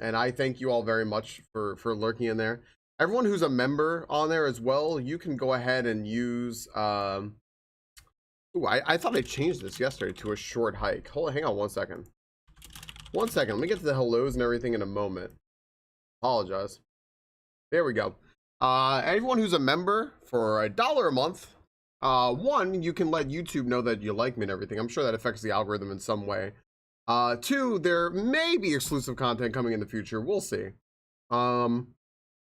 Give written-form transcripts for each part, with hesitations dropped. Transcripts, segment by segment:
And I thank you all very much for lurking in there. Everyone who's a member on there as well, you can go ahead and use ooh, I thought I changed this yesterday to a short hike. Hang on 1 second. 1 second. Let me get to the hellos and everything in a moment. Apologize. There we go. Everyone who's a member for $1 a month, one, you can let YouTube know that you like me and everything. I'm sure that affects the algorithm in some way. Two, there may be exclusive content coming in the future. We'll see.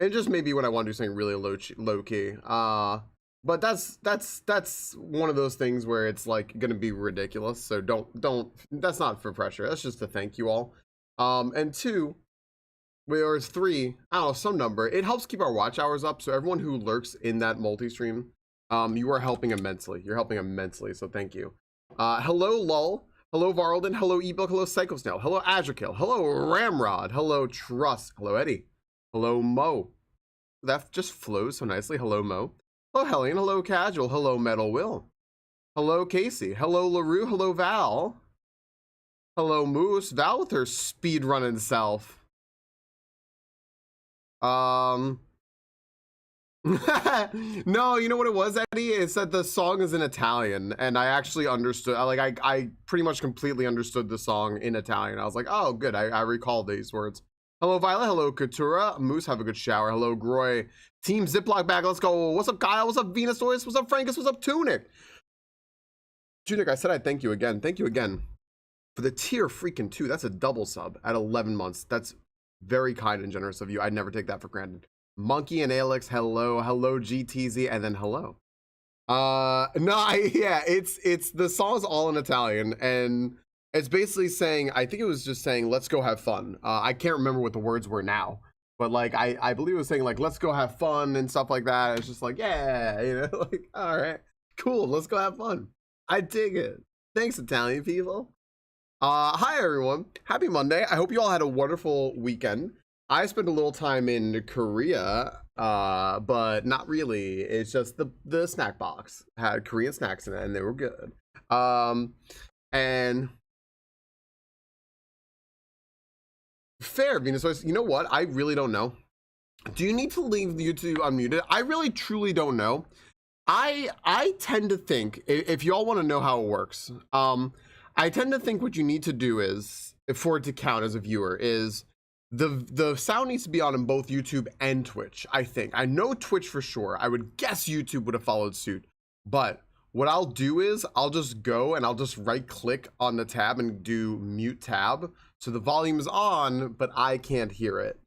It just may be when I want to do something really low key. But that's one of those things where it's like gonna be ridiculous. So don't. That's not for pressure. That's just to thank you all. And two, or three, I don't know, some number. It helps keep our watch hours up. So everyone who lurks in that multi-stream, you are helping immensely. You're helping immensely. So thank you. Hello, Lull. Hello, Varlden. Hello, Ebook. Hello, Psychosnail. Hello, Azurekill. Hello, Ramrod. Hello, Trust. Hello, Eddie. Hello, Mo. That just flows so nicely. Hello, Mo. Hello, Hellion. Hello, Casual. Hello, Metal Will. Hello, Casey. Hello, LaRue. Hello, Val. Hello, Moose. Val with her speed running self. No, you know what it was, Eddie? It's that the song is in Italian, and I actually understood. I pretty much completely understood the song in Italian. I was like, oh, good. I recall these words. Hello, Violet. Hello, Katura. Moose, have a good shower. Hello, Groy. Team Ziploc bag. Let's go. What's up, Kyle? What's up, Venusaurus? What's up, Frankus? What's up, Tunic? Tunic, I said I'd thank you again. Thank you again for the tier freaking 2. That's a double sub at 11 months. That's very kind and generous of you. I'd never take that for granted. Monkey and Alex, hello. Hello, GTZ, and then hello. Yeah, it's the song's all in Italian, and it's basically saying, I think it was just saying, let's go have fun. I can't remember what the words were now, but like, I believe it was saying like, let's go have fun and stuff like that. It's just like, yeah, you know, like, all right, cool. Let's go have fun. I dig it. Thanks, Italian people. Hi everyone. Happy Monday. I hope you all had a wonderful weekend. I spent a little time in Korea, but not really. It's just the snack box had Korean snacks in it and they were good. And fair, Venus. You know what? I really don't know. Do you need to leave YouTube unmuted? I really truly don't know. I tend to think, if y'all want to know how it works, I tend to think what you need to do is, for it to count as a viewer, is the sound needs to be on in both YouTube and Twitch. I think. I know Twitch for sure. I would guess YouTube would have followed suit. But what I'll do is I'll just go and I'll just right click on the tab and do mute tab. So the volume is on, but I can't hear it.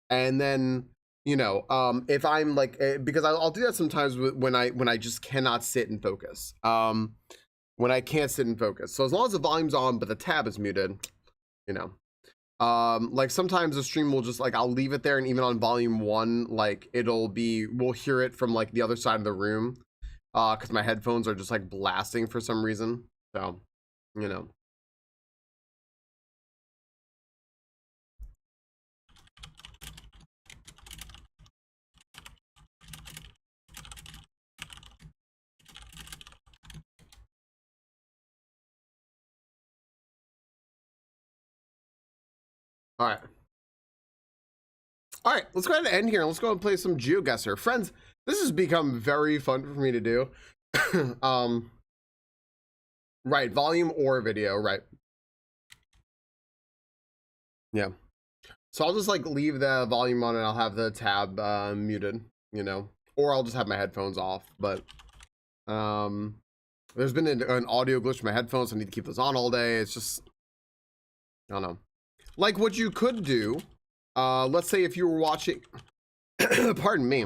And then, you know, if I'm like, because I'll do that sometimes when I just cannot sit and focus. When I can't sit and focus. So as long as the volume's on, but the tab is muted, you know, like sometimes the stream will just like, I'll leave it there. And even on volume 1, like we'll hear it from like the other side of the room. Cause my headphones are just like blasting for some reason. So, you know. All right, let's go ahead and end here. Let's go and play some GeoGuessr. Friends, this has become very fun for me to do. Right, volume or video, right. Yeah. So I'll just like leave the volume on and I'll have the tab muted, you know, or I'll just have my headphones off. But there's been an audio glitch in my headphones. So I need to keep those on all day. It's just, I don't know. Like what you could do, let's say if you were watching, pardon me,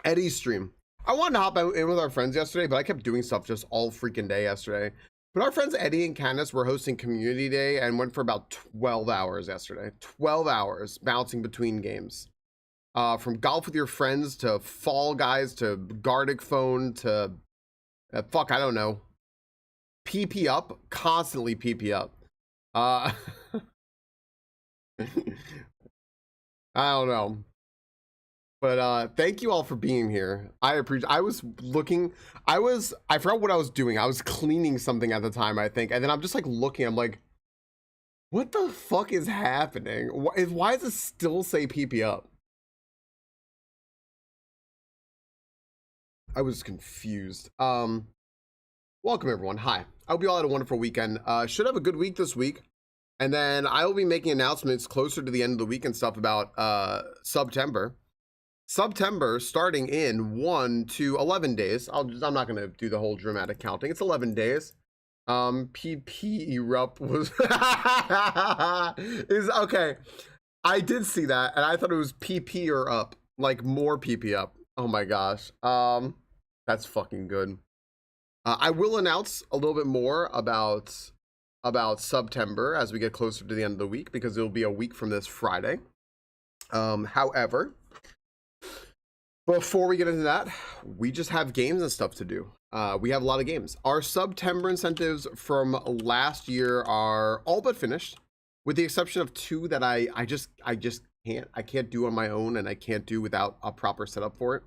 Eddie's stream. I wanted to hop in with our friends yesterday, but I kept doing stuff just all freaking day yesterday. But our friends Eddie and Candace were hosting community day and went for about 12 hours yesterday. 12 hours bouncing between games. From golf with your friends to Fall Guys to Gardic Phone to, fuck, I don't know. PP up, constantly PP up. I don't know, but thank you all for being here. I appreciate. I forgot what I was doing. I was cleaning something at the time, I think, and then I'm just like looking. I'm like, What the fuck is happening? Why does it still say PP up? I was confused. Welcome everyone. Hi. I hope you all had a wonderful weekend. Should have a good week this week. And then I will be making announcements closer to the end of the week and stuff about September. September starting in 1 to 11 days. I'm not going to do the whole dramatic counting. It's 11 days. PP erupt was is okay. I did see that and I thought it was PP or up, like more PP up. Oh my gosh. That's fucking good. I will announce a little bit more about September as we get closer to the end of the week, because it'll be a week from this Friday. However, before we get into that, we just have games and stuff to do. We have a lot of games. Our September incentives from last year are all but finished, with the exception of 2 that I just can't do on my own, and I can't do without a proper setup for it.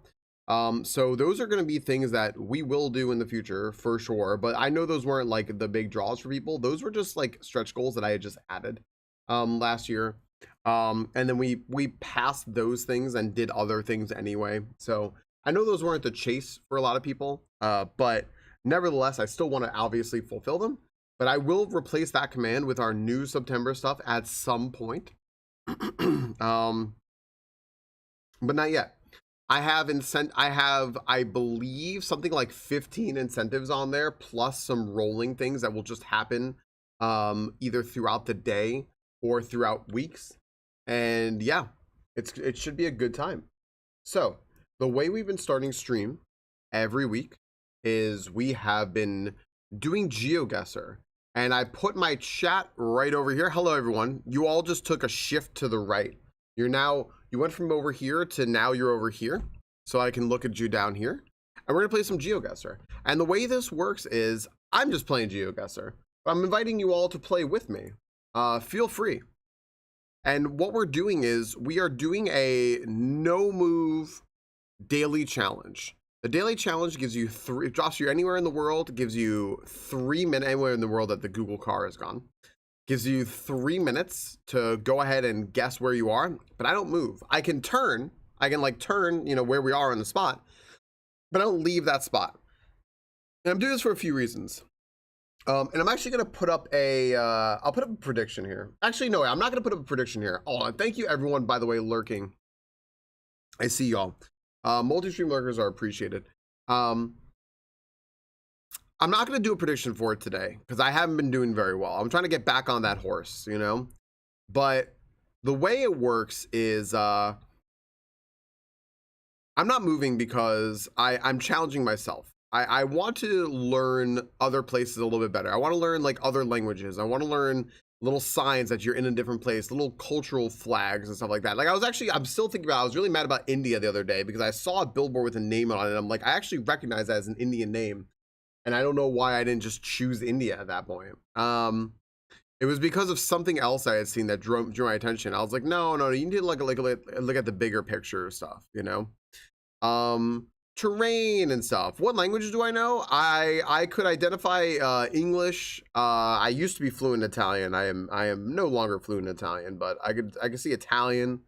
So those are going to be things that we will do in the future for sure, but I know those weren't like the big draws for people. Those were just like stretch goals that I had just added last year. And then we passed those things and did other things anyway. So I know those weren't the chase for a lot of people, but nevertheless, I still want to obviously fulfill them. But I will replace that command with our new September stuff at some point. But not yet. I have, I believe, something like 15 incentives on there, plus some rolling things that will just happen either throughout the day or throughout weeks. And yeah, it should be a good time. So the way we've been starting stream every week is we have been doing GeoGuessr. And I put my chat right over here. Hello, everyone. You all just took a shift to the right. You went from over here to now you're over here. So I can look at you down here. And we're gonna play some GeoGuessr. And the way this works is I'm just playing GeoGuessr, but I'm inviting you all to play with me. Feel free. And what we're doing is we are doing a no move daily challenge. The daily challenge gives you Josh, you're anywhere in the world, gives you 3 minutes, anywhere in the world that the Google car is gone. Gives you 3 minutes to go ahead and guess where you are, but I don't move. I can like turn, you know, where we are on the spot, but I don't leave that spot. And I'm doing this for a few reasons. And I'm actually gonna put up I'll put up a prediction here. Actually, no, I'm not gonna put up a prediction here. Oh, and thank you everyone, by the way, lurking. I see y'all. Multi-stream lurkers are appreciated. I'm not going to do a prediction for it today because I haven't been doing very well. I'm trying to get back on that horse, you know? But the way it works is I'm not moving because I'm challenging myself. I want to learn other places a little bit better. I want to learn like other languages. I want to learn little signs that you're in a different place, little cultural flags and stuff like that. Like I'm still thinking about, I was really mad about India the other day because I saw a billboard with a name on it. I'm like, I actually recognize that as an Indian name. And I don't know why I didn't just choose India at that point. It was because of something else I had seen that drew my attention. I was like, no, you need to look at the bigger picture stuff, you know? Terrain and stuff. What languages do I know? I could identify English. I used to be fluent in Italian. I am no longer fluent in Italian, but I could see Italian.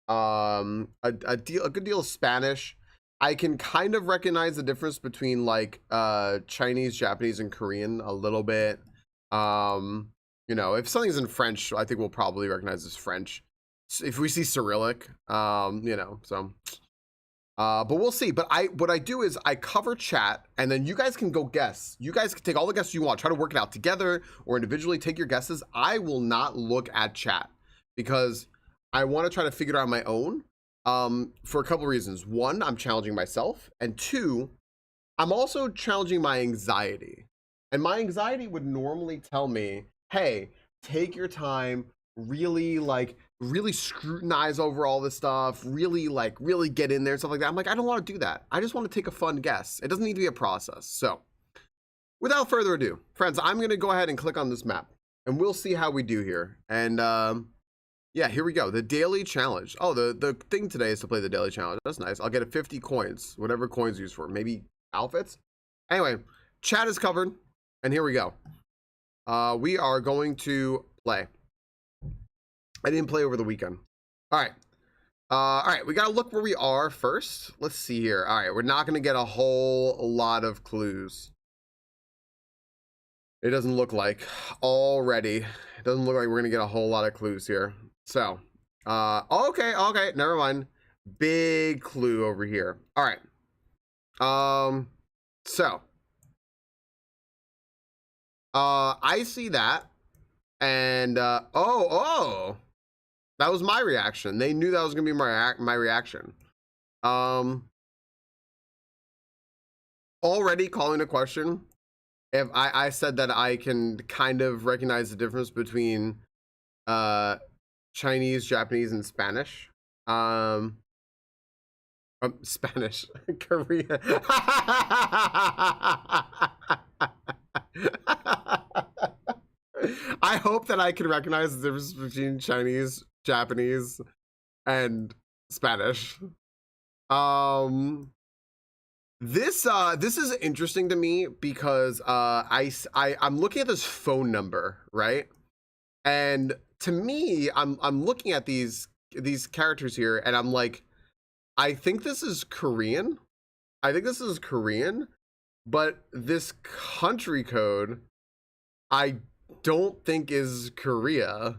A good deal of Spanish. I can kind of recognize the difference between like Chinese, Japanese, and Korean a little bit. You know, if something's in French, I think we'll probably recognize as French. If we see Cyrillic, you know, so. But we'll see. But what I do is I cover chat, and then you guys can go guess. You guys can take all the guesses you want. Try to work it out together or individually. Take your guesses. I will not look at chat because I want to try to figure it out on my own. For a couple of reasons. One, I'm challenging myself, and 2, I'm also challenging my anxiety. And my anxiety would normally tell me, hey, take your time, really scrutinize over all this stuff, really get in there and stuff like that. I'm like, I don't want to do that. I just want to take a fun guess. It doesn't need to be a process. So without further ado, friends, I'm going to go ahead and click on this map and we'll see how we do here. And yeah, here we go. The daily challenge. Oh, the thing today is to play the daily challenge. That's nice. I'll get a 50 coins, whatever coins used for, maybe outfits. Anyway, chat is covered and here we go. We are going to play. I didn't play over the weekend. All right. All right, we gotta look where we are first. Let's see here. All right, we're not gonna get a whole lot of clues. It doesn't look like already. It doesn't look like we're gonna get a whole lot of clues here. So, okay, never mind. Big clue over here. All right. So, I see that, and oh. That was my reaction. They knew that was gonna be my reaction. Already calling a question. If I said that I can kind of recognize the difference between Chinese, Japanese, and Spanish. Spanish, Korea. I hope that I can recognize the difference between Chinese, Japanese, and Spanish. This is interesting to me because I'm looking at this phone number, right? And to me, I'm looking at these characters here, and I'm like, I think this is Korean. I think this is Korean, but this country code, I don't think is Korea.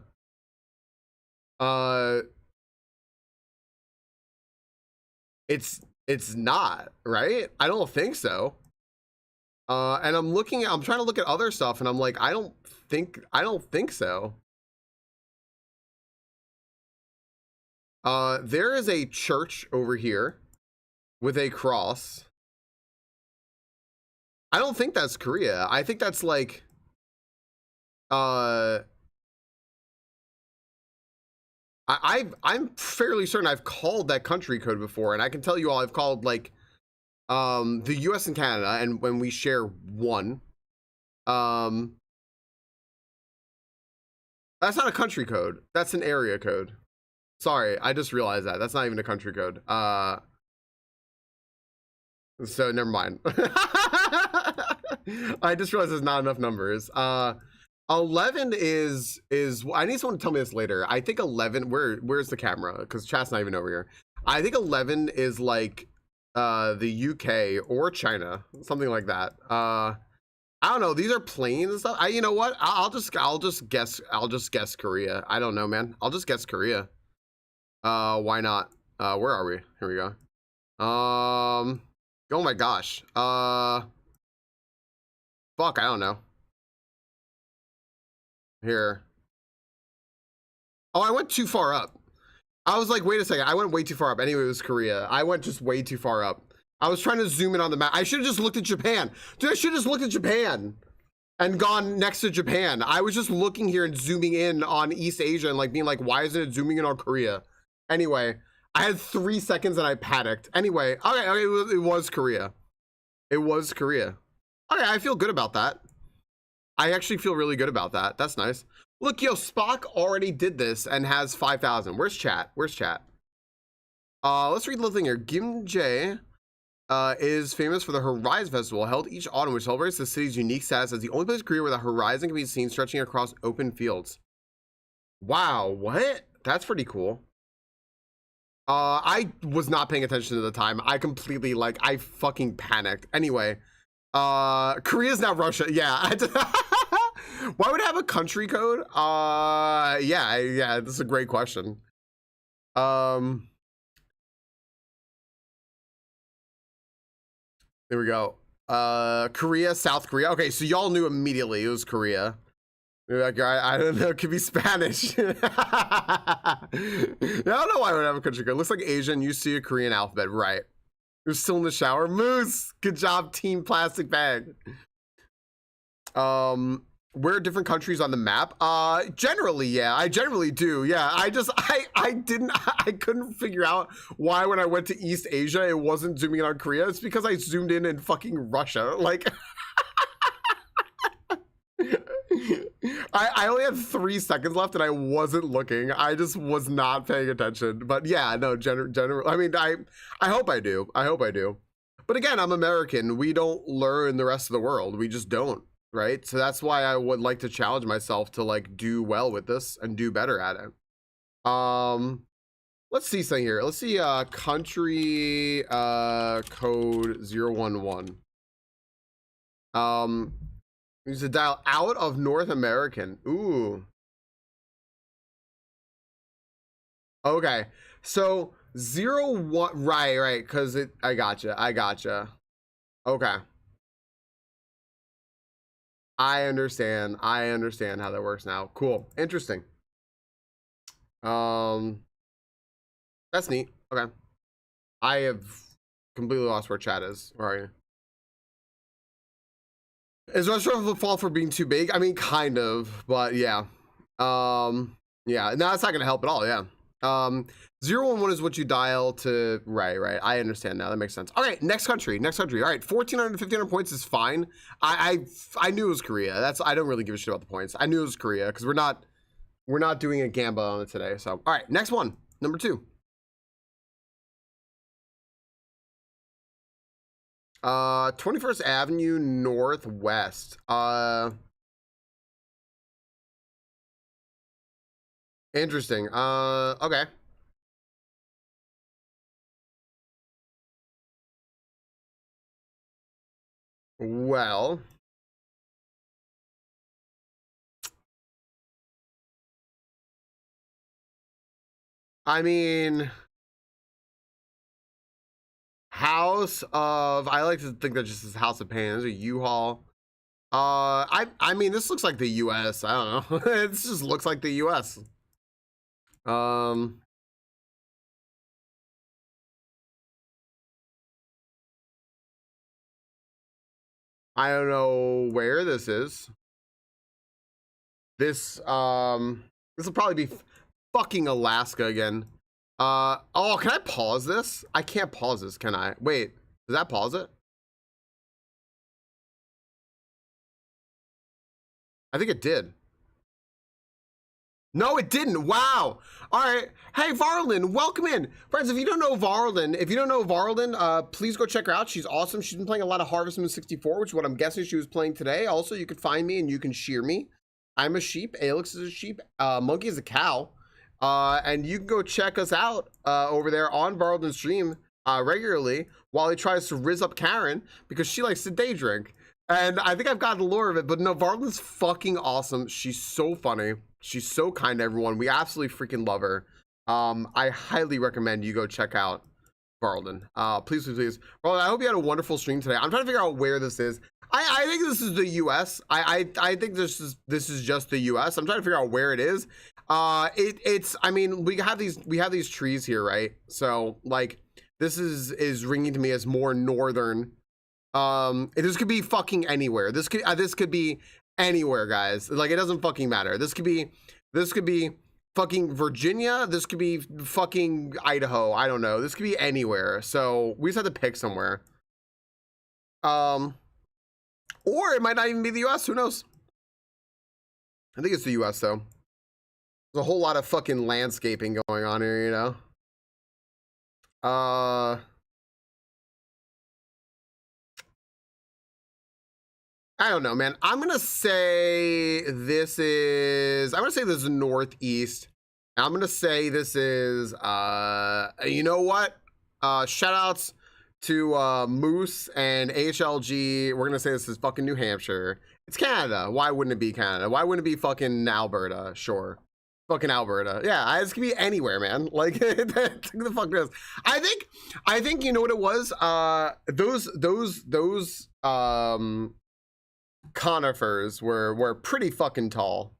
It's not, right? I don't think so. And I'm trying to look at other stuff, and I'm like, I don't think so. There is a church over here with a cross. I don't think that's Korea. I think that's like, I'm fairly certain I've called that country code before, and I can tell you all I've called like the US and Canada, and when we share one. That's not a country code. That's an area code. Sorry, I just realized that. That's not even a country code. So never mind. I just realized there's not enough numbers. 11 is I need someone to tell me this later. I think 11, where's the camera? Because chat's not even over here. I think 11 is like the UK or China, something like that. I don't know. These are planes and stuff. You know what? I'll just guess Korea. I don't know, man. I'll just guess Korea. Why not? Where are we? Here we go. Oh my gosh. Fuck, I don't know. Here. Oh, I went too far up. I was like, wait a second. I went way too far up. Anyway, it was Korea. I went just way too far up. I was trying to zoom in on the map. I should have just looked at Japan. Dude, I should have just looked at Japan and gone next to Japan. I was just looking here and zooming in on East Asia and like being like, why isn't it zooming in on Korea? Anyway, I had 3 seconds and I panicked. Anyway, okay, it was Korea. It was Korea. Okay, I feel good about that. I actually feel really good about that. That's nice. Look, yo, Spock already did this and has 5,000. Where's chat? Where's chat? Let's read the little thing here. Kim Jae is famous for the Horizon Festival, held each autumn, which celebrates the city's unique status as the only place in Korea where the horizon can be seen stretching across open fields. Wow, what? That's pretty cool. I was not paying attention at the time. I completely, like, I fucking panicked. Anyway, Korea's not Russia. Yeah. Why would it have a country code? Yeah, this is a great question. There we go. Korea, South Korea. Okay, so y'all knew immediately it was Korea. Like, I don't know, it could be Spanish. I don't know why I would have a country code. Looks like Asian. You see a Korean alphabet, right? You're still in the shower. Moose, good job, team plastic bag. Where are different countries on the map? Generally, yeah, I generally do. Yeah, I couldn't figure out why when I went to East Asia, it wasn't zooming in on Korea. It's because I zoomed in fucking Russia. Like, I only had 3 seconds left and I wasn't looking. I just was not paying attention. But yeah, no, general. I mean, I hope I do. I hope I do. But again, I'm American. We don't learn the rest of the world. We just don't, right? So that's why I would like to challenge myself to like do well with this and do better at it. Let's see something here. Let's see country code 011. Use to dial out of North American. Ooh. Okay. So 01, right, because I gotcha. Okay. I understand how that works now. Cool. Interesting. That's neat. Okay. I have completely lost where chat is. Where are you? Is restaurant the fault for being too big? I mean, kind of, but yeah. Yeah, no, that's not gonna help at all. Yeah. 011 is what you dial to. Right. I understand now. That makes sense. All right, next country. All right, 1,400 to 1,500 points is fine. I knew it was Korea. I don't really give a shit about the points. I knew it was Korea because we're not doing a gamba on it today. So all right, next one, number 2. 21st Avenue Northwest. Interesting. Okay. Well, I mean, House of, I like to think that just is House of Pain. There's a U-Haul. I mean, this looks like the U.S. I don't know. This just looks like the U.S. I don't know where this is. This will probably be fucking Alaska again. Oh, can I pause this? I can't pause this, can I? Wait, does that pause it? I think it did. No, it didn't. Wow. All right. Hey, Varlin, welcome in. Friends, if you don't know Varlin, please go check her out. She's awesome. She's been playing a lot of Harvest Moon 64, which is what I'm guessing she was playing today. Also, you can find me and you can shear me. I'm a sheep. Alex is a sheep. Monkey is a cow. And you can go check us out over there on Varlin stream regularly while he tries to rizz up Karen because she likes to day drink. And I think I've got the lure of it, but no, Varlin's fucking awesome. She's so funny. She's so kind to everyone. We absolutely freaking love her. I highly recommend you go check out Varlin. Please. Varlin, I hope you had a wonderful stream today. I'm trying to figure out where this is. I think this is the US. I think this is just the US. I'm trying to figure out where it is. It's I mean, we have these trees here, right? So like this is ringing to me as more northern. This could be fucking anywhere. This could be anywhere, guys. Like it doesn't fucking matter. This could be fucking Virginia. This could be fucking Idaho. I don't know. This could be anywhere. So we just have to pick somewhere. Or it might not even be the US. Who knows? I think it's the US though. There's a whole lot of fucking landscaping going on here, you know. I don't know, man. I'm gonna say this is northeast. I'm gonna say this is you know what? Shout outs to Moose and HLG. We're gonna say this is fucking New Hampshire. It's Canada. Why wouldn't it be Canada? Why wouldn't it be fucking Alberta? Sure. Fucking Alberta. Yeah, this could be anywhere, man. Like the fuck knows. I think you know what it was? Those conifers were pretty fucking tall.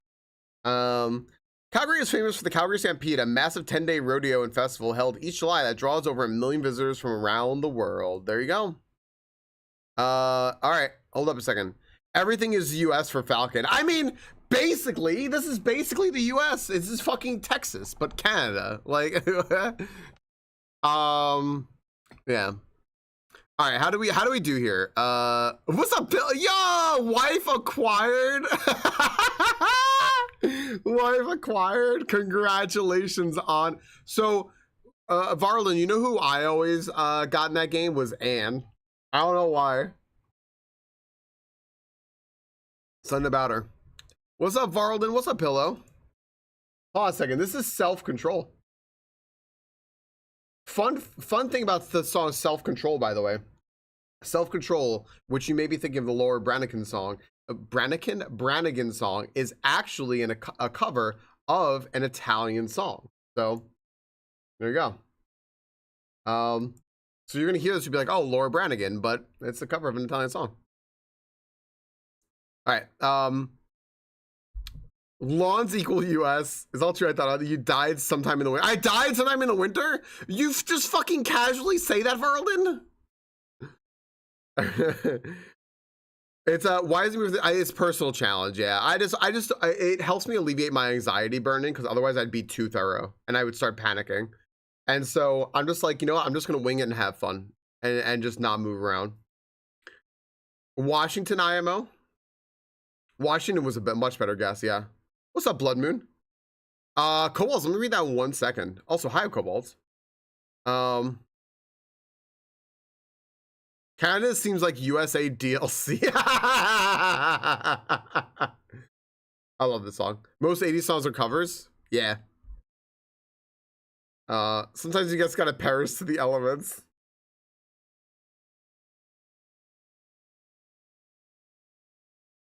Calgary is famous for the Calgary Stampede, a massive 10-day rodeo and festival held each July that draws over 1 million visitors from around the world. There you go. All right, hold up a second. Everything is US for Falcon. I mean, basically, this is basically the US. This is fucking Texas, but Canada. Like, yeah. All right, how do we do here? What's up, Bill? Yo, wife acquired. Wife acquired. Congratulations on. So, Varlin, you know who I always got in that game was Anne. I don't know why. Something about her. What's up, Varlin? What's up, Pillow? Hold on a second. This is Self-Control. Fun thing about the song Self-Control, by the way. Self-Control, which you may be thinking of the Laura Branigan song, Branigan song, is actually a cover of an Italian song. So there you go. So you're gonna hear this, you'll be like, oh, Laura Branigan, but it's a cover of an Italian song. All right. Lawns equal US is all true. I thought you died sometime in the winter. I died sometime in the winter? You just fucking casually say that, Verlin? It's why does it move? It's personal challenge. Yeah, it helps me alleviate my anxiety burning, because otherwise I'd be too thorough and I would start panicking. And so I'm just like, you know what? I'm just gonna wing it and have fun and just not move around. Washington IMO. Washington was a much better guess. Yeah. What's up, Blood Moon? Kobolds. Let me read that in 1 second. Also, hi, Kobolds. Canada seems like USA DLC. I love this song. Most 80s songs are covers. Yeah. Sometimes you just gotta perish to the elements.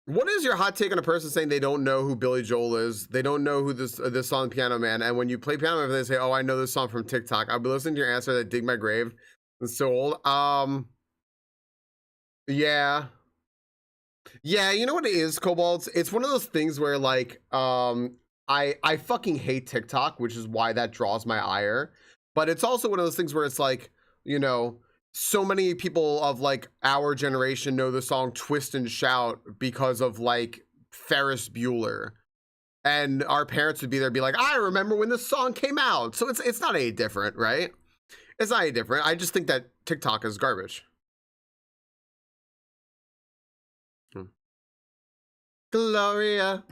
What is your hot take on a person saying they don't know who Billy Joel is? They don't know who this song Piano Man, and when you play Piano Man, they say, "Oh, I know this song from TikTok." I'll be listening to your answer that dig my grave. It's so old. Yeah. Yeah, you know what it is, Kobolds? It's one of those things where, like, I fucking hate TikTok, which is why that draws my ire. But it's also one of those things where it's like, you know, so many people of like our generation know the song Twist and Shout because of like Ferris Bueller. And our parents would be there, be like, I remember when this song came out. So it's not any different, right? It's not any different. I just think that TikTok is garbage. Gloria.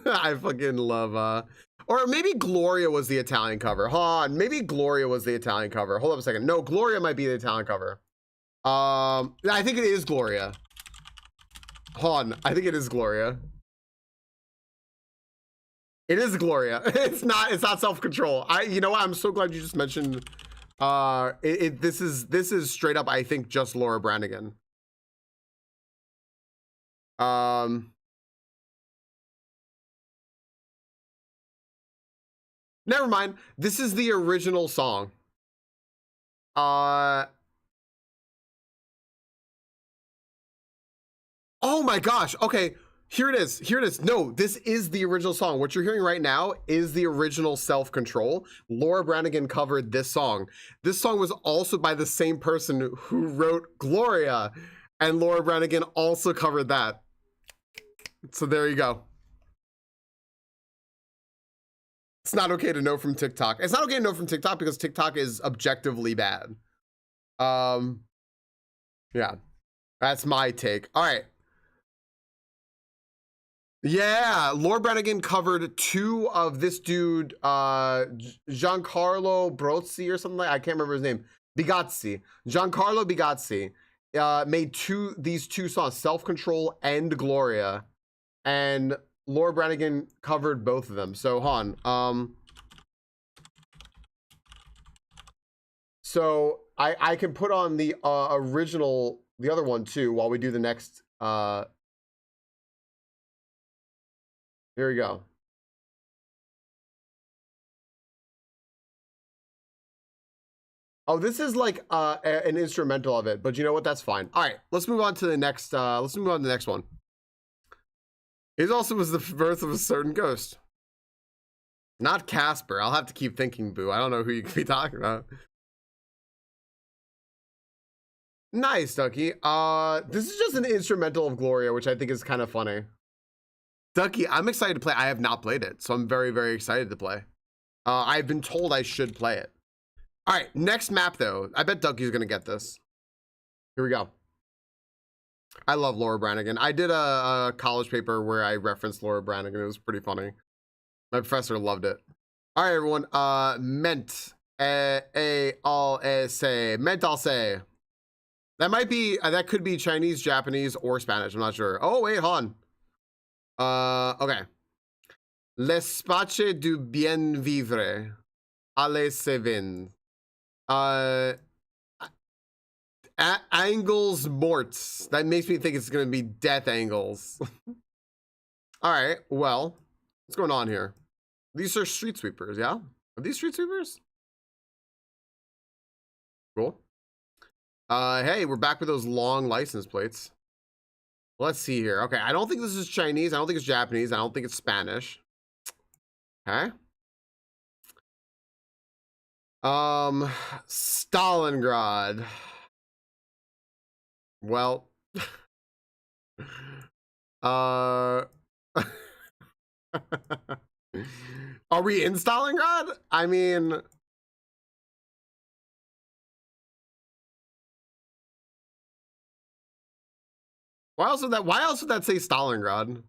I fucking love or maybe Gloria was the Italian cover. Hold on, maybe Gloria was the Italian cover. Hold up a second. No, Gloria might be the Italian cover. I think it is Gloria. Hold on, I think it is Gloria. It is Gloria. It's not Self-Control. You know what? I'm so glad you just mentioned this is straight up, I think, just Laura Branigan. Never mind. This is the original song. Oh my gosh. Okay. Here it is. Here it is. No, this is the original song. What you're hearing right now is the original Self-Control. Laura Branigan covered this song. This song was also by the same person who wrote Gloria, and Laura Branigan also covered that. So there you go. It's not okay to know from TikTok. It's not okay to know from TikTok because TikTok is objectively bad. Yeah, that's my take. All right. Yeah, Laura Branigan covered 2 of this dude, Giancarlo Brozzi or something like, I can't remember his name. Bigazzi. Giancarlo Bigazzi made these two songs, Self-Control and Gloria, and Laura Branigan covered both of them. So so I can put on the original, the other one too, while we do the next. Here we go. Oh, this is like an instrumental of it, but you know what? That's fine. All right, let's move on to the next. Let's move on to the next one. It also was the birth of a certain ghost. Not Casper. I'll have to keep thinking, boo. I don't know who you could be talking about. Nice, Ducky. This is just an instrumental of Gloria, which I think is kind of funny. Ducky, I'm excited to play. I have not played it, so I'm very, very excited to play. I've been told I should play it. All right, next map, though. I bet Ducky's going to get this. Here we go. I love Laura Branigan. I did a college paper where I referenced Laura Branigan. It was pretty funny. My professor loved it. All right, everyone. Ment. A-all-say. Ment, I'll say. That might be, that could be Chinese, Japanese, or Spanish. I'm not sure. Oh, wait, hold on. Okay. L'espace du bien vivre. Allez, Sevin. Angles morts. That makes me think it's going to be death angles. All right. Well, what's going on here? These are street sweepers, yeah? Are these street sweepers? Cool. Hey, we're back with those long license plates. Let's see here. Okay, I don't think this is Chinese. I don't think it's Japanese. I don't think it's Spanish. Okay. Stalingrad. Well, are we in Stalingrad? I mean, why else would that say Stalingrad?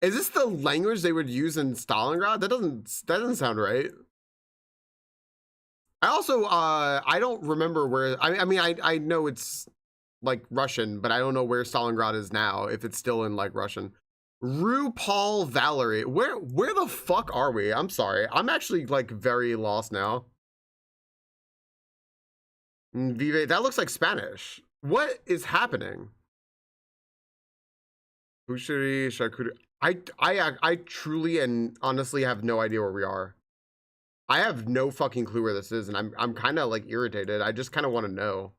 Is this the language they would use in Stalingrad? That doesn't sound right. I also I don't remember where I know it's like Russian, but I don't know where Stalingrad is now, if it's still in like Russian. Rue Paul Valerie. Where the fuck are we? I'm sorry. I'm actually like very lost now. Vive, that looks like Spanish. What is happening? Boucherie, charcuterie. I truly and honestly have no idea where we are. I have no fucking clue where this is, and I'm kind of like irritated. I just kind of want to know.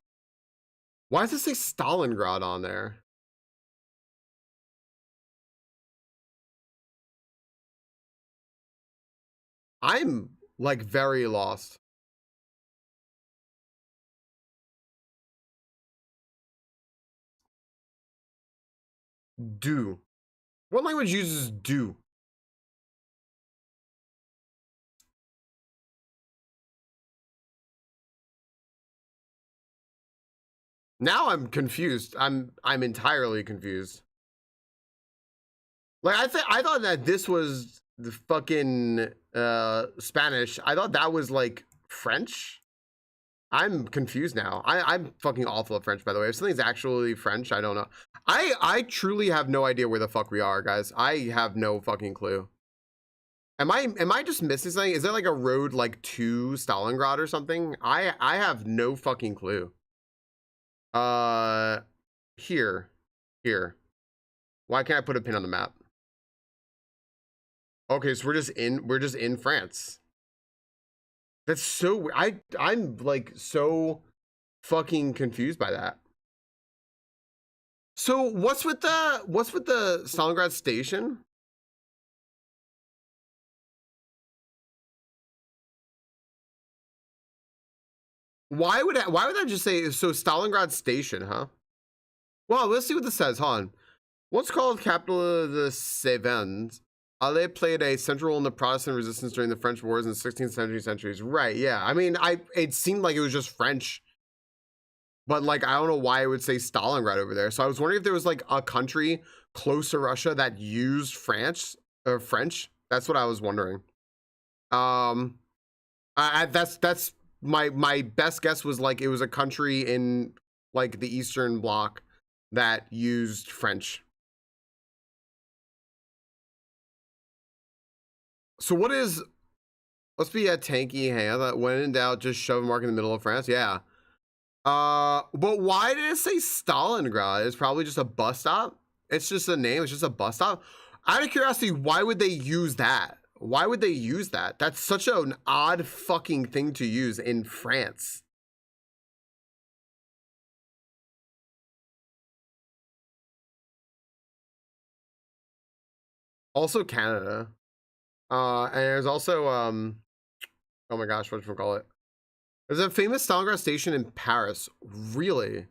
Why does it say Stalingrad on there? I'm like very lost. Do. What language uses do? Now I'm confused. I'm entirely confused. Like I thought that this was the fucking Spanish. I thought that was like French. I'm confused now. I'm fucking awful at French, by the way. If something's actually French, I don't know. I truly have no idea where the fuck we are, guys. I have no fucking clue. Am I just missing something? Is there like a road like to Stalingrad or something? I have no fucking clue. Here. Why can't I put a pin on the map? Okay, so we're just in France. That's so I'm like so fucking confused by that. So what's with the Stalingrad station? Why would I just say so Stalingrad station, huh? Well, let's see what this says. Hold on. Once called capital of the Cévennes, Ale played a central role in the Protestant resistance during the French wars in the 16th centuries. Right, yeah. I mean, it seemed like it was just French. But like, I don't know why it would say Stalingrad over there. So I was wondering if there was like a country close to Russia that used French or French. That's what I was wondering. That's my best guess was like it was a country in like the Eastern Bloc that used French. So what is, let's be a tanky hand that when in doubt, just shove a mark in the middle of France. Yeah. But why did it say Stalingrad? It's probably just a bus stop. It's just a name. It's just a bus stop. Out of curiosity, why would they use that? Why would they use that? That's such an odd fucking thing to use in France. Also Canada. And there's also, oh my gosh, what should we call it? There's a famous Stalingrad station in Paris. Really?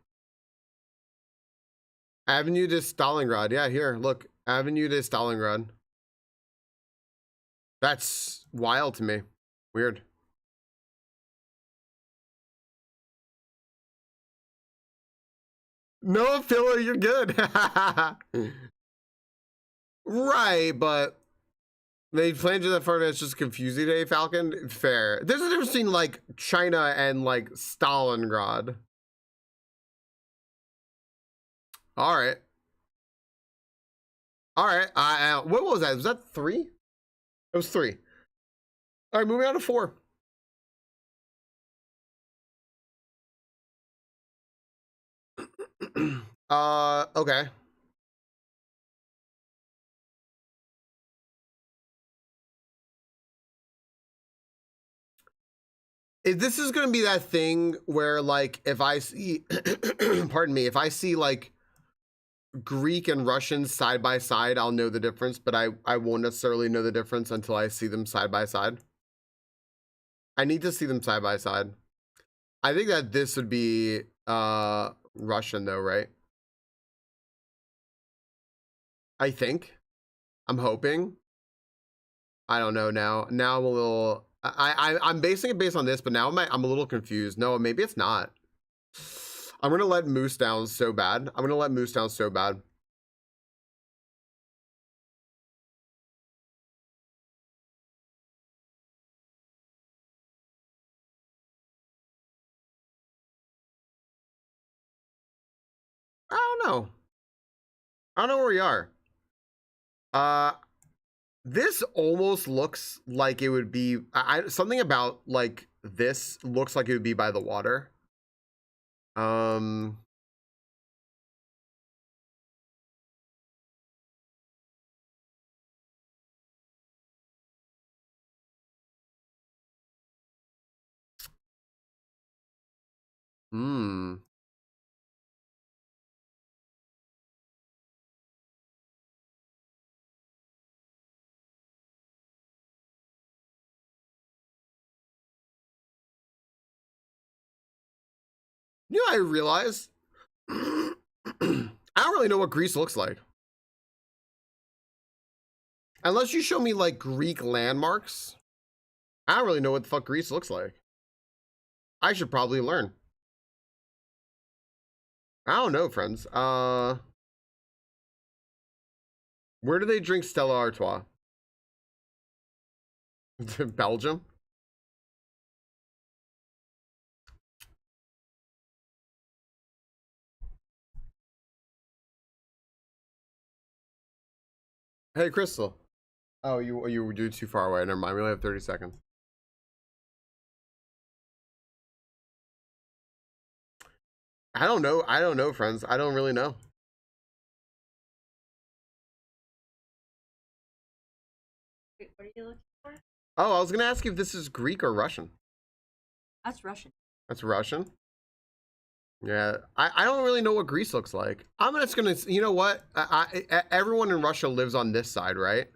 Avenue de Stalingrad. Yeah, here, look. Avenue de Stalingrad. That's wild to me. Weird. No, filler, you're good. Right, but they planned to that far that's just confusing today, Falcon. Fair. There's a difference between like China and like Stalingrad. All right. All right. What was that? Was that 3? It was 3. All right, moving on to 4. Okay. This is gonna be that thing where, like, if I see, pardon me, if I see like Greek and Russian side by side, I'll know the difference, but I won't necessarily know the difference until I see them side by side. I need to see them side by side. I think that this would be Russian though, right? I think. I'm hoping. I don't know now. Now I'm a little. I'm basing it based on this, but now I'm a little confused. No, maybe it's not. I'm gonna let Moose down so bad. I'm gonna let Moose down so bad. I don't know. I don't know where we are. This almost looks like it would be. Something about like this looks like it would be by the water. Hmm. You know, I realized I don't really know what Greece looks like. Unless you show me like Greek landmarks, I don't really know what the fuck Greece looks like. I should probably learn. I don't know, friends. Where do they drink Stella Artois? Belgium? Hey, Crystal. Oh, you were too far away. Never mind. We only have 30 seconds. I don't know. I don't know, friends. I don't really know. Wait, what are you looking for? Oh, I was gonna ask you if this is Greek or Russian. That's Russian. That's Russian. Yeah, I don't really know what Greece looks like. I'm just gonna, you know what? Everyone in Russia lives on this side, right?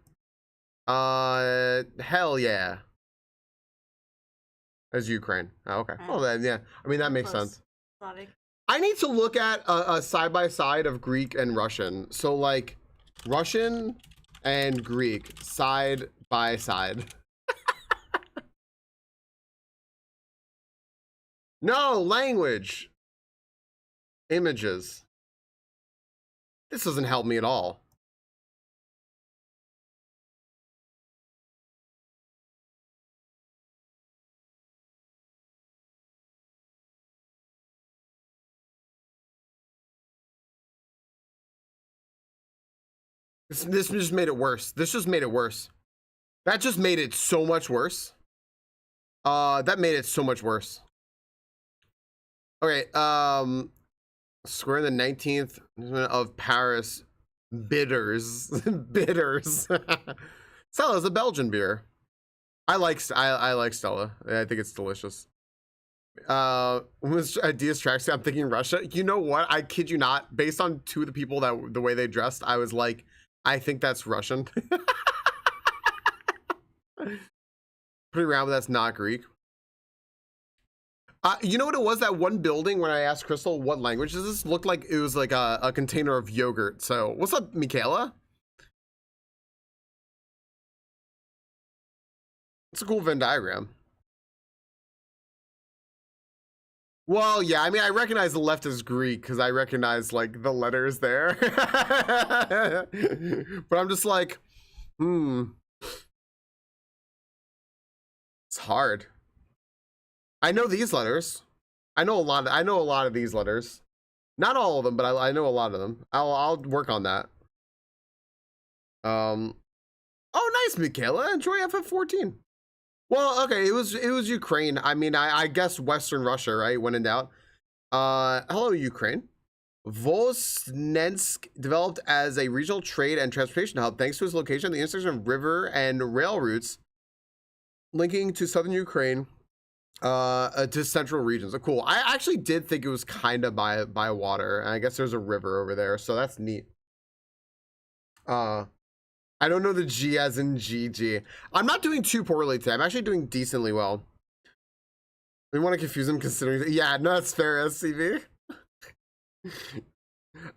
Hell yeah. As Ukraine. Oh, okay. Well then, yeah. I mean, that makes sense. Slavic. I need to look at a side by side of Greek and Russian. So like, Russian and Greek side by side. No, language. Images. This doesn't help me at all. This just made it worse. This just made it worse. That just made it so much worse. That made it so much worse. Okay, square in the 19th of Paris. Bitters. Bitters. Stella's a Belgian beer. I like Stella. I think it's delicious. Was Diaz Traxi, I'm thinking Russia. You know what? I kid you not. Based on two of the people that the way they dressed, I was like, I think that's Russian. Pretty around, but that's not Greek. You know what it was? That one building when I asked Crystal what language is this, looked like it was like a container of yogurt. So what's up, Michaela? It's a cool Venn diagram. Well, yeah, I mean, I recognize the left as Greek because I recognize like the letters there. But I'm just like, it's hard. I know these letters. I know a lot of these letters. Not all of them, but I know a lot of them. I'll work on that. Oh, nice, Michaela. Enjoy FF14. Well, okay, it was Ukraine. I mean, I guess Western Russia, right? When in doubt. Hello, Ukraine. Vosnensk developed as a regional trade and transportation hub thanks to its location at the intersection of river and rail routes linking to southern Ukraine to central regions. Cool. I actually did think it was kind of by water, and I guess there's a river over there, so that's neat. I don't know the G as in GG. I'm not doing too poorly today. I'm actually doing decently well. We want to confuse him considering. Yeah, no, that's fair, SCV.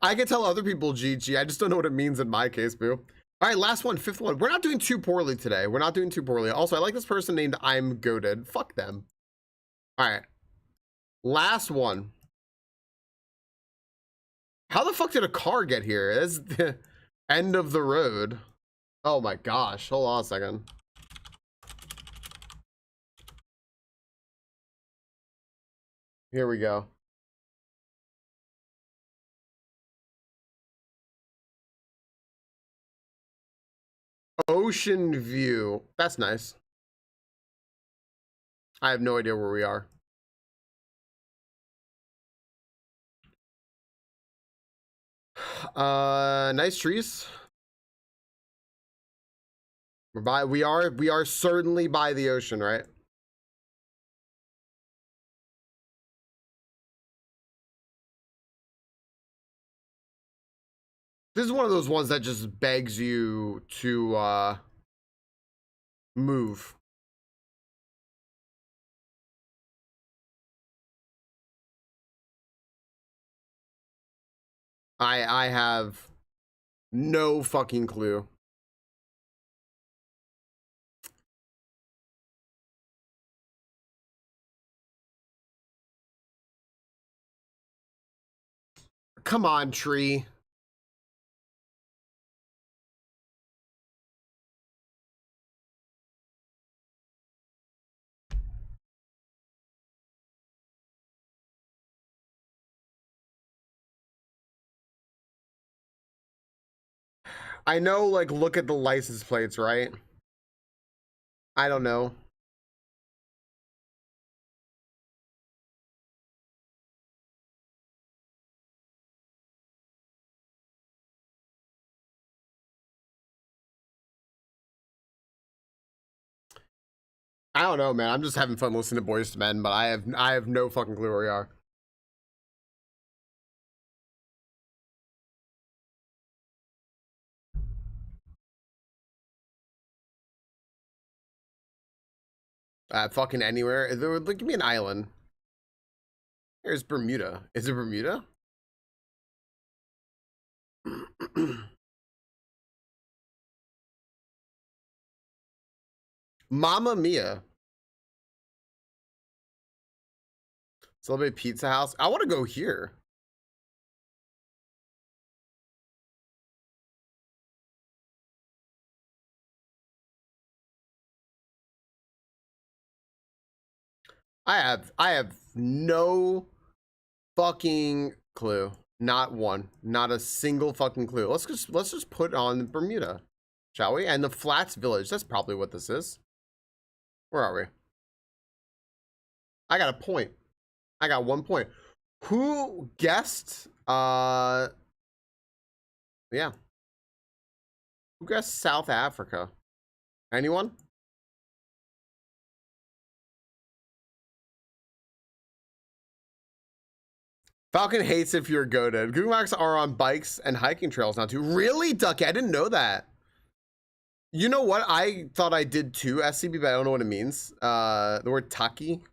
I can tell other people GG. I just don't know what it means in my case, boo. All right, last one, fifth one. We're not doing too poorly today. We're not doing too poorly. Also, I like this person named I'm Goated. Fuck them. All right. Last one. How the fuck did a car get here? It's the end of the road. Oh my gosh. Hold on a second. Here we go. Ocean view. That's nice. I have no idea where we are. Nice trees. We are certainly by the ocean, right? This is one of those ones that just begs you to move. I have no fucking clue. Come on, tree. I know, like, look at the license plates, right? I don't know. I don't know, man. I'm just having fun listening to Boys to Men, but I have no fucking clue where we are. Fucking anywhere. Give me an island. Here's Bermuda. Is it Bermuda? Mamma Mia. Celebrate Pizza House. I want to go here. I have no fucking clue. Not one. Not a single fucking clue. Let's just put on Bermuda, shall we? And the Flats Village. That's probably what this is. Where are we? I got a point. I got 1 point. Who guessed? Yeah. Who guessed South Africa? Anyone? Falcon hates if you're goated. Google Maps are on bikes and hiking trails now too. Really, Ducky? I didn't know that. You know what? I thought I did too, SCB, but I don't know what it means. The word taki.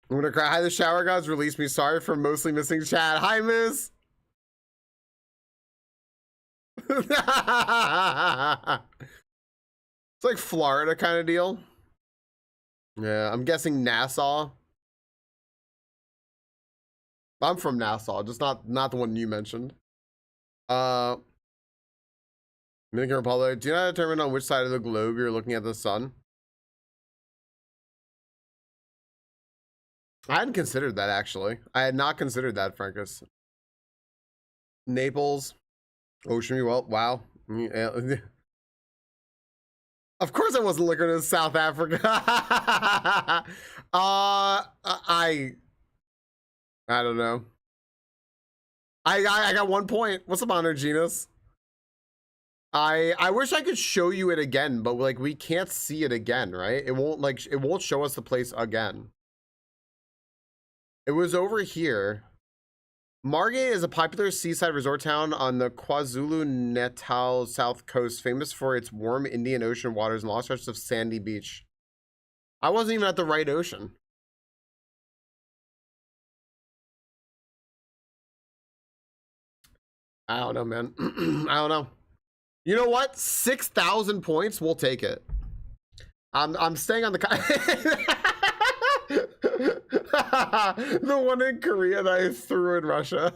I'm gonna cry. Hi, the shower gods release me. Sorry for mostly missing chat. Hi, Miss. It's like Florida kind of deal. Yeah, I'm guessing Nassau. I'm from Nassau, just not the one you mentioned. Dominican Republic. Do you not determine on which side of the globe you're looking at the sun? I hadn't considered that, actually. I had not considered that, Frankus. Naples. Ocean well, wow. Yeah. Of course I wasn't looking at South Africa. I don't know. I got 1 point. What's up, Honor Genus? I wish I could show you it again, but like we can't see it again, right? It won't show us the place again. It was over here. Margate is a popular seaside resort town on the KwaZulu-Natal south coast, famous for its warm Indian Ocean waters and long stretches of sandy beach. I wasn't even at the right ocean. I don't know, man. I don't know. You know what? 6,000 points. We'll take it. I'm staying on the the one in Korea that I threw in Russia.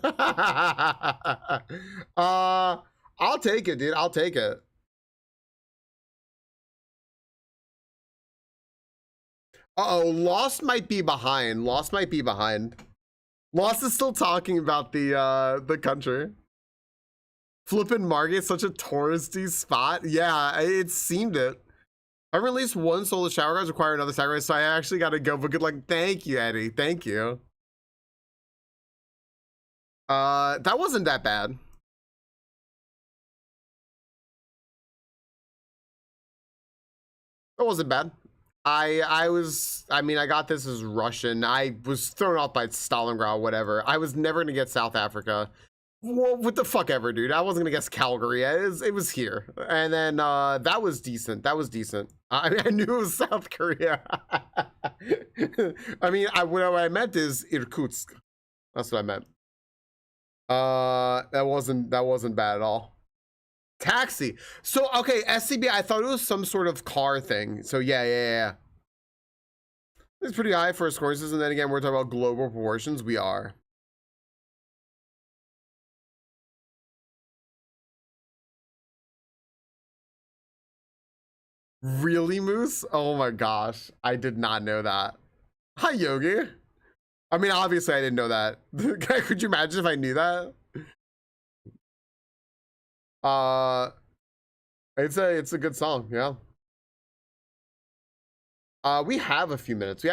I'll take it, dude. I'll take it. Uh-oh, Lost might be behind. Lost might be behind. Lost is still talking about the country. Flippin' Margate, such a touristy spot. Yeah, it seemed it. I released one solo shower guys, require another sacrifice, so I actually gotta go. But good luck. Thank you, Eddie. Thank you. That wasn't that bad. That wasn't bad. I mean, I got this as Russian. I was thrown off by Stalingrad, whatever. I was never gonna get South Africa. Well, what the fuck ever, dude. I wasn't gonna guess Calgary. It was here. And then that was decent. That was decent. I knew it was South Korea. I mean, what I meant is Irkutsk. That's what I meant. That wasn't bad at all. Taxi. So okay, SCB. I thought it was some sort of car thing. So yeah. It's pretty high for a scoring system. Then again, we're talking about global proportions. We are. Really, Moose? Oh my gosh. I did not know that. Hi, Yogi. I mean, obviously I didn't know that. Could you imagine if I knew that? It's a good song, yeah. We have a few minutes.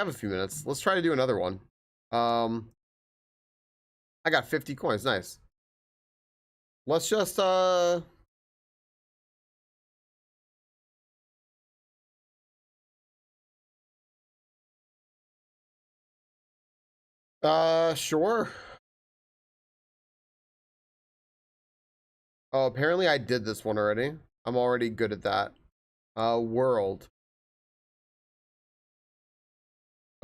Let's try to do another one. I got 50 coins. Nice. Let's just sure. Oh, apparently I did this one already. I'm already good at that. World.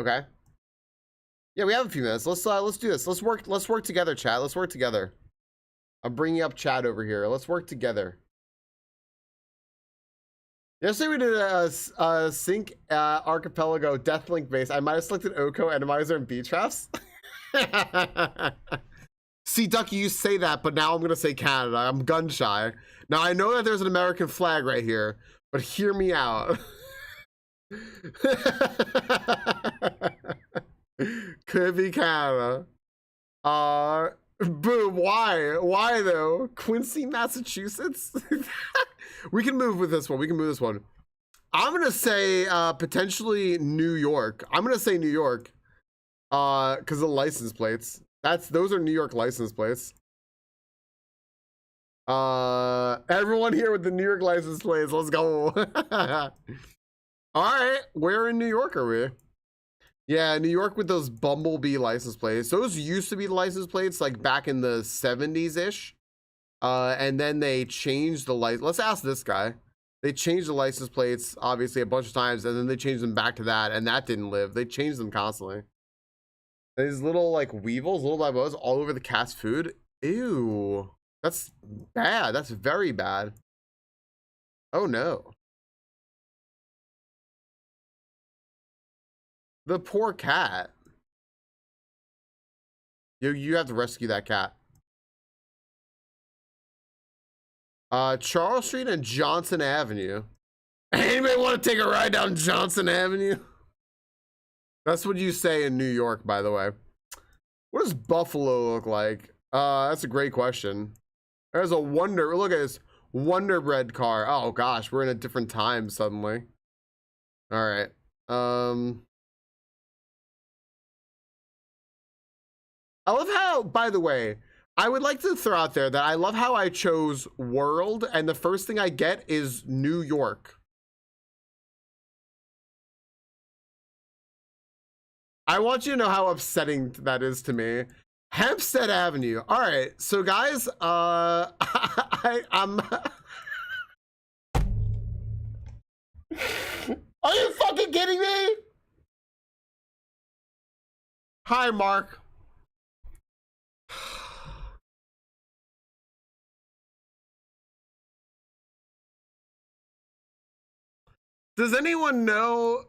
Okay. Yeah, we have a few minutes. Let's do this. Let's work together, chat. Let's work together. I'm bringing up chat over here. Let's work together. Yesterday we did a sync archipelago deathlink base. I might have selected Oko, Enemizer, and B-Traps. See, Ducky, you say that, but now I'm going to say Canada. I'm gun shy. Now, I know that there's an American flag right here, but hear me out. Could be Canada. Boom. Why? Why, though? Quincy, Massachusetts? We can move with this one. I'm going to say potentially New York. I'm going to say New York because of the license plates. Those are New York license plates. Everyone here with the New York license plates. Let's go. All right, where in New York are we? Yeah, New York with those Bumblebee license plates. Those used to be the license plates like back in the 70s ish. And then they changed the license. Let's ask this guy. They changed the license plates obviously a bunch of times, and then they changed them back to that, and that didn't live. They changed them constantly. These little like weevils, little babos all over the cat's food. Ew. That's bad. That's very bad. Oh no. The poor cat. You have to rescue that cat. Charles Street and Johnson Avenue. Anybody want to take a ride down Johnson Avenue? That's what you say in New York, by the way. What does Buffalo look like? That's a great question. There's a Wonder. Look at this Wonder Bread car. Oh gosh, we're in a different time suddenly. All right. I love how, by the way, I would like to throw out there that I love how I chose world, and the first thing I get is New York. I want you to know how upsetting that is to me. Hempstead Avenue. All right, so guys, I'm. Are you fucking kidding me? Hi, Mark. Does anyone know?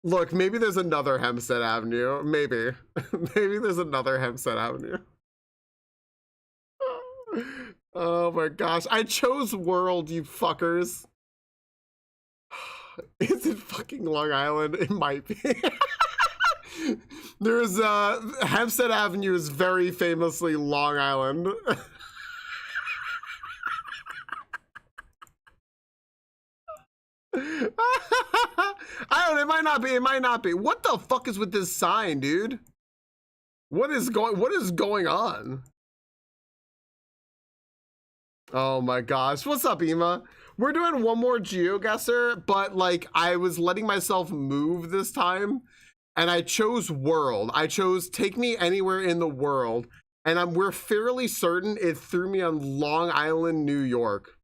Look, maybe there's another Hempstead Avenue. Maybe. Maybe there's another Hempstead Avenue. Oh my gosh. I chose world, you fuckers. Is it fucking Long Island? It might be. There's Hempstead Avenue is very famously Long Island. I don't know, it might not be, it might not be. What the fuck is with this sign, dude? What is going on? Oh my gosh. What's up, Ema? We're doing one more GeoGuessr, but like I was letting myself move this time and I chose world. I chose take me anywhere in the world, and we're fairly certain it threw me on Long Island, New York.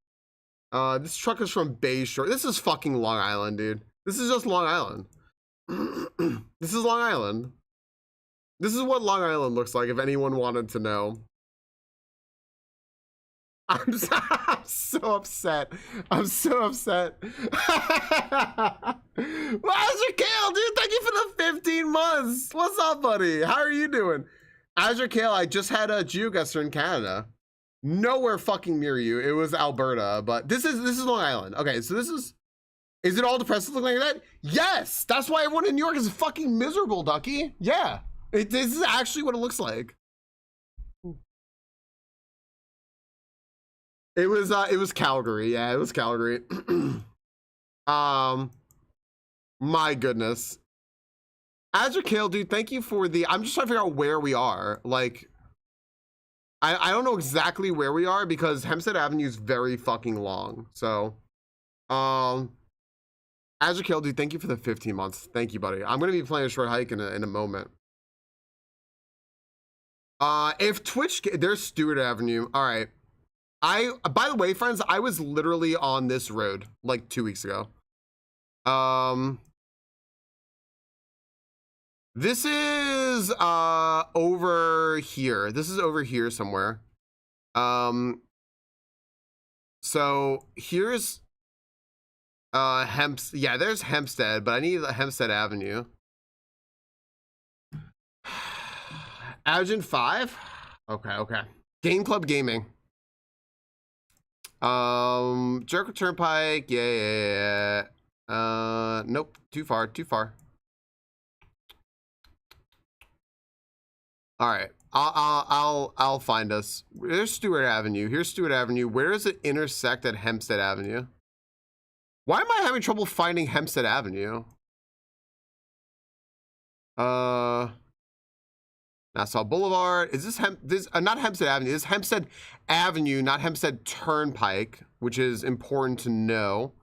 This truck is from Bayshore. This is fucking Long Island, dude. This is just Long Island. This is Long Island. This is what Long Island looks like if anyone wanted to know. I'm so upset. I'm so upset. Well, Azure Kale, dude, thank you for the 15 months. What's up, buddy? How are you doing? Azure Kale, I just had a GeoGuessr in Canada. Nowhere fucking near you. It was Alberta, but this is Long Island. Okay, so this is it all depressing looking like that? Yes! That's why everyone in New York is fucking miserable, Ducky. Yeah. This is actually what it looks like. It was Calgary. Yeah, it was Calgary. My goodness. Azure Kale, dude, thank you for the, I'm just trying to figure out where we are. Like, I don't know exactly where we are because Hempstead Avenue is very fucking long. So, Azure Kale, dude, thank you for the 15 months. Thank you, buddy. I'm gonna be playing a short hike in a moment. If Twitch, there's Stewart Avenue. All right. By the way, friends, I was literally on this road like 2 weeks ago. This is over here. This is over here somewhere. So here's yeah, there's Hempstead, but I need Hempstead Avenue. Agent 5? Okay. Game Club Gaming. Jericho Turnpike, yeah. Nope, too far. All right, I'll find us. There's Stewart Avenue. Here's Stewart Avenue. Where does it intersect at Hempstead Avenue? Why am I having trouble finding Hempstead Avenue? Nassau Boulevard. Is this not Hempstead Avenue? This is Hempstead Avenue, not Hempstead Turnpike, which is important to know.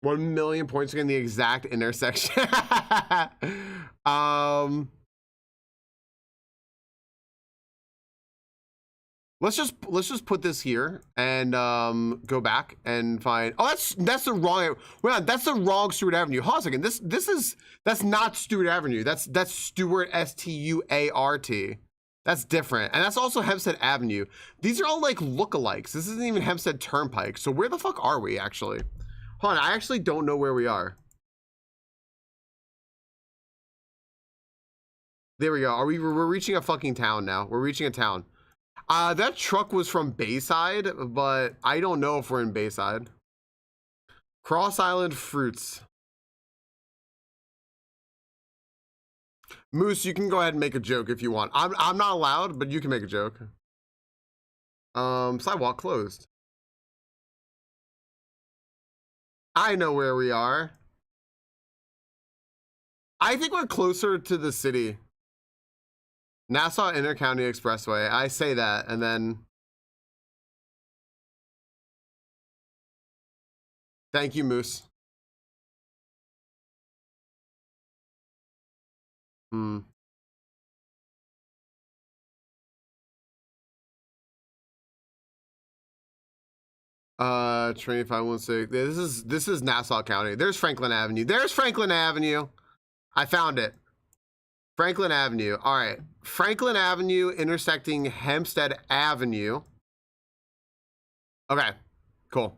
1 million points in the exact intersection. Let's just put this here and go back and find. Oh, that's the wrong. Well, that's the wrong Stewart Avenue. Hold on a second. That's not Stewart Avenue. That's Stewart, Stuart. That's different, and that's also Hempstead Avenue. These are all like lookalikes. This isn't even Hempstead Turnpike. So where the fuck are we actually? Hold on, I actually don't know where we are. There we go. We're reaching a fucking town now. We're reaching a town. That truck was from Bayside, but I don't know if we're in Bayside. Cross Island Fruits. Moose, you can go ahead and make a joke if you want. I'm not allowed, but you can make a joke. Sidewalk closed. I know where we are. I think we're closer to the city. Nassau Intercounty Expressway. I say that, and then... Thank you, Moose. 2516. This is Nassau County. There's Franklin Avenue. There's Franklin Avenue. I found it. Franklin Avenue. All right. Franklin Avenue intersecting Hempstead Avenue. Okay. Cool.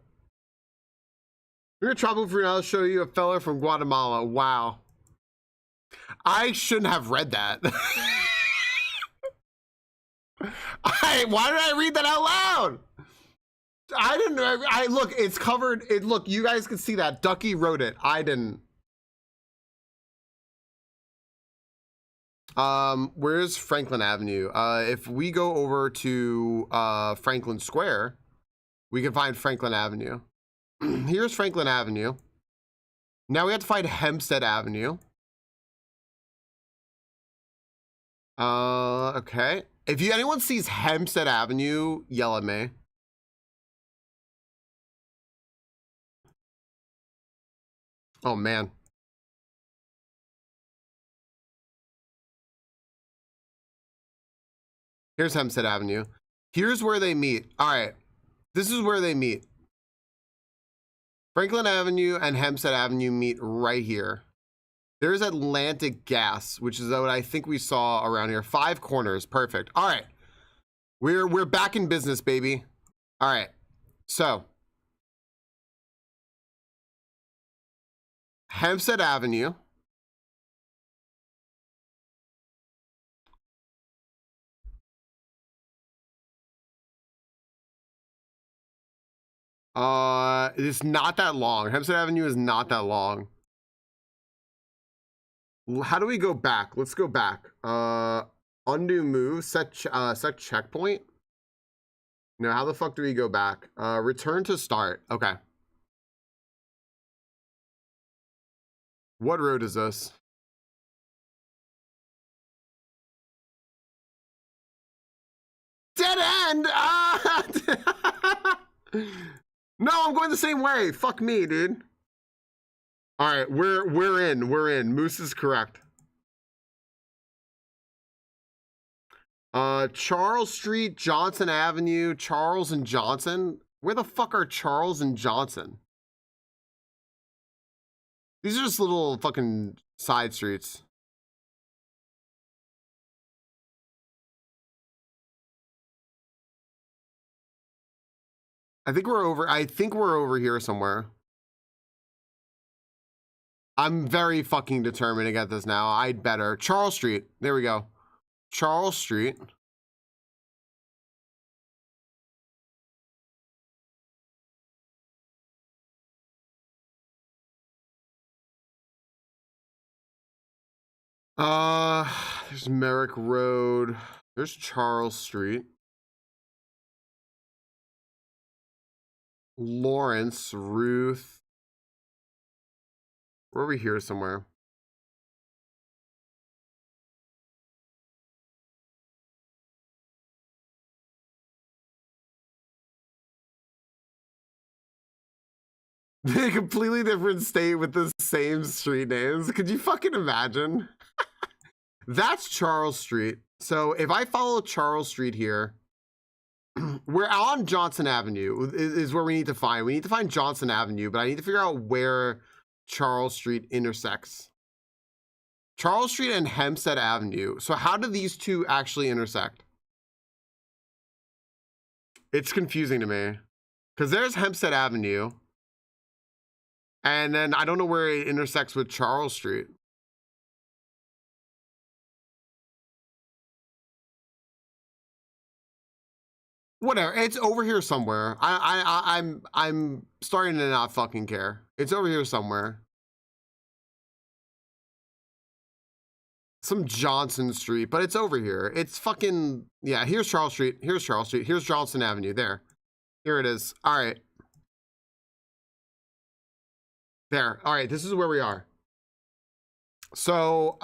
We're gonna tropical fruit. I'll show you a fella from Guatemala. Wow. I shouldn't have read that. Why did I read that out loud? I didn't. Look. It's covered. Look. You guys can see that. Ducky wrote it. I didn't. Where's Franklin Avenue? If we go over to Franklin Square, we can find Franklin Avenue. Here's Franklin Avenue. Now we have to find Hempstead Avenue. Okay. If anyone sees Hempstead Avenue, yell at me. Oh man. Here's Hempstead Avenue. Here's where they meet. All right. This is where they meet. Franklin Avenue and Hempstead Avenue meet right here. There's Atlantic Gas, which is what I think we saw around here. 5 corners. Perfect. All right. We're back in business, baby. All right. So Hempstead Avenue. It's not that long. Hempstead Avenue is not that long. How do we go back? Let's go back. Undo move, set checkpoint. No, how the fuck do we go back? Return to start. Okay. What road is this? Dead end! No, I'm going the same way. Fuck me, dude. All right, we're in. Moose is correct. Charles Street, Johnson Avenue, Charles and Johnson. Where the fuck are Charles and Johnson? These are just little fucking side streets. I think we're over here somewhere. I'm very fucking determined to get this now. I'd better. Charles Street. There we go. Charles Street. There's Merrick Road. There's Charles Street. Lawrence, Ruth. We're over here somewhere. A completely different state with the same street names. Could you fucking imagine? That's Charles Street. So if I follow Charles Street here, we're on Johnson Avenue is where we need to find. We need to find Johnson Avenue, but I need to figure out where Charles Street intersects. Charles Street and Hempstead Avenue. So how do these two actually intersect? It's confusing to me because there's Hempstead Avenue. And then I don't know where it intersects with Charles Street. Whatever. It's over here somewhere. I'm starting to not fucking care. It's over here somewhere. Some Johnson Street, but it's over here. It's fucking, yeah, here's Charles Street. Here's Charles Street. Here's Johnson Avenue. There. Here it is. All right. There. All right. This is where we are. So,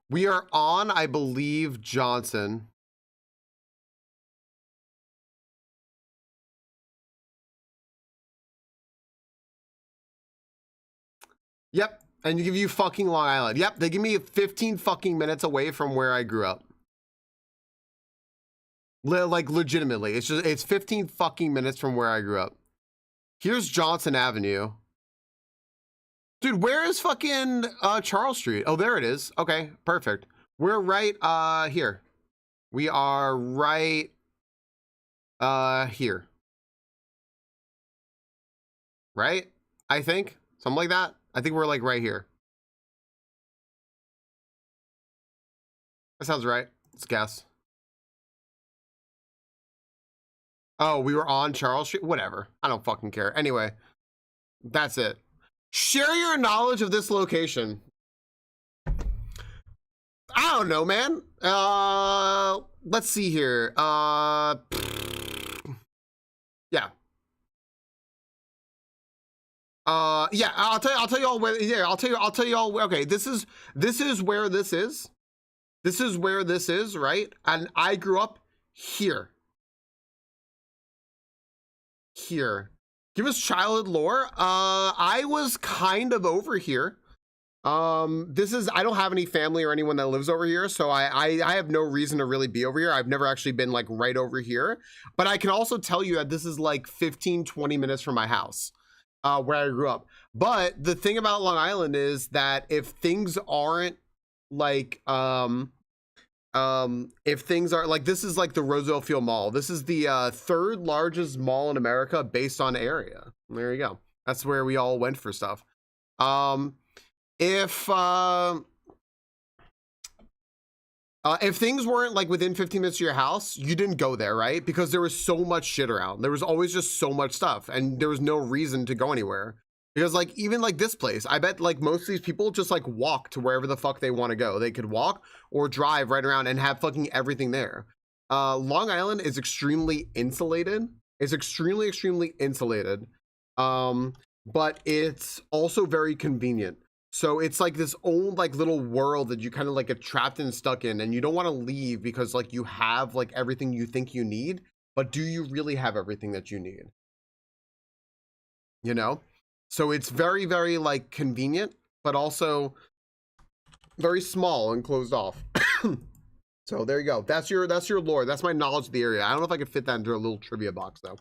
we are on, I believe, Johnson. Yep. And you give you fucking Long Island. Yep. They give me 15 fucking minutes away from where I grew up. Like legitimately. It's 15 fucking minutes from where I grew up. Here's Johnson Avenue. Dude, where is fucking Charles Street? Oh, there it is. Okay, perfect. We're right here. We are right here. Right? I think. Something like that. I think we're like right here. That sounds right. Let's guess. Oh, we were on Charles Street? Whatever. I don't fucking care. Anyway, that's it. Share your knowledge of this location. I don't know, man. Let's see here. Yeah. Yeah, I'll tell you all where, yeah, I'll tell you all, okay, this is where this is. This is where this is, right? And I grew up here. Here. Give us childhood lore. I was kind of over here. This is, I don't have any family or anyone that lives over here, so I have no reason to really be over here. I've never actually been like right over here, but I can also tell you that this is like 15-20 minutes from my house, where I grew up. But the thing about Long Island is that if things aren't like, if things are like, this is like the Roosevelt Field Mall. This is the third largest mall in America based on area. There you go. That's where we all went for stuff. If things weren't like within 15 minutes of your house, you didn't go there, right? Because there was so much shit around. There was always just so much stuff, and there was no reason to go anywhere. Because like, even like this place, I bet like most of these people just like walk to wherever the fuck they want to go. They could walk or drive right around and have fucking everything there. Long Island is extremely insulated. It's extremely, extremely insulated. But it's also very convenient. So it's like this own like little world that you kind of like get trapped and stuck in, and you don't want to leave because like you have like everything you think you need, but do you really have everything that you need? You know? So it's very, very like convenient, but also very small and closed off. So there you go. That's your lore. That's my knowledge of the area. I don't know if I could fit that into a little trivia box though.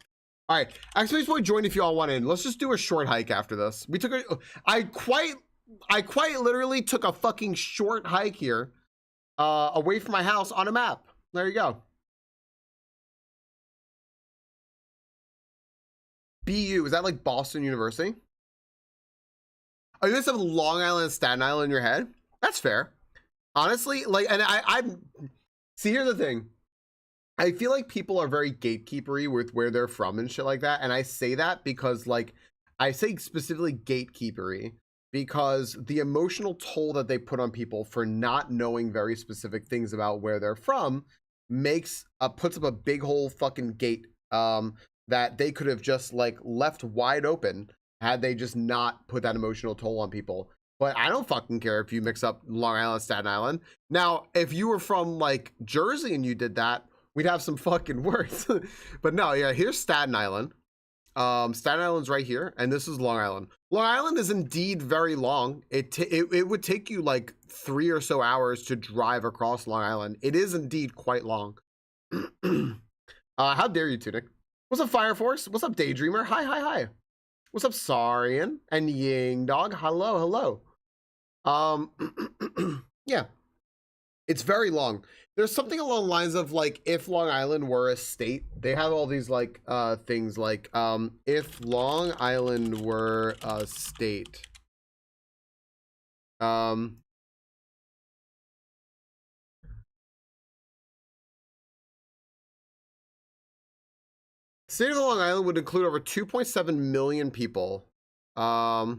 All right, Expedition Point, join if you all want in. Let's just do a short hike after this. We took I quite literally took a fucking short hike here, away from my house on a map. There you go. BU, is that like Boston University? Oh, you guys have Long Island, Staten Island in your head? That's fair. Honestly, like, and I'm, see, here's the thing. I feel like people are very gatekeepery with where they're from and shit like that. And I say that because like, I say specifically gatekeepery because the emotional toll that they put on people for not knowing very specific things about where they're from puts up a big whole fucking gate, that they could have just like left wide open had they just not put that emotional toll on people. But I don't fucking care if you mix up Long Island, Staten Island. Now, if you were from like Jersey and you did that, we'd have some fucking words. But no, yeah, here's Staten Island. Staten Island's right here, and this is Long Island. Long Island is indeed very long. It would take you like 3 or so hours to drive across Long Island. It is indeed quite long. How dare you, Tunic? What's up, Fire Force? What's up, Daydreamer? Hi, hi, hi. What's up, Sarian and Ying Dog? Hello, hello. Yeah, it's very long. There's something along the lines of like, if Long Island were a state, they have all these like things like if Long Island were a state, State of Long Island would include over 2.7 million people. What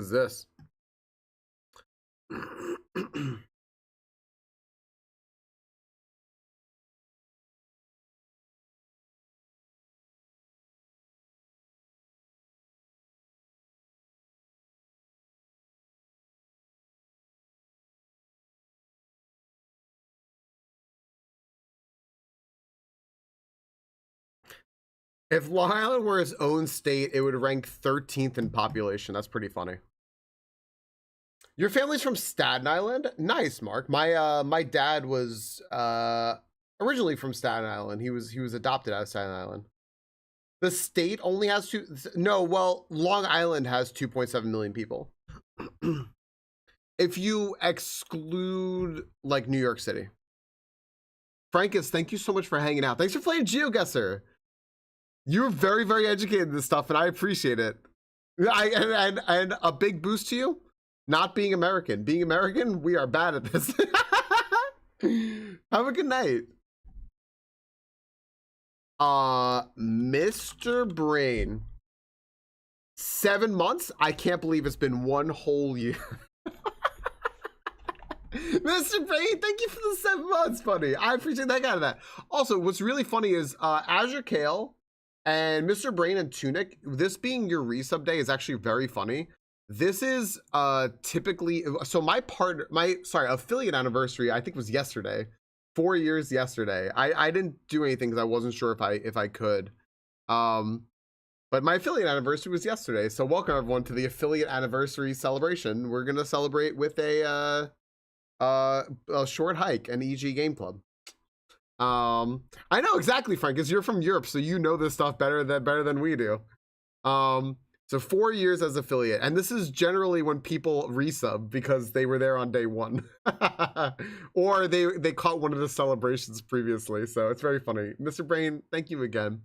is this? If Long Island were its own state, it would rank 13th in population. That's pretty funny. Your family's from Staten Island? Nice, Mark. My dad was originally from Staten Island. He was adopted out of Staten Island. The state only has Long Island has 2.7 million people. If you exclude like New York City. Frankus, thank you so much for hanging out. Thanks for playing GeoGuessr. You're very, very educated in this stuff, and I appreciate it. And a big boost to you, not being American. Being American, we are bad at this. Have a good night. Mr. Brain. 7 months? I can't believe it's been one whole year. Mr. Brain, thank you for the 7 months, buddy. I appreciate that kind of that. Also, what's really funny is Azure Kale and Mr. Brain and Tunic, this being your resub day is actually very funny. This is typically, so my affiliate anniversary, I think was yesterday. 4 years yesterday. I didn't do anything because I wasn't sure if I could. But my affiliate anniversary was yesterday. So welcome everyone to the affiliate anniversary celebration. We're gonna celebrate with a short hike and EG Game Club. I know exactly, Frank, because you're from Europe, so you know this stuff better than we do. So 4 years as affiliate, and this is generally when people resub because they were there on day one, or they caught one of the celebrations previously. So it's very funny. Mr. Brain, thank you again.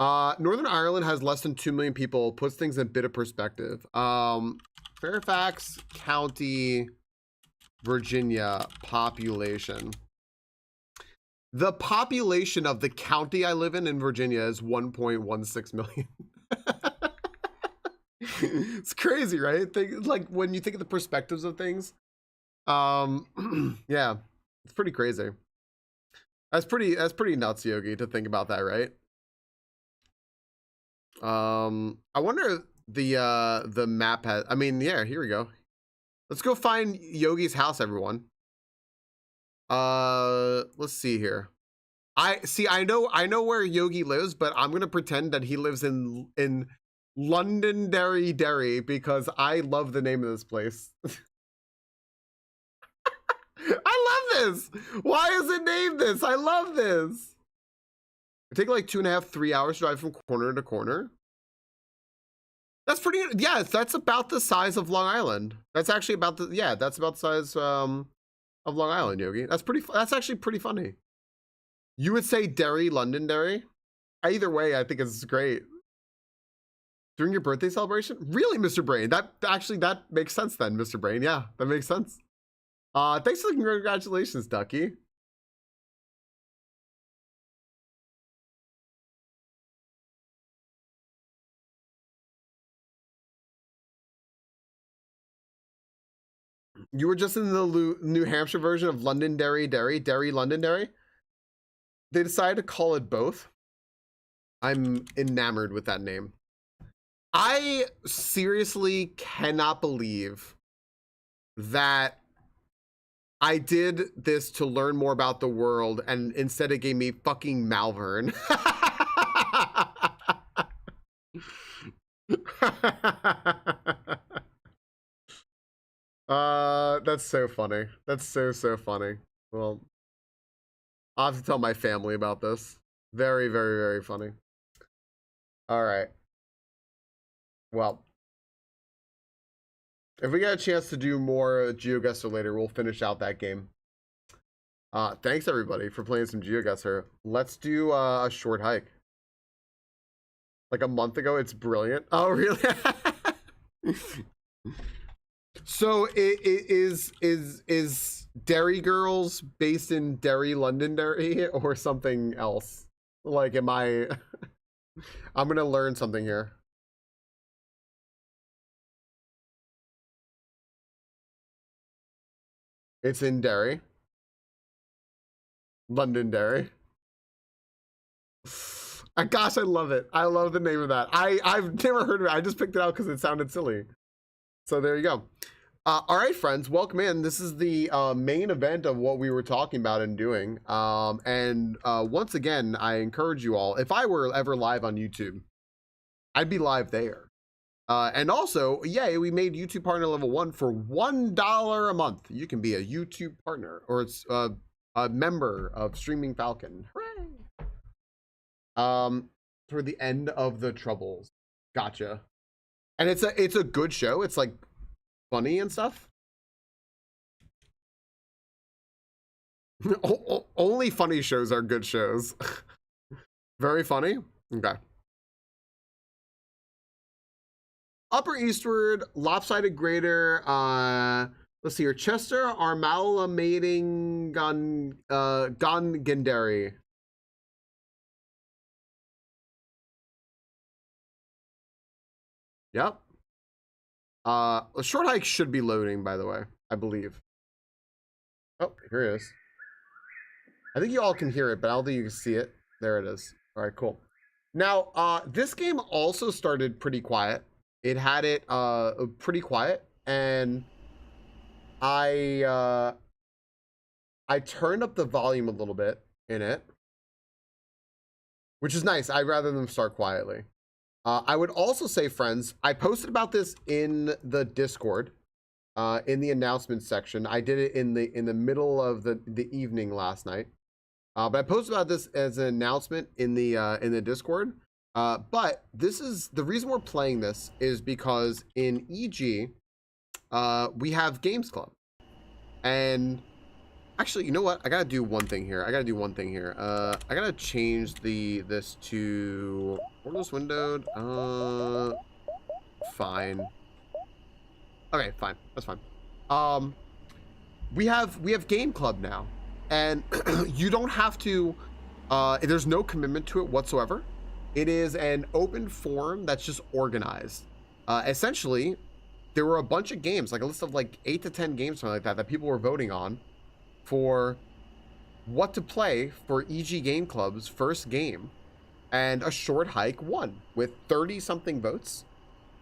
Northern Ireland has less than 2 million people, puts things in a bit of perspective. Fairfax County, Virginia population. The population of the county I live in Virginia is 1.16 million. It's crazy, right? Like when you think of the perspectives of things. Yeah, it's pretty crazy. That's pretty nuts, Yogi, to think about that, right? I wonder the map has, I mean, yeah, here we go. Let's go find Yogi's house, everyone. Let's see here. I know where Yogi lives, but I'm gonna pretend that he lives in Londonderry Derry because I love the name of this place. I love this. Why is it named this? I love this. It take like 2.5, 3 hours to drive from corner to corner. That's pretty. Yeah, that's about the size of Long Island. That's actually about the. Yeah, that's about the size of Long Island, Yogi. That's actually pretty funny. You would say Derry, Londonderry. Either way, I think it's great. During your birthday celebration? Really, Mr. Brain? That makes sense then, Mr. Brain. Yeah, that makes sense. Thanks for the congratulations, Ducky. You were just in the New Hampshire version of Londonderry, Derry, Londonderry. They decided to call it both. I'm enamored with that name. I seriously cannot believe that I did this to learn more about the world, and instead it gave me fucking Malvern. That's so funny. That's so funny. Well, I'll have to tell my family about this. Very funny. All right. Well, if we get a chance to do more GeoGuessr later, we'll finish out that game. Thanks everybody for playing some GeoGuessr. Let's do a short hike. Like a month ago, it's brilliant. Oh, really? So it is Derry Girls based in Derry, Londonderry, or something else? Like, am I? I'm gonna learn something here. It's in Derry, Londonderry. Gosh, I love it. I love the name of that. I've never heard of it. I just picked it out because it sounded silly. So there you go. All right, friends, welcome in. This is the main event of what we were talking about and doing. Once again, I encourage you all, if I were ever live on YouTube, I'd be live there. And also, yay, we made YouTube partner level 1 for $1 a month. You can be a YouTube partner, or it's a member of StreamingFalcon. Hooray! For the end of the troubles. Gotcha. And it's a good show. It's like funny and stuff. Only funny shows are good shows. Very funny. Okay. Upper Eastward, Lopsided Grader, let's see here, Chester, Armalamating, Gendary. Yep. A short hike should be loading, by the way, I believe. Oh, here it is. I think you all can hear it, but I don't think you can see it. There it is. All right, cool. Now, this game also started pretty quiet. It had it pretty quiet, and I turned up the volume a little bit in it, which is nice. I'd rather them start quietly. I would also say, friends, I posted about this in the Discord, in the announcement section. I did it in the middle of the evening last night, but I posted about this as an announcement in the Discord. But this is the reason we're playing this is because in EG, we have Games Club, and actually, you know what? I gotta do one thing here. I gotta change this to cordless windowed. Fine. Okay, fine. That's fine. We have Game Club now, and you don't have to. There's no commitment to it whatsoever. It is an open forum that's just organized. Essentially, there were a bunch of games, like a list of like 8 to 10 games, something like that, that people were voting on for what to play for EG Game Club's first game. And a short hike won with 30 something votes.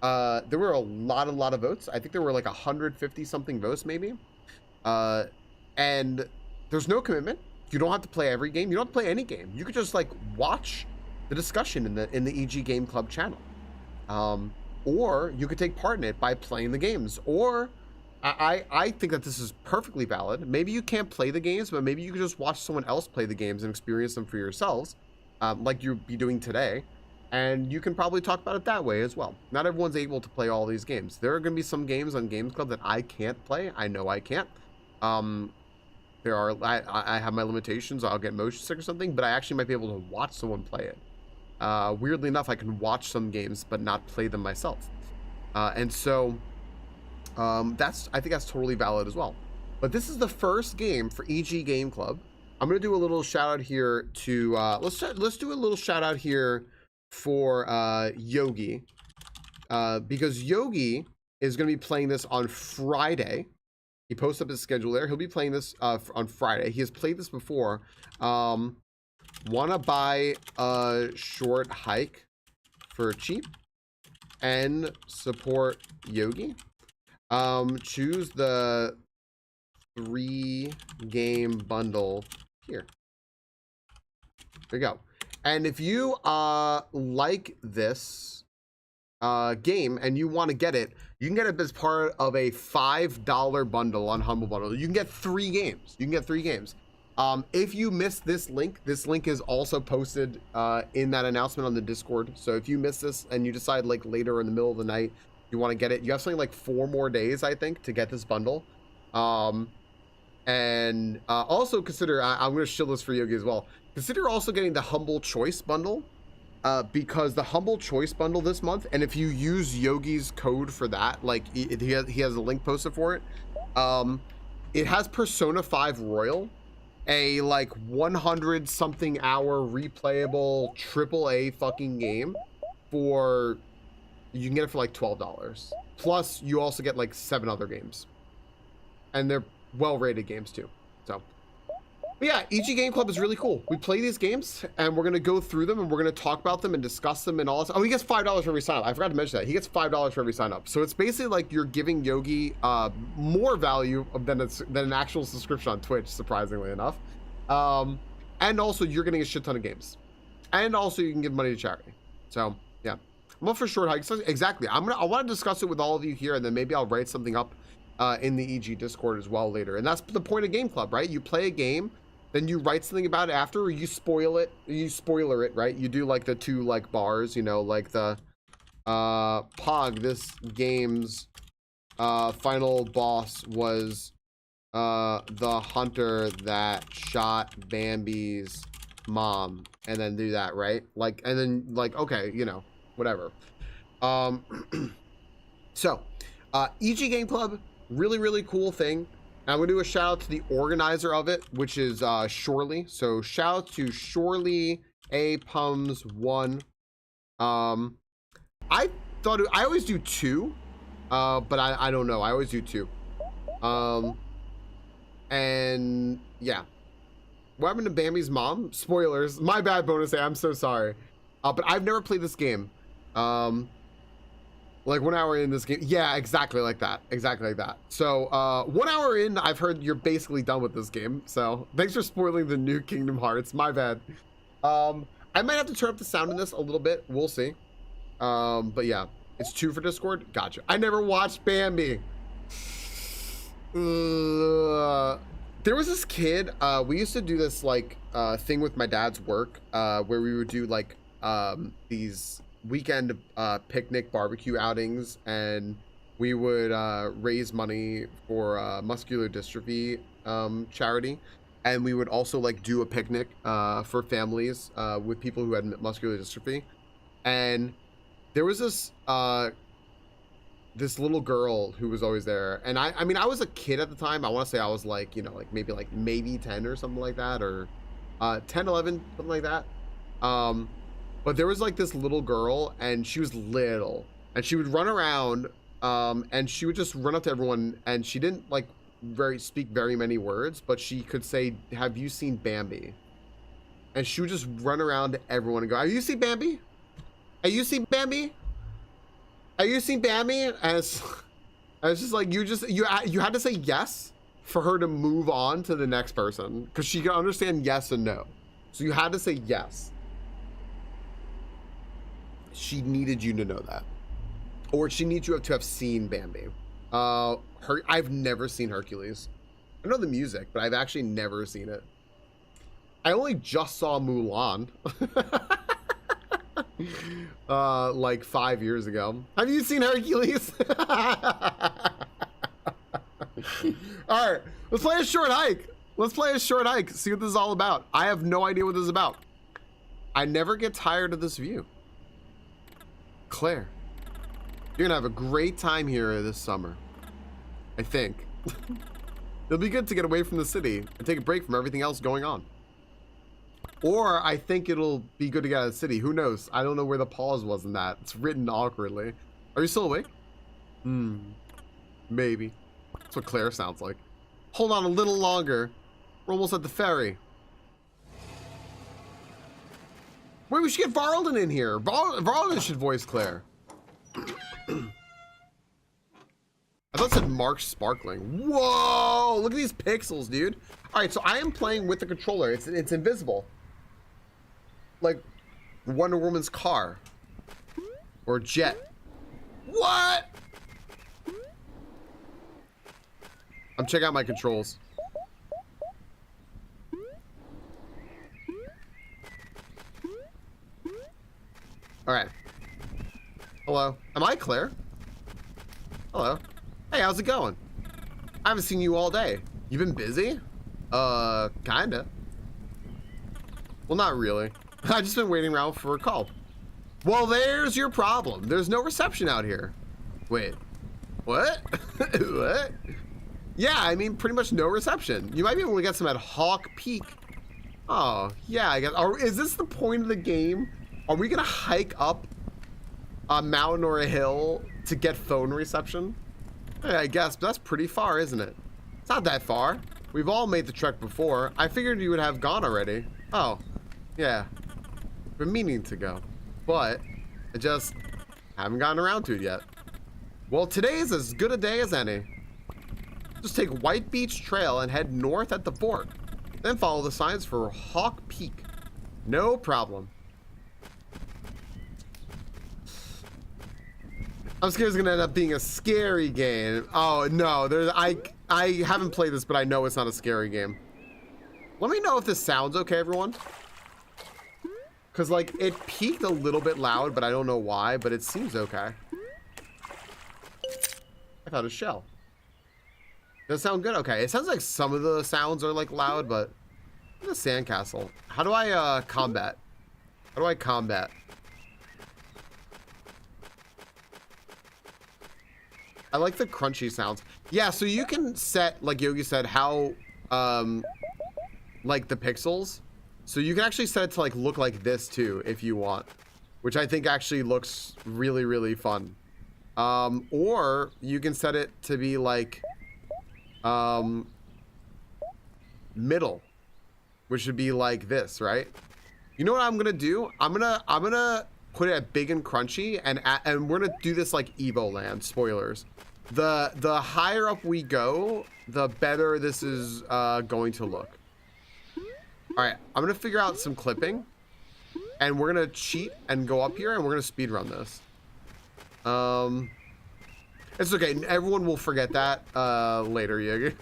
There were a lot of votes. I think there were like 150 something votes maybe. And there's no commitment. You don't have to play every game. You don't have to play any game. You could just like watch the discussion in the EG Game Club channel. Or you could take part in it by playing the games. Or I think that this is perfectly valid. Maybe you can't play the games, but maybe you could just watch someone else play the games and experience them for yourselves, like you'd be doing today. And you can probably talk about it that way as well. Not everyone's able to play all these games. There are going to be some games on Games Club that I can't play. I know I can't. I have my limitations. I'll get motion sick or something, but I actually might be able to watch someone play it. Weirdly enough, I can watch some games but not play them myself. And so I think that's totally valid as well. But this is the first game for EG Game Club. I'm gonna do a little shout out here to let's do a little shout out here for Yogi, because Yogi is gonna be playing this on Friday. He posted up his schedule there. He'll be playing this on Friday. He has played this before. Wanna buy a short hike for cheap and support Yogi? Choose the 3-game bundle here. There you go. And if you like this, game and you want to get it, you can get it as part of a $5 bundle on Humble Bundle. You can get 3 games. If you miss this link is also posted in that announcement on the Discord. So if you miss this and you decide like later in the middle of the night you want to get it, you have something like 4 more days, I think, to get this bundle. And also consider, I'm going to shill this for Yogi as well. Consider also getting the Humble Choice bundle. Because the Humble Choice bundle this month, and if you use Yogi's code for that, like he has a link posted for it, it has Persona 5 Royal, a like 100 something hour replayable AAA fucking game for, you can get it for like $12. Plus you also get like 7 other games, and they're well rated games too. So but yeah, EG Game Club is really cool. We play these games and we're going to go through them and we're going to talk about them and discuss them and all this. Oh, he gets $5 for every sign up. I forgot to mention that. He gets $5 for every sign up. So it's basically like you're giving Yogi more value than an actual subscription on Twitch, surprisingly enough. And also you're getting a shit ton of games. And also you can give money to charity. So yeah, I'm up for short hikes. Exactly. I want to discuss it with all of you here, and then maybe I'll write something up in the EG Discord as well later. And that's the point of Game Club, right? You play a game, then you write something about it after, or you spoiler it, right? You do like the 2 like bars, you know, like the Pog, this game's final boss was the hunter that shot Bambi's mom, and then do that, right? Like, and then like, okay, you know, whatever. So EG Game Club, really cool thing. I'm going to do a shout out to the organizer of it, which is Shorely. So shout out to Shorely A Pums 1. I thought I always do 2, but I don't know. I always do 2. And yeah, what happened to Bambi's mom? Spoilers. My bad, Bonus A. I'm so sorry. But I've never played this game. Like 1 hour in this game. Yeah, exactly like that. Exactly like that. So 1 hour in, I've heard you're basically done with this game. So thanks for spoiling the new Kingdom Hearts. My bad. I might have to turn up the sound in this a little bit. We'll see. But yeah, it's 2 for Discord. Gotcha. I never watched Bambi. There was this kid. We used to do this like thing with my dad's work where we would do like these weekend picnic barbecue outings, and we would raise money for muscular dystrophy charity, and we would also like do a picnic for families with people who had muscular dystrophy. And there was this this little girl who was always there, and I mean I was a kid at the time. I want to say I was like, you know, like maybe 10 or something like that, or 10 11, something like that. But there was like this little girl, and she was little, and she would run around, and she would just run up to everyone, and she didn't like speak very many words, but she could say, "Have you seen Bambi?" And she would just run around to everyone and go, "Have you seen Bambi? Have you seen Bambi? Have you seen Bambi?" And it's just like you had to say yes for her to move on to the next person, because she could understand yes and no. So you had to say yes. She needed you to know that, or she needs you to have seen Bambi. I've never seen Hercules. I know the music, but I've actually never seen it. I only just saw Mulan like 5 years ago. Have you seen Hercules? All right, let's play a short hike. See what this is all about. I have no idea what this is about. I never get tired of this view. Claire, you're gonna have a great time here this summer, I think. It'll be good to get away from the city and take a break from everything else going on. Or I think it'll be good to get out of the city. Who knows? I don't know where the pause was in that. It's written awkwardly. Are you still awake? Maybe. That's what Claire sounds like. Hold on a little longer. We're almost at the ferry. Wait, we should get Varlden in here. Varlden should voice Claire. I thought it said Mark Sparkling. Whoa, look at these pixels, dude. All right, so I am playing with the controller. It's invisible. Like Wonder Woman's car. Or jet. What? I'm checking out my controls. All right. Hello. Am I Claire? Hello. Hey, how's it going? I haven't seen you all day. You been busy? Kinda. Well, not really. I've just been waiting around for a call. Well, there's your problem. There's no reception out here. Wait. What? What? Yeah, I mean, pretty much no reception. You might be able to get some at Hawk Peak. Oh, yeah, I guess. Is this the point of the game? Are we gonna hike up a mountain or a hill to get phone reception? Yeah, I guess, but that's pretty far, isn't it? It's not that far. We've all made the trek before. I figured you would have gone already. Oh, yeah. Been meaning to go, but I just haven't gotten around to it yet. Well, today is as good a day as any. Just take White Beach Trail and head north at the fork. Then follow the signs for Hawk Peak. No problem. I'm scared it's gonna end up being a scary game. Oh no, I haven't played this, but I know it's not a scary game. Let me know if this sounds okay, everyone. Cause like it peaked a little bit loud, but I don't know why, but it seems okay. I found a shell. Does it sound good? Okay, it sounds like some of the sounds are like loud, but the sandcastle. How do I combat? How do I combat? I like the crunchy sounds. Yeah, so you can set, like Yogi said, how like the pixels. So you can actually set it to like look like this too if you want, which I think actually looks really, really fun. Or you can set it to be like middle, which should be like this, right? You know what I'm gonna do? I'm gonna put it at big and crunchy, and we're gonna do this like Evo Land. Spoilers. The higher up we go, the better this is going to look. All right, I'm gonna figure out some clipping, and we're gonna cheat and go up here, and we're gonna speed run this. It's okay. Everyone will forget that later, Yogi.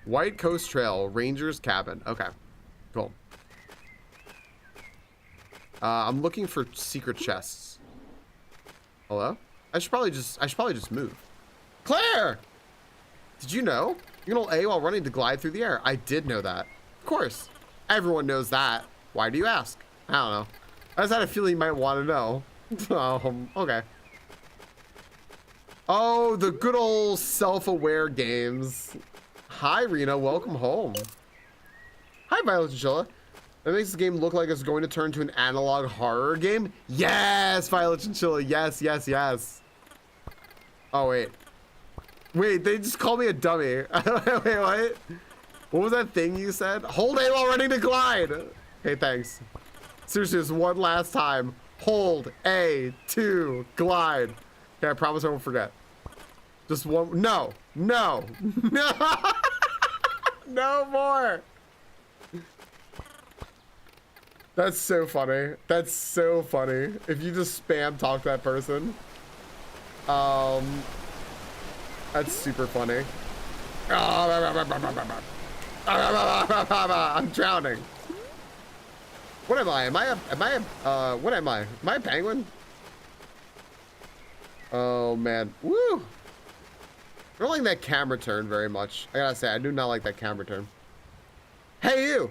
White Coast Trail, Ranger's Cabin. Okay, cool. I'm looking for secret chests. Hello? I should probably just move. Claire! Did you know? You can hold A while running to glide through the air. I did know that. Of course. Everyone knows that. Why do you ask? I don't know. I just had a feeling you might want to know. Okay. Oh, the good old self-aware games. Hi, Rena. Welcome home. Hi, Violet Chinchilla. That makes the game look like it's going to turn to an analog horror game. Yes, Violet Chinchilla. Yes, yes, yes. Oh, wait. Wait, they just called me a dummy. Wait, what? What was that thing you said? Hold A while running to glide. Hey, thanks. Seriously, just one last time. Hold A to glide. Okay, I promise I won't forget. Just one. No, no, no, no more. That's so funny. That's so funny. If you just spam talk to that person. That's super funny. I'm drowning. What am I? What am I? Am I a penguin? Oh man. Woo! I don't like that camera turn very much. I gotta say, I do not like that camera turn. Hey you!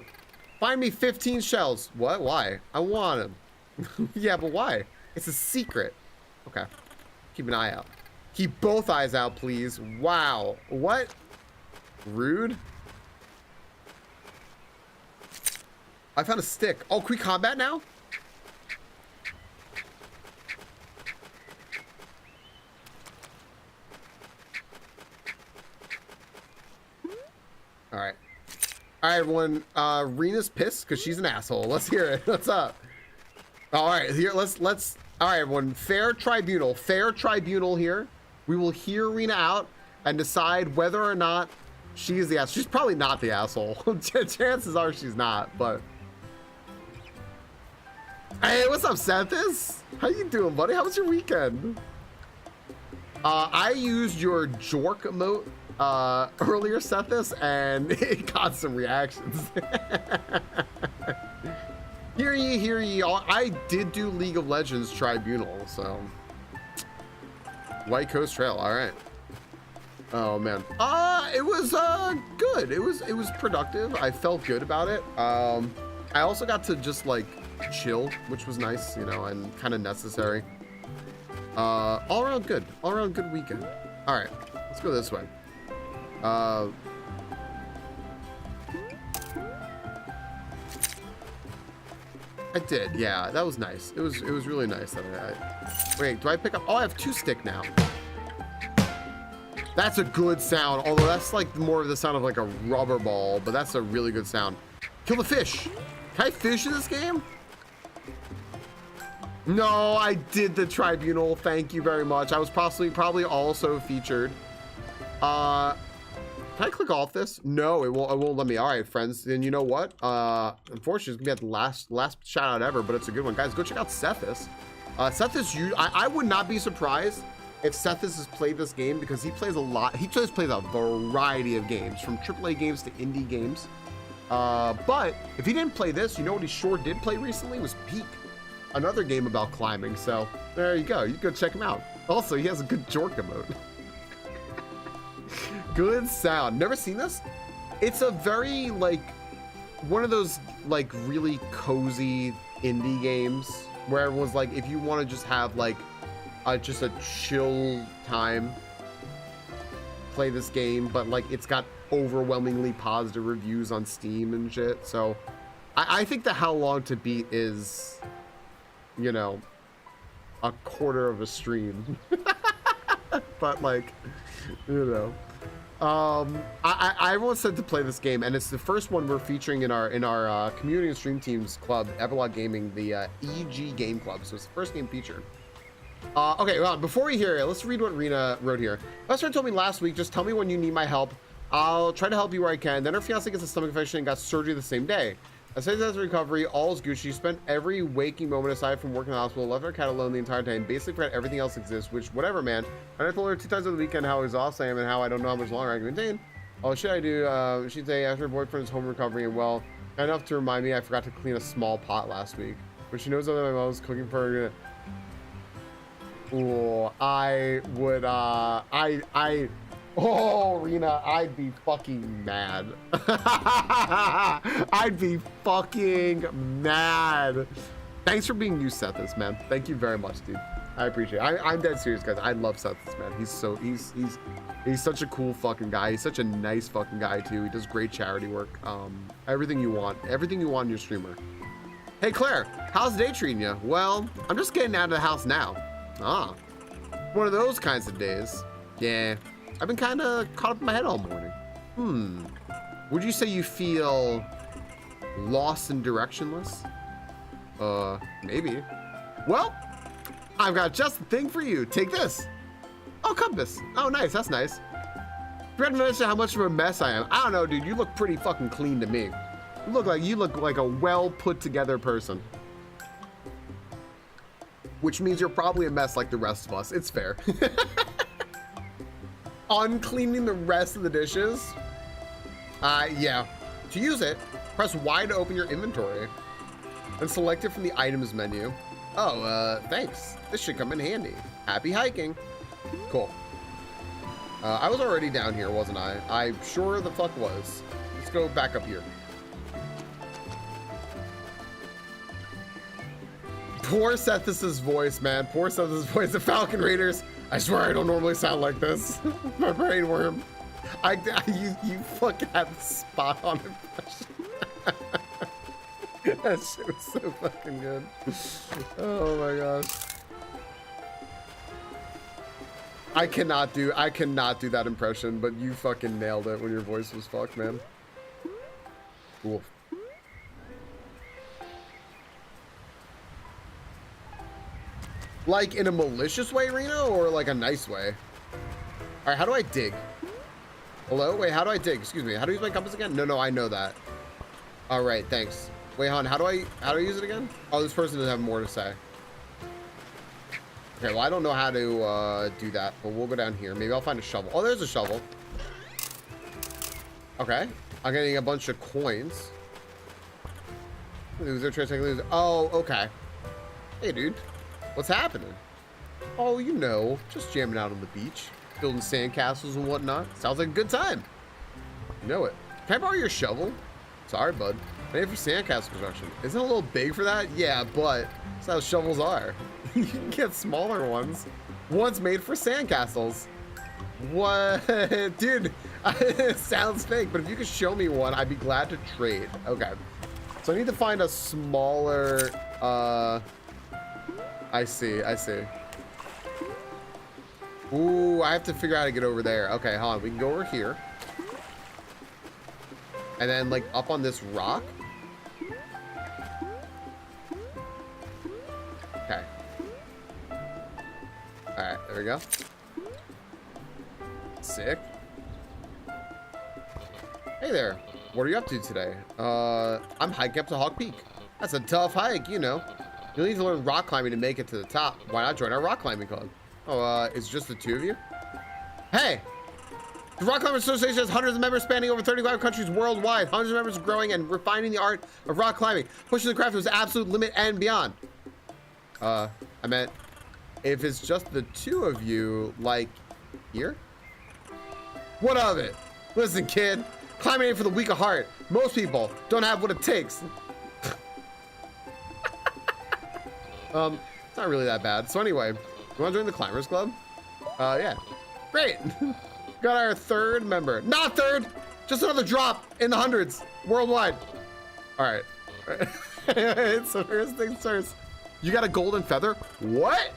Find me 15 shells. What? Why? I want them. Yeah, but why? It's a secret. Okay. Keep an eye out. Keep both eyes out, please. Wow. What? Rude. I found a stick. Oh, can we combat now? All right. All right, everyone. Rena's pissed because she's an asshole. Let's hear it. What's up? All right, here. Let's. All right, everyone. Fair tribunal. Fair tribunal here. We will hear Rena out and decide whether or not she is the asshole. She's probably not the asshole. Chances are she's not. But hey, what's up, Santhus? How you doing, buddy? How was your weekend? I used your jork emote earlier, Sethus, and it got some reactions. Hear ye, hear ye. I did do League of Legends Tribunal, so. White Coast Trail, all right. Oh man, it was good. It was productive. I felt good about it. I also got to just like chill, which was nice, you know, and kind of necessary. All around good weekend. All right, let's go this way. I did, yeah, that was nice. It was really nice. Wait, do I pick up? Oh, I have 2 stick now. That's a good sound, although that's like more of the sound of like a rubber ball, but that's a really good sound. Kill the fish. Can I fish in this game? No, I did the Tribunal. Thank you very much. I was probably also featured. Can I click off this? No, it won't let me. All right, friends. Then you know what? Unfortunately, it's gonna be at the last shout out ever, but it's a good one, guys. Go check out Sethus. Sethus, I would not be surprised if Sethus has played this game because he plays a lot. He just plays a variety of games, from AAA games to indie games. But if he didn't play this, you know what he sure did play recently was Peak, another game about climbing. So there you go. You can go check him out. Also, he has a good jork emote. Good sound. Never seen this? It's a very like one of those like really cozy indie games where everyone's like, if you want to just have like just a chill time, play this game, but like it's got overwhelmingly positive reviews on Steam and shit. So I think the How Long to Beat is, you know, a quarter of a stream. But like, you know, I was said to play this game, and it's the first one we're featuring in our community and stream teams club, Everlog Gaming, the EG Game Club. So it's the first game featured. Okay, well, before we hear it, let's read what Rena wrote here. Best friend told me last week, just tell me when you need my help. I'll try to help you where I can. Then her fiance gets a stomach infection and got surgery the same day. I said that's recovery, all is Gucci. Spent every waking moment aside from working in the hospital, left her cat alone the entire time, basically forgot everything else exists, which, whatever, man. And I told her 2 times over the weekend how exhausted I am and how I don't know how much longer I can maintain. Oh, shit, I do. She'd say after her boyfriend's home recovery and well, enough to remind me I forgot to clean a small pot last week. But she knows that my mom was cooking for her. Ooh, I would, oh, Rena, I'd be fucking mad. I'd be fucking mad. Thanks for being you, Sethus, man. Thank you very much, dude. I appreciate it. I'm dead serious, guys. I love Sethus, man. He's such a cool fucking guy. He's such a nice fucking guy too. He does great charity work. Everything you want in your streamer. Hey, Claire, how's the day treating you? Well, I'm just getting out of the house now. Ah, one of those kinds of days. Yeah. I've been kind of caught up in my head all morning. Would you say you feel lost and directionless? Maybe. Well, I've got just the thing for you. Take this. Oh, compass. Oh, nice. That's nice. Forgot to mention how much of a mess I am. I don't know, dude. You look pretty fucking clean to me. You look like a well put together person. Which means you're probably a mess like the rest of us. It's fair. Uncleaning the rest of the dishes? Yeah. To use it, press Y to open your inventory and select it from the items menu. Oh, thanks. This should come in handy. Happy hiking. Cool. I was already down here, wasn't I? I sure the fuck was. Let's go back up here. Poor Sethus's voice, man. Poor Sethus's voice. The Falcon Raiders. I swear I don't normally sound like this. My brain worm. You fucking have a spot on impression. That shit was so fucking good. Oh my gosh. I cannot do that impression, but you fucking nailed it when your voice was fucked, man. Cool. Like in a malicious way, Reno, or like a nice way? All right, how do I dig? Hello? Wait, how do I dig? Excuse me. How do I use my compass again? No, I know that. All right, thanks. Wait, hon, how do I use it again? Oh, this person doesn't have more to say. Okay, well, I don't know how to do that, but we'll go down here. Maybe I'll find a shovel. Oh, there's a shovel. Okay. I'm getting a bunch of coins. Loser, try to take loser. Oh, okay. Hey, dude. What's happening? Oh, you know, just jamming out on the beach, building sandcastles and whatnot. Sounds like a good time. You know it. Can I borrow your shovel? Sorry, bud. Maybe for sandcastle construction. Isn't it a little big for that? Yeah, but that's how shovels are. You can get smaller ones. One's made for sandcastles. What? Dude, it sounds fake, but if you could show me one, I'd be glad to trade. Okay. So I need to find a smaller, I see. Ooh, I have to figure out how to get over there. Okay, hold on. We can go over here. And then, like, up on this rock. Okay. Alright, there we go. Sick. Hey there. What are you up to today? I'm hiking up to Hawk Peak. That's a tough hike, you know. You'll need to learn rock climbing to make it to the top. Why not join our rock climbing club? Oh, it's just the two of you? Hey! The Rock Climbing Association has hundreds of members spanning over 35 countries worldwide. Hundreds of members growing and refining the art of rock climbing, pushing the craft to its absolute limit and beyond. I meant, if it's just the two of you, like, here? What of it? Listen, kid, climbing ain't for the weak of heart. Most people don't have what it takes. It's not really that bad. So anyway, you want to join the Climbers Club? Yeah. Great. Got our third member. Not third, just another drop in the hundreds worldwide. All right. So first things first. You got a golden feather? What?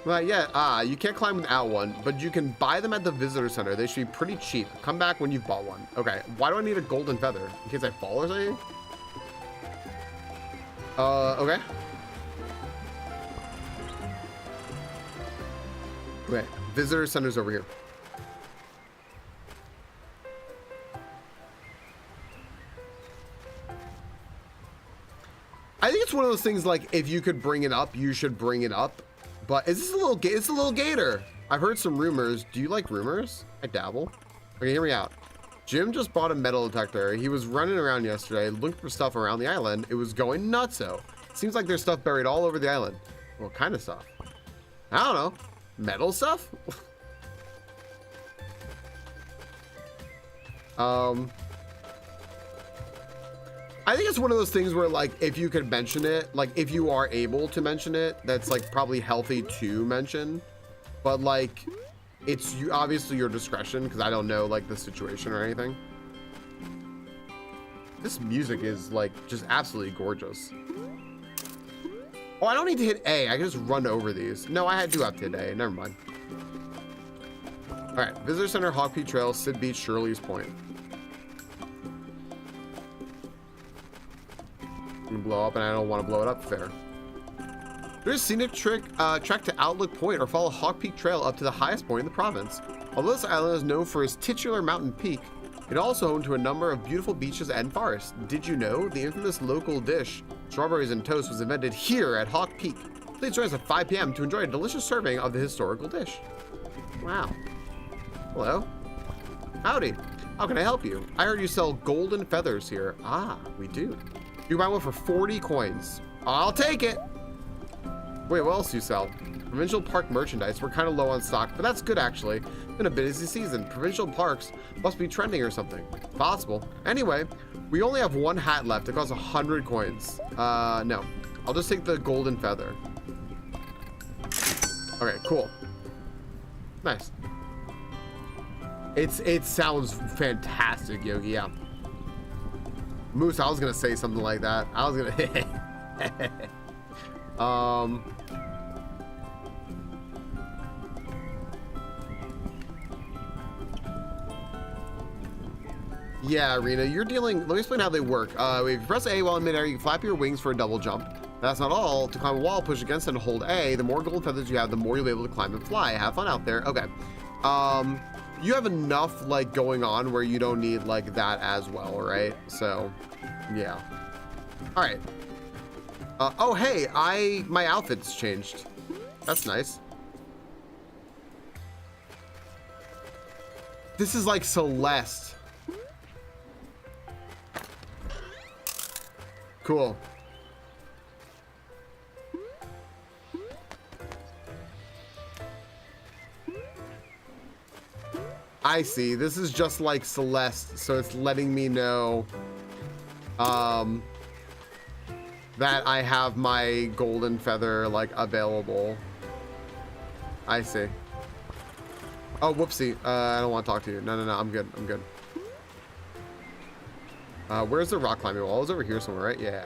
Well, yeah, you can't climb without one, but you can buy them at the visitor center. They should be pretty cheap. Come back when you've bought one. Okay, why do I need a golden feather? In case I fall or something? Okay. Okay, visitor center's over here. I think it's one of those things like if you could bring it up, you should bring it up. But is this a little it's a little gator. I've heard some rumors. Do you like rumors? I dabble. Okay, hear me out. Jim just bought a metal detector. He was running around yesterday looking for stuff around the island. It was going nutso. Seems like there's stuff buried all over the island. What kind of stuff? I don't know. Metal stuff? I think it's one of those things where, like, if you could mention it, like, if you are able to mention it, that's, like, probably healthy to mention. But, like, it's obviously your discretion, because I don't know, like, the situation or anything. This music is, like, just absolutely gorgeous. Oh, I don't need to hit A. I can just run over these. No, I do have to hit A. Never mind. All right. Visitor Center, Hawk Peak Trail, Sid Beach, Shirley's Point. Blow up, and I don't want to blow it up. Fair. There's a scenic trek to Outlook Point or follow Hawk Peak Trail up to the highest point in the province. Although this island is known for its titular mountain peak, it also home to a number of beautiful beaches and forests. Did you know the infamous local dish, strawberries and toast, was invented here at Hawk Peak? Please join us at 5 p.m. to enjoy a delicious serving of the historical dish. Wow. Hello. Howdy. How can I help you? I heard you sell golden feathers here. Ah, we do. You buy one for 40 coins. I'll take it. Wait, what else do you sell? Provincial park merchandise. We're kind of low on stock, but that's good actually. Been a busy season. Provincial parks must be trending or something. Possible. Anyway, we only have one hat left. It costs 100 coins. No. I'll just take the golden feather. Okay, cool. Nice. It sounds fantastic, Yogi. Yeah. Moose, I was gonna say something like that. I was gonna yeah, Arena, you're dealing. Let me explain how they work. If you press A while in midair, you can flap your wings for a double jump. That's not all. To climb a wall, push against it and hold A. The more golden feathers you have, the more you'll be able to climb and fly. Have fun out there. Okay. You have enough like going on where you don't need like that as well, right? So yeah. All right. Oh hey, my outfit's changed. That's nice. This is like Celeste. Cool. I see. This is just like Celeste, so it's letting me know that I have my golden feather like available. I see. Oh, whoopsie. I don't want to talk to you. No, I'm good. I'm good. Where's the rock climbing wall? It's over here somewhere, right? Yeah.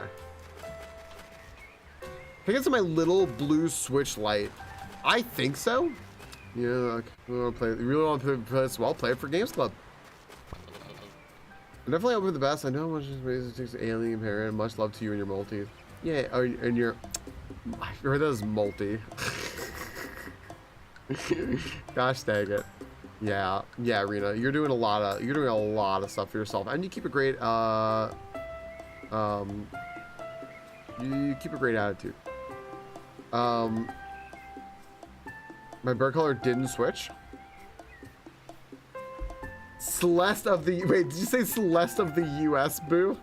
Can I get to my little blue switch light? I think so. Yeah, like, we want to play. You really want to play this well? Play it for Games Club. I'm definitely hoping for the best. I know how much it takes alien parent. Much love to you and your multi. Yeah, oh, and your. I heard that was multi. Gosh dang it. Yeah, Rena, you're doing a lot of stuff for yourself, and you keep a great you keep a great attitude. My bird color didn't switch. Celeste of the wait, did you say Celeste of the US, boo?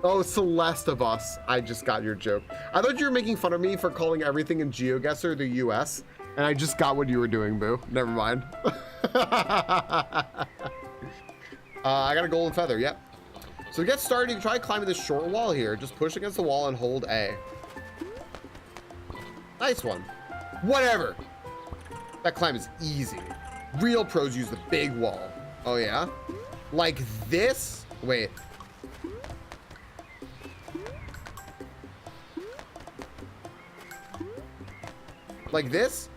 Oh, Celeste of us. I just got your joke. I thought you were making fun of me for calling everything in GeoGuessr the US, and I just got what you were doing, boo. Never mind. I got a golden feather, yep. So to get started, you can try climbing this short wall here. Just push against the wall and hold A. Nice one. Whatever. That climb is easy. Real pros use the big wall. Oh yeah? Like this? Wait. Like this?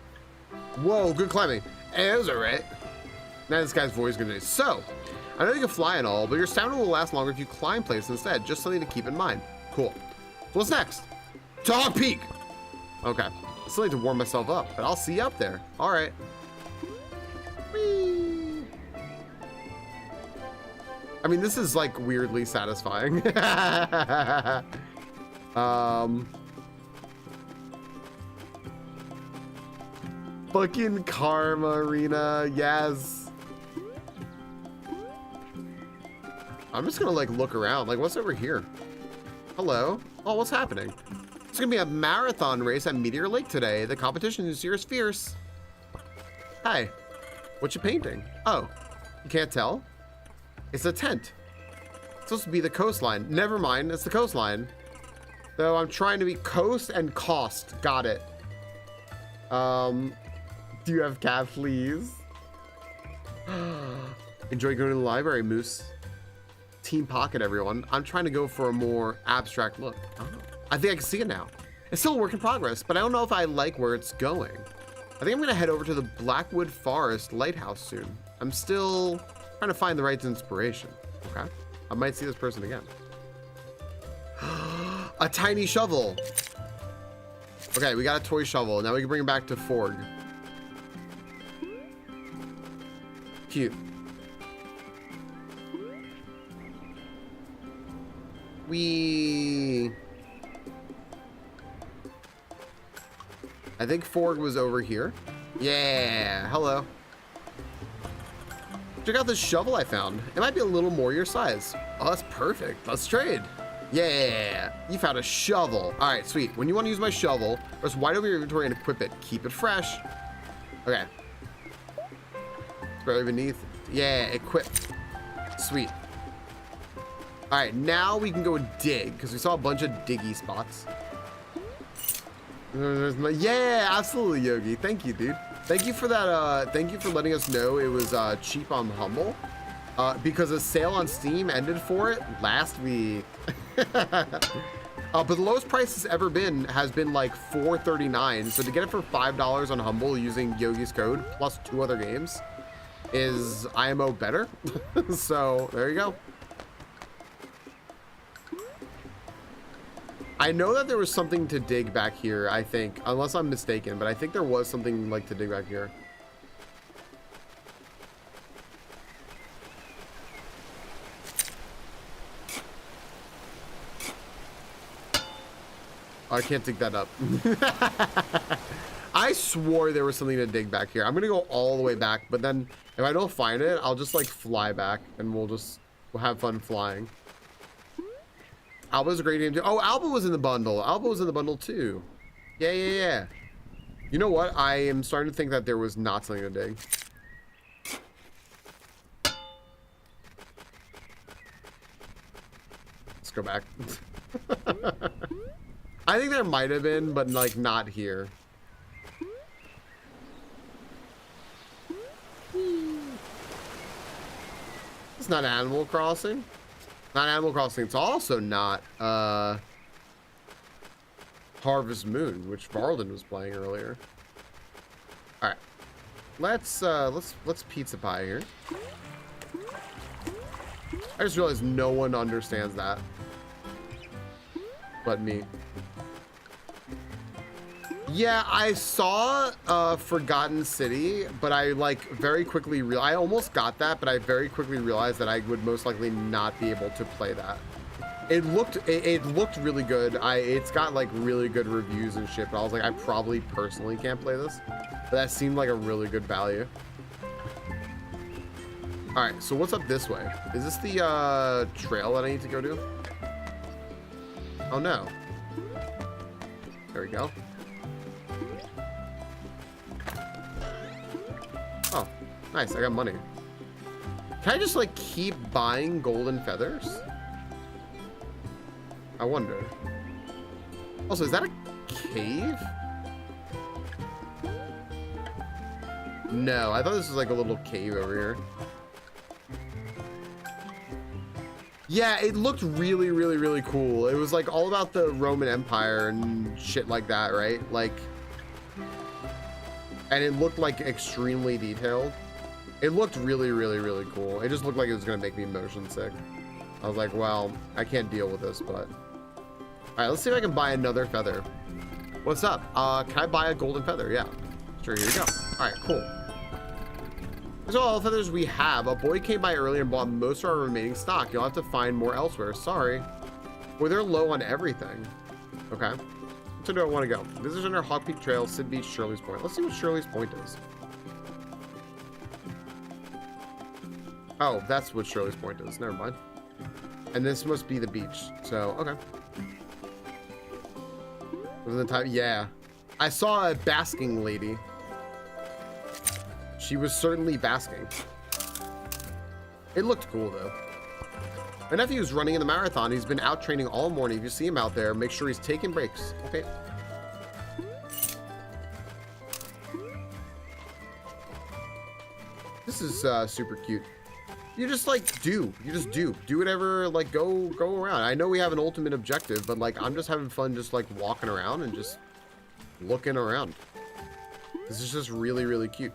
Whoa, good climbing. Hey, that was alright. Now this guy's voice is gonna be so. I know you can fly and all, but your stamina will last longer if you climb places instead. Just something to keep in mind. Cool. So what's next? Dog Peak! Okay. Still need to warm myself up, but I'll see you up there. Alright. Whee! I mean, this is like weirdly satisfying. Fucking Karma Arena, yes. I'm just gonna like look around, like what's over here? Hello? Oh, what's happening? It's gonna be a marathon race at Meteor Lake today. The competition this year is fierce. Hi, what you painting? Oh, you can't tell? It's a tent. It's supposed to be the coastline. Never mind, it's the coastline. Though I'm trying to be coast and cost. Got it. Do you have cat fleas? Enjoy going to the library, Moose. Team Pocket, everyone. I'm trying to go for a more abstract look. Oh, I think I can see it now. It's still a work in progress, but I don't know if I like where it's going. I think I'm gonna head over to the Blackwood Forest Lighthouse soon. I'm still trying to find the right inspiration. Okay, I might see this person again. A tiny shovel. Okay, we got a toy shovel. Now we can bring it back to Forg. Cute. I think Forg was over here. Yeah, hello. Check out this shovel I found. It might be a little more your size. Oh, that's perfect. Let's trade. Yeah, you found a shovel. All right, sweet. When you want to use my shovel, press wide over your inventory and equip it. Keep it fresh. Okay. It's barely beneath. Yeah, equip. Sweet. All right, now we can go dig because we saw a bunch of diggy spots. Yeah, absolutely, Yogi. Thank you, dude. Thank you for that. Thank you for letting us know it was cheap on Humble because a sale on Steam ended for it last week. But the lowest price has ever been has been like $4.39. So to get it for $5 on Humble using Yogi's code plus 2 other games is IMO better. So there you go. I know that there was something to dig back here, I think, unless I'm mistaken, but I think there was something like to dig back here. Oh, I can't dig that up. I swore there was something to dig back here. I'm gonna go all the way back, but then if I don't find it, I'll just like fly back and we'll have fun flying. Alba's a great game too. Oh, Alba was in the bundle. Alba was in the bundle too. Yeah. You know what? I am starting to think that there was not something to dig. Let's go back. I think there might have been, but like not here. It's not Animal Crossing. Not Animal Crossing. It's also not Harvest Moon, which Varlden was playing earlier. All right, let's pizza pie here. I just realized no one understands that but me. Yeah, I saw Forgotten City, but I like very quickly I almost got that, but I very quickly realized that I would most likely not be able to play that. It looked really good. It's got like really good reviews and shit, but I was like, I probably personally can't play this. But that seemed like a really good value. All right, so what's up this way? Is this the trail that I need to go to? Oh no. There we go. Oh, nice. I got money. Can I just like keep buying golden feathers? I wonder. Also, is that a cave? No, I thought this was like a little cave over here. Yeah, it looked really, really, really cool. It was like all about the Roman Empire and shit like that, right? Like, and it looked like extremely detailed. It looked really, really, really cool. It just looked like it was gonna make me motion sick. I was like, well, I can't deal with this, but. All right, let's see if I can buy another feather. What's up? Can I buy a golden feather? Yeah, sure, here you go. All right, cool. These are all the feathers we have. A boy came by earlier and bought most of our remaining stock. You'll have to find more elsewhere. Sorry. Well, they're low on everything. Okay. So do I want to go? Visitors under Hawk Peak Trail, Sid Beach, Shirley's Point. Let's see what Shirley's Point is. Oh, that's what Shirley's Point is. Never mind. And this must be the beach. So, okay. Was the time? Yeah. I saw a basking lady. She was certainly basking. It looked cool though. My nephew's running in the marathon. He's been out training all morning. If you see him out there, make sure he's taking breaks. Okay. This is super cute. You just like do whatever, like go around. I know we have an ultimate objective, but like I'm just having fun just like walking around and just looking around. This is just really, really cute.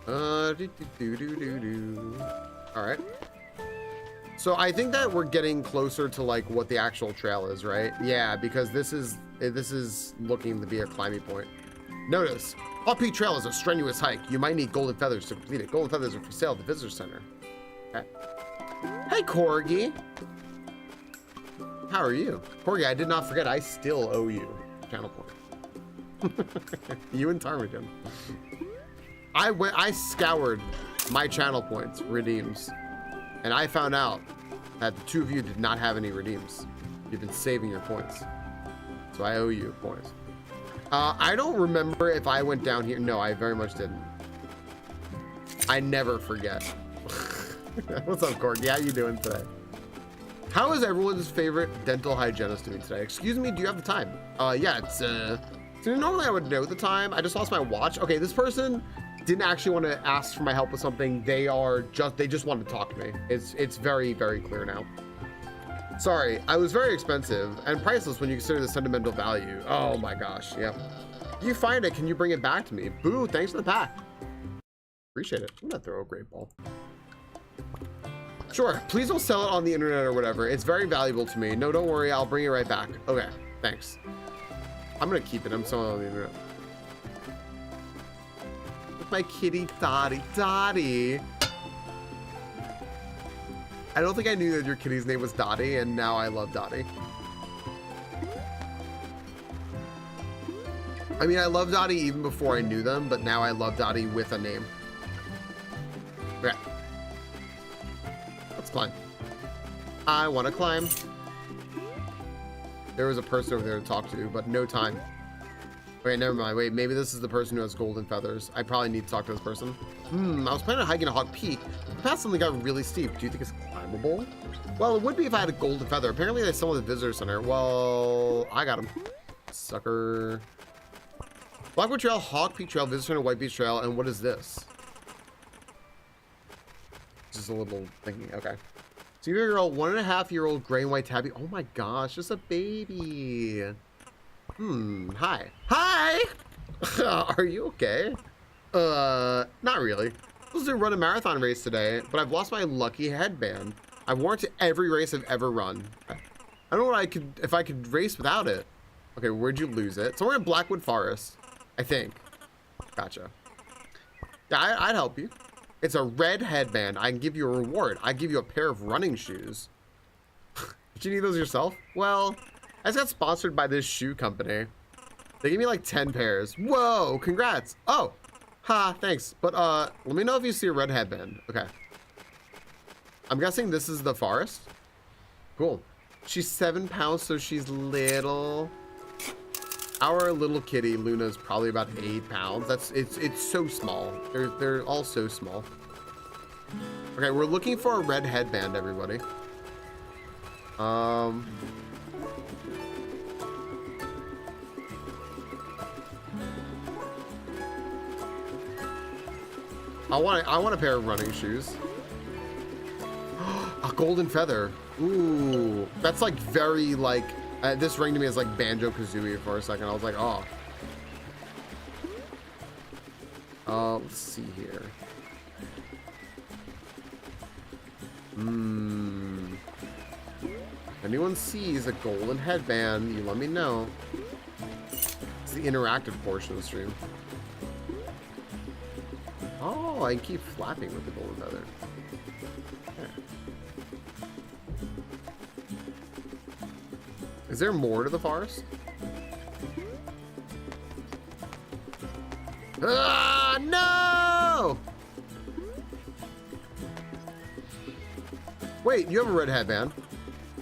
All right. So I think that we're getting closer to like what the actual trail is, right? Yeah, because this is looking to be a climbing point. Notice, Hawk Peak Trail is a strenuous hike. You might need golden feathers to complete it. Golden feathers are for sale at the visitor center. Okay. Hey, Corgi. How are you? Corgi, I did not forget. I still owe you channel point. You and Ptarmigan. I scoured my channel points, redeems, and I found out that the two of you did not have any redeems. You've been saving your points. So I owe you points. I don't remember if I went down here. No, I very much didn't. I never forget. What's up, Corgi? How you doing today? How is everyone's favorite dental hygienist doing today? Excuse me, do you have the time? Yeah, it's so normally I would know the time. I just lost my watch. Okay, this person didn't actually want to ask for my help with something. They just wanted to talk to me. It's very, very clear now. Sorry, I was very expensive and priceless when you consider the sentimental value. Oh my gosh, yep. You find it, can you bring it back to me? Boo, thanks for the pack. Appreciate it. I'm gonna throw a great ball. Sure, please don't sell it on the internet or whatever. It's very valuable to me. No, don't worry, I'll bring it right back. Okay, thanks. I'm gonna keep it, I'm selling it on the internet. With my kitty Dottie. I don't think I knew that your kitty's name was Dottie, and now I love Dottie. I mean, I loved Dottie even before I knew them, but now I love Dottie with a name. Okay. Let's climb. I want to climb. There was a person over there to talk to, but no time. Wait, never mind. Wait, maybe this is the person who has golden feathers. I probably need to talk to this person. I was planning on hiking a Hawk Peak. The path suddenly got really steep. Do you think it's climbable? Well, it would be if I had a golden feather. Apparently, there's someone at the visitor center. Well, I got him. Sucker. Blackwood Trail, Hawk Peak Trail, Visitor Center, White Beach Trail, and what is this? Just a little thinking. Okay. So you're a girl, 1.5-year-old gray and white tabby. Oh my gosh, just a baby. Hi. Hi! Are you okay? Not really. I was to run a marathon race today, but I've lost my lucky headband. I've worn it to every race I've ever run. I don't know what if I could race without it. Okay, where'd you lose it? Somewhere in Blackwood Forest, I think. Gotcha. Yeah, I'd help you. It's a red headband. I can give you a reward. I give you a pair of running shoes. Did you need those yourself? Well, I just got sponsored by this shoe company. They gave me like 10 pairs. Whoa, congrats. Oh, ha, thanks. But let me know if you see a red headband. Okay. I'm guessing this is the forest. Cool. She's 7 pounds, so she's little. Our little kitty, Luna, is probably about 8 pounds. It's so small. They're all so small. Okay, we're looking for a red headband, everybody. I want a pair of running shoes. A golden feather. Ooh, that's like very like. This rang to me as like Banjo-Kazooie for a second. I was like, oh. Let's see here. If anyone sees a golden headband, you let me know. It's the interactive portion of the stream. Oh, I can keep flapping with the golden feather. Is there more to the forest? Ah, no! Wait, you have a red headband.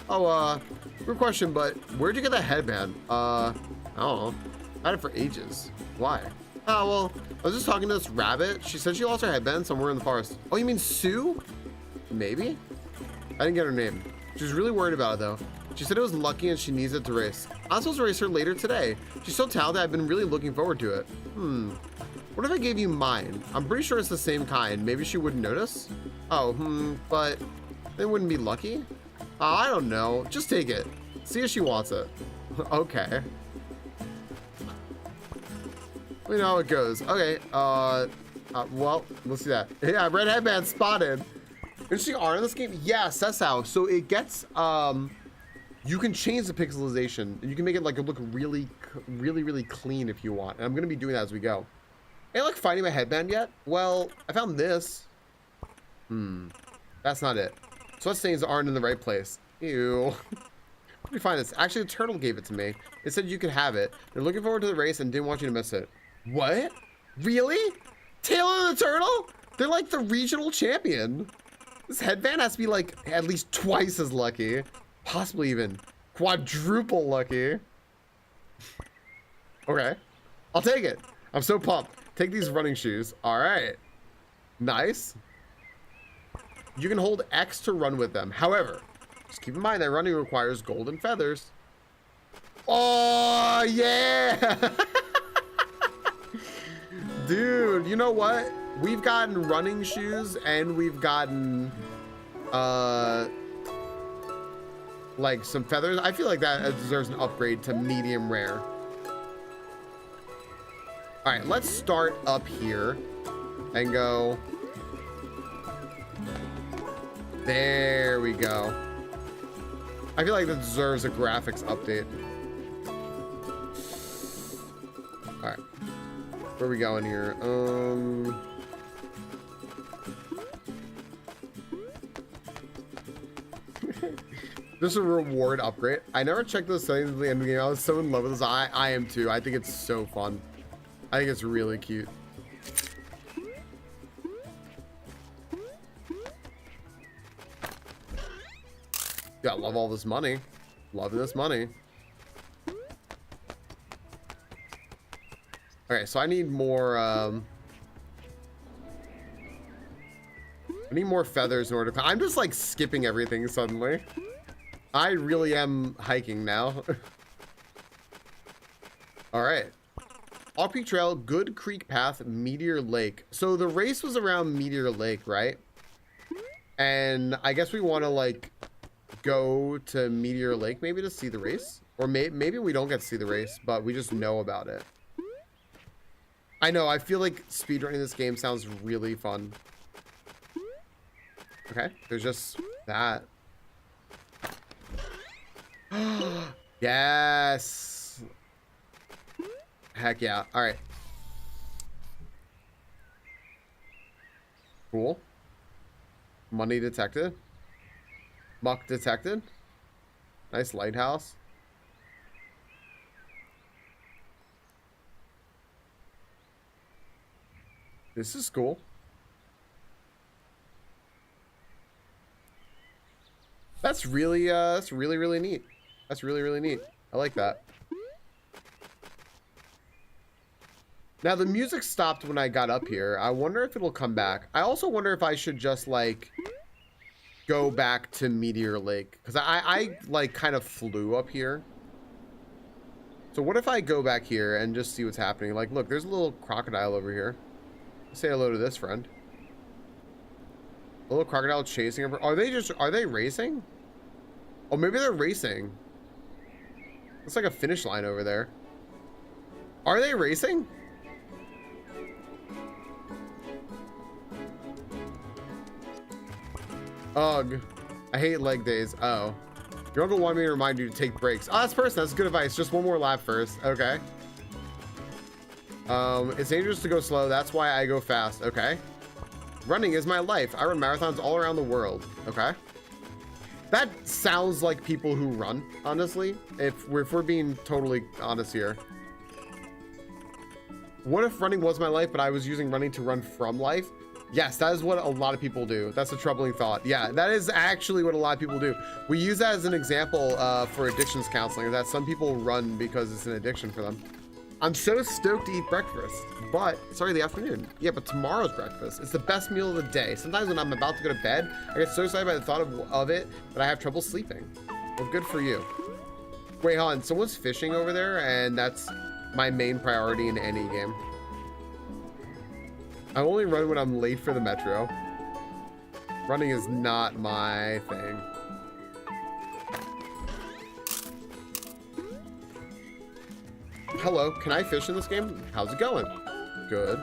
Oh, good question, but where'd you get that headband? I don't know. I had it for ages. Why? Oh, well, I was just talking to this rabbit. She said she lost her headband somewhere in the forest. Oh, you mean Sue? Maybe? I didn't get her name. She was really worried about it, though. She said it was lucky and she needs it to race. I'm supposed to race her later today. She's so talented, I've been really looking forward to it. What if I gave you mine? I'm pretty sure it's the same kind. Maybe she wouldn't notice? Oh, but they wouldn't be lucky? Oh, I don't know. Just take it. See if she wants it. Okay. We know how it goes. Okay, well, let's see that. Yeah, red headband spotted. Interesting art in this game? Yes, that's how. So it gets, you can change the pixelization and you can make it like look really clean if you want. And I'm gonna be doing that as we go. Ain't like finding my headband yet? Well, I found this. That's not it. So that stains aren't in the right place. Ew. Where did you find this? Actually, the turtle gave it to me. It said you could have it. They're looking forward to the race and didn't want you to miss it. What? Really? Taylor the turtle? They're like the regional champion. This headband has to be like at least twice as lucky. Possibly even quadruple lucky. Okay, I'll take it. I'm so pumped. Take these running shoes. All right, nice. You can hold X to run with them. However, just keep in mind that running requires golden feathers. Oh yeah. Dude, you know what? We've gotten running shoes and we've gotten like some feathers. I feel like that deserves an upgrade to medium rare. All right, let's start up here and go. There we go. I feel like that deserves a graphics update. All right, where are we going here? This is a reward upgrade. I never checked those settings at the end of the game. I was so in love with this. I am too. I think it's so fun. I think it's really cute. Yeah, I love all this money. Loving this money. Okay, so I need more, I need more feathers in order to... I'm just, like, skipping everything suddenly. I really am hiking now. Alright. Off Peak Trail, Good Creek Path, Meteor Lake. So the race was around Meteor Lake, right? And I guess we want to, like, go to Meteor Lake maybe to see the race. Or maybe we don't get to see the race, but we just know about it. I know, I feel like speedrunning this game sounds really fun. Okay, there's just that. Yes! Heck yeah. Alright. Cool. Money detected. Muck detected. Nice lighthouse. This is cool. That's really really neat. That's really neat. I like that. Now the music stopped when I got up here. I wonder if it'll come back. I also wonder if I should just like go back to Meteor Lake, because I like kind of flew up here. So what if I go back here and just see what's happening? Like, look, there's a little crocodile over here. Say hello to this friend. A little crocodile chasing over. Are they racing? Oh, maybe they're racing. Looks like a finish line over there. Are they racing? Ugh. I hate leg days. Oh. Your uncle wanted me to remind you to take breaks. Oh, that's person. That's good advice. Just one more lap first. Okay. It's dangerous to go slow. That's why I go fast. Okay. Running is my life. I run marathons all around the world. Okay. That sounds like people who run, honestly. If we're being totally honest here. What if running was my life, but I was using running to run from life? Yes, that is what a lot of people do. That's a troubling thought. Yeah, that is actually what a lot of people do. We use that as an example for addictions counseling, that some people run because it's an addiction for them. I'm so stoked to eat breakfast, but sorry, the afternoon. Yeah, but tomorrow's breakfast. It's the best meal of the day. Sometimes when I'm about to go to bed, I get so excited by the thought of it that I have trouble sleeping. Well, good for you. Wait, hold on. Someone's fishing over there, and that's my main priority in any game. I only run when I'm late for the metro. Running is not my thing. Hello, can I fish in this game? How's it going? Good.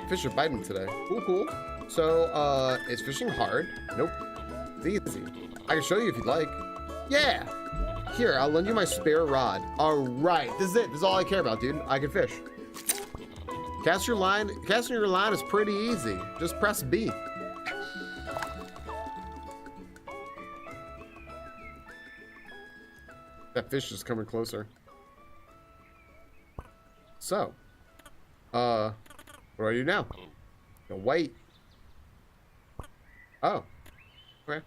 Fish are biting today. Cool, cool. So, is fishing hard? Nope. It's easy. I can show you if you'd like. Yeah! Here, I'll lend you my spare rod. Alright, this is it. This is all I care about, dude. I can fish. Casting your line is pretty easy. Just press B. That fish is coming closer. So, what do I do now? No, wait. Oh, okay.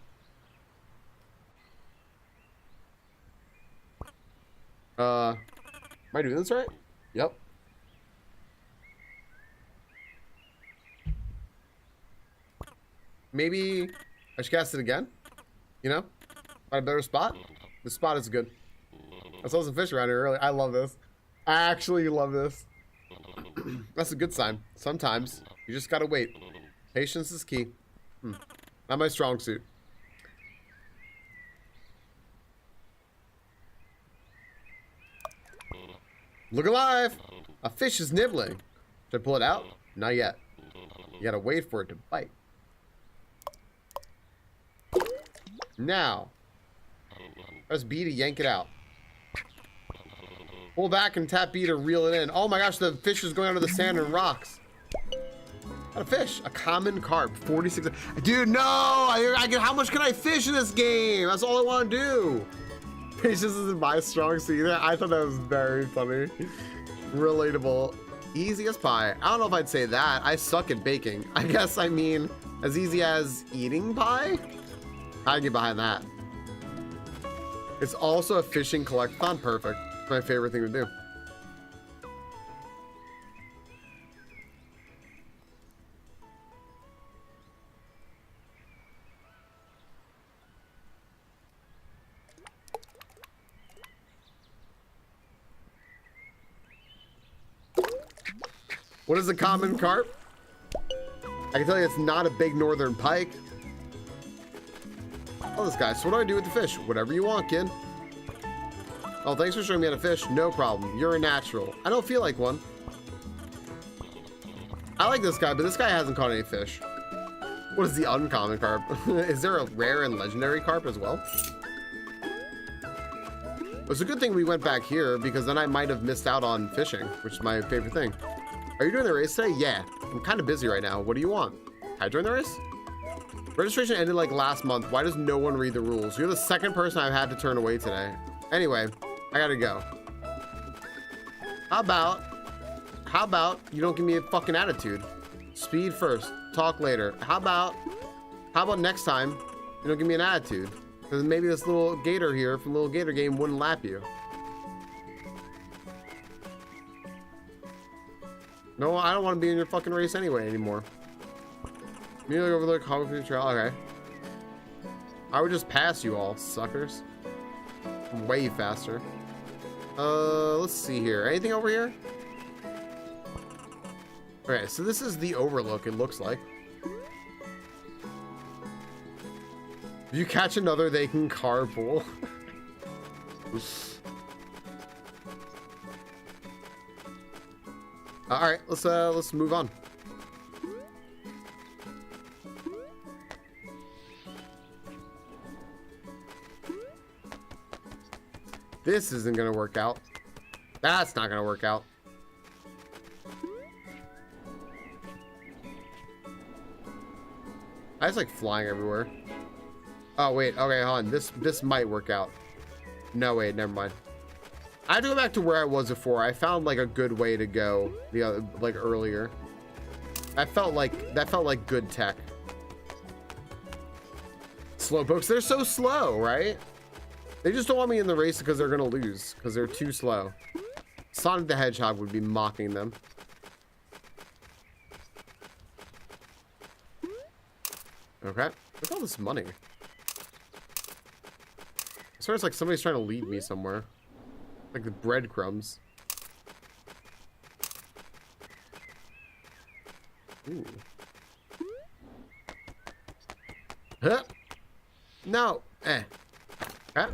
Am I doing this right? Yep. Maybe I should cast it again. You know, find a better spot. This spot is good. I saw some fish around here earlier. I love this. I actually love this. That's a good sign. Sometimes you just gotta wait. Patience is key. Not my strong suit. Look alive! A fish is nibbling. Should I pull it out? Not yet. You gotta wait for it to bite. Now, press B to yank it out. Pull back and tap B to reel it in. Oh my gosh, the fish is going under the sand and rocks. Got a fish, a common carp, 46. Dude, no! How much can I fish in this game? That's all I want to do. Patience isn't my strong suit. I thought that was very funny. Relatable. Easy as pie. I don't know if I'd say that. I suck at baking. I guess I mean as easy as eating pie? I can get behind that. It's also a fishing collectathon. Perfect. It's my favorite thing to do. What is a common carp? I can tell you it's not a big northern pike. Oh, this guy. So what do I do with the fish? Whatever you want, kid. Oh, thanks for showing me how to fish. No problem. You're a natural. I don't feel like one. I like this guy, but this guy hasn't caught any fish. What is the uncommon carp? Is there a rare and legendary carp as well? It's a good thing we went back here because then I might have missed out on fishing, which is my favorite thing. Are you doing the race today? Yeah. I'm kind of busy right now. What do you want? Can I join the race? Registration ended like last month. Why does no one read the rules? You're the second person I've had to turn away today. Anyway, I gotta go. How about you don't give me a fucking attitude? Speed first, talk later. How about next time you don't give me an attitude? Because maybe this little gator here from Little Gator Game wouldn't lap you. No, I don't want to be in your fucking race anyway anymore. Immediately overlook Hog Food Trail. Okay. I would just pass you all, suckers. I'm way faster. Let's see here. Anything over here? Okay, so this is the overlook, it looks like. If you catch another, they can carpool. All right, let's move on. This isn't gonna work out. That's not gonna work out. I just like flying everywhere. Oh wait, okay, hold on. This might work out. No, wait, never mind. I have to go back to where I was before. I found like a good way to go the other, like earlier. That felt like good tech. Slowpokes, they're so slow, right? They just don't want me in the race because they're gonna lose because they're too slow. Sonic the Hedgehog would be mocking them. Okay, look at all this money. It sounds like somebody's trying to lead me somewhere. Like the breadcrumbs. Ooh. Huh? No. Huh?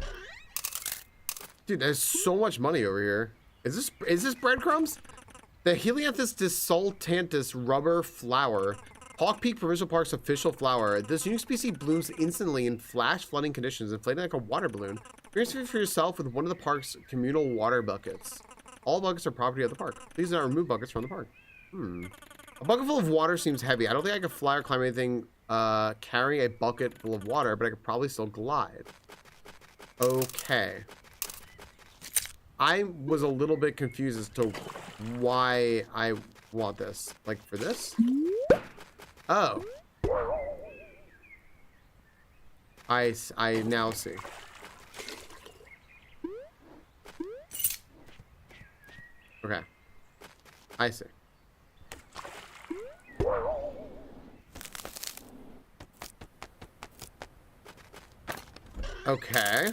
Dude, there's so much money over here. Is this breadcrumbs? The Helianthus desultantus rubber flower. Hawk Peak Provincial Park's official flower. This unique species blooms instantly in flash flooding conditions, inflating like a water balloon. Experience it for yourself with one of the park's communal water buckets. All buckets are property of the park. These are removed buckets from the park. A bucket full of water seems heavy. I don't think I could fly or climb anything carrying a bucket full of water, but I could probably still glide. Okay. I was a little bit confused as to why I want this. Like for this? Oh. I now see. Okay. I see. Okay.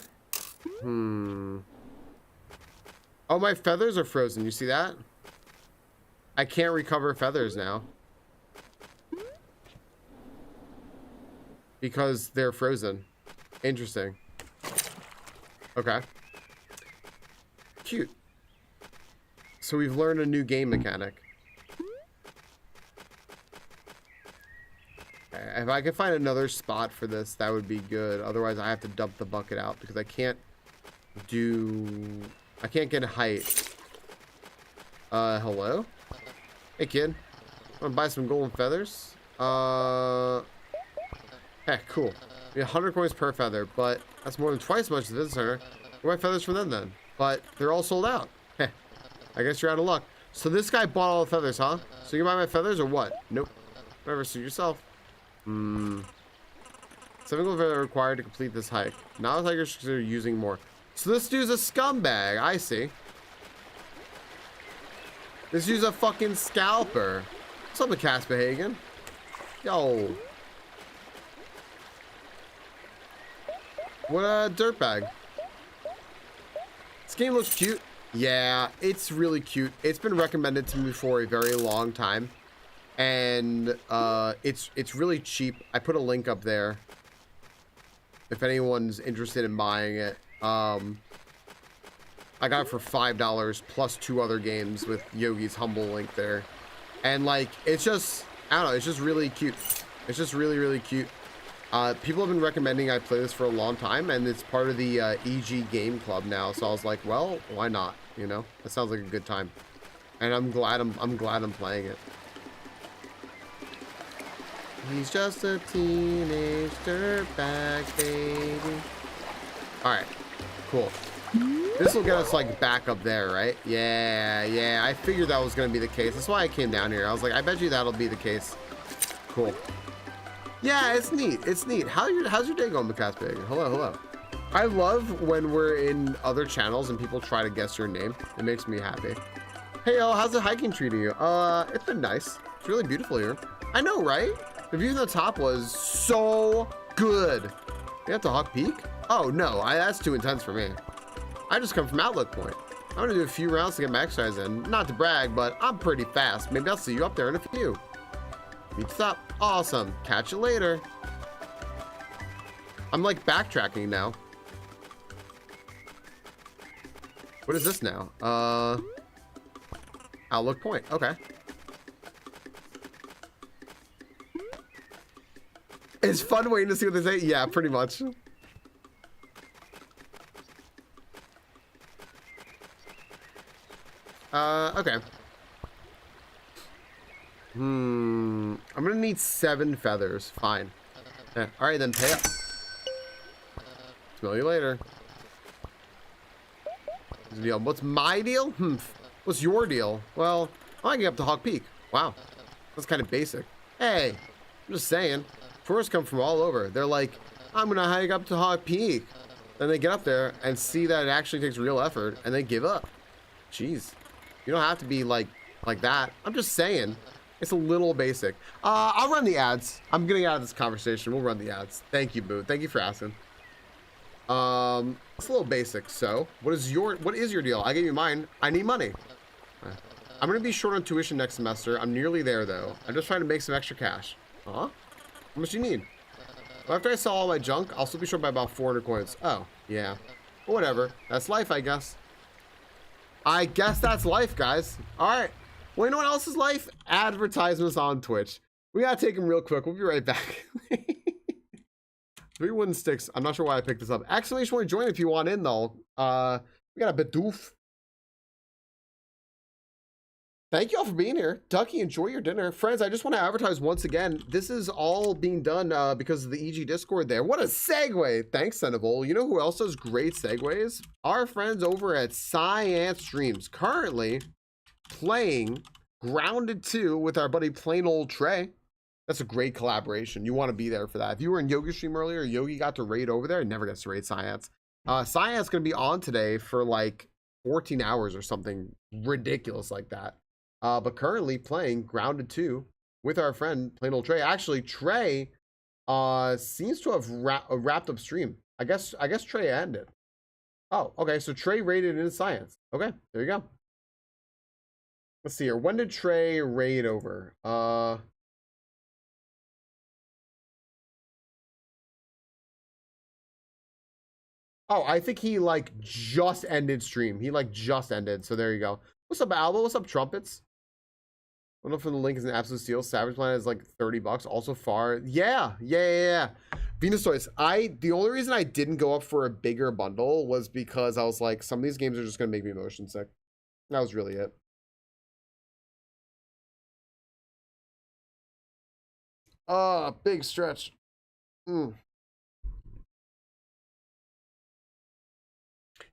Oh, my feathers are frozen. You see that? I can't recover feathers now. Because they're frozen. Interesting. Okay. Cute. So we've learned a new game mechanic. If I could find another spot for this, that would be good. Otherwise, I have to dump the bucket out because I can't get height. Hello? Hey, kid. I'm gonna buy some golden feathers. Heck, cool. Yeah, 100 coins per feather, but that's more than twice as much as the visitor center. Where are my feathers from them then? But they're all sold out. Heh. I guess you're out of luck. So this guy bought all the feathers, huh? So you buy my feathers or what? Nope. Whatever, suit yourself. 7 gold feathers are required to complete this hike. Now it's like you're using more. So this dude's a scumbag. I see. This dude's a fucking scalper. What's up with Caspahagen? Yo. What a dirtbag. This game looks cute. Yeah, it's really cute. It's been recommended to me for a very long time. And it's really cheap. I put a link up there if anyone's interested in buying it. I got it for $5 plus 2 other games with Yogi's humble link there. And like, it's just, I don't know, it's just really cute. It's just really, really cute. People have been recommending I play this for a long time, and it's part of the EG Game Club now. So I was like, well, why not? You know, that sounds like a good time, and I'm glad I'm playing it. He's just a teenage dirtbag baby. All right, cool. This will get us like back up there, right? Yeah. I figured that was gonna be the case. That's why I came down here. I was like, I bet you that'll be the case. Cool. Yeah, it's neat. It's neat. How's your day going, Caspahagen? Hello. I love when we're in other channels and people try to guess your name. It makes me happy. Hey, y'all, how's the hiking treating you? It's been nice. It's really beautiful here. I know, right? The view from the top was so good. You have to Hawk Peak? Oh, no, that's too intense for me. I just come from Outlook Point. I'm gonna do a few rounds to get my exercise in. Not to brag, but I'm pretty fast. Maybe I'll see you up there in a few. Meets up. Awesome. Catch you later. I'm like backtracking now. What is this now? Outlook Point. Okay. It's fun waiting to see what they say. Yeah, pretty much. Okay. I'm gonna need 7 feathers. Fine. Yeah. All right, then pay up. Smell you later. What's the deal? What's my deal? What's your deal? Well, I can get up to Hawk Peak. Wow. That's kind of basic. Hey, I'm just saying. Tourists come from all over. They're like, I'm gonna hike up to Hawk Peak. Then they get up there and see that it actually takes real effort and they give up. Jeez. You don't have to be like that. I'm just saying. It's a little basic. I'll run the ads. I'm getting out of this conversation. We'll run the ads. Thank you, Boo. Thank you for asking. It's a little basic. So, what is your deal? I gave you mine. I need money. I'm gonna be short on tuition next semester. I'm nearly there though. I'm just trying to make some extra cash. How much do you need? Well, after I sell all my junk, I'll still be short by about 400 coins. Oh, yeah. Well, whatever. That's life, I guess. I guess that's life, guys. All right. Well, you know what else is life? Advertisements on Twitch. We gotta take them real quick. We'll be right back. 3 wooden sticks. I'm not sure why I picked this up. Exclamation point join if you want in though. We got a Bidoof. Thank you all for being here. Ducky, enjoy your dinner. Friends, I just want to advertise once again. This is all being done because of the EG Discord there. What a segue. Thanks, Senevol. You know who else does great segues? Our friends over at Science Streams. Currently playing Grounded 2 with our buddy Plain Old Trey. That's a great collaboration. You want to be there for that. If you were in Yogi's stream earlier, Yogi got to raid over there. He never gets to raid Science. Science going to be on today for like 14 hours or something ridiculous like that. But currently playing Grounded 2 with our friend Plain Old Trey. Actually, Trey seems to have wrapped up stream. I guess Trey ended. Oh, okay. So Trey raided in Science. Okay, there you go. Let's see here. When did Trey raid over? Oh, I think he like just ended stream. He like just ended. So there you go. What's up, Alba? What's up, Trumpets? I don't know if the link is an absolute steal. Savage Planet is like $30. Also far. Yeah. Venus Toys. The only reason I didn't go up for a bigger bundle was because I was like, some of these games are just gonna make me motion sick. That was really it. Big stretch.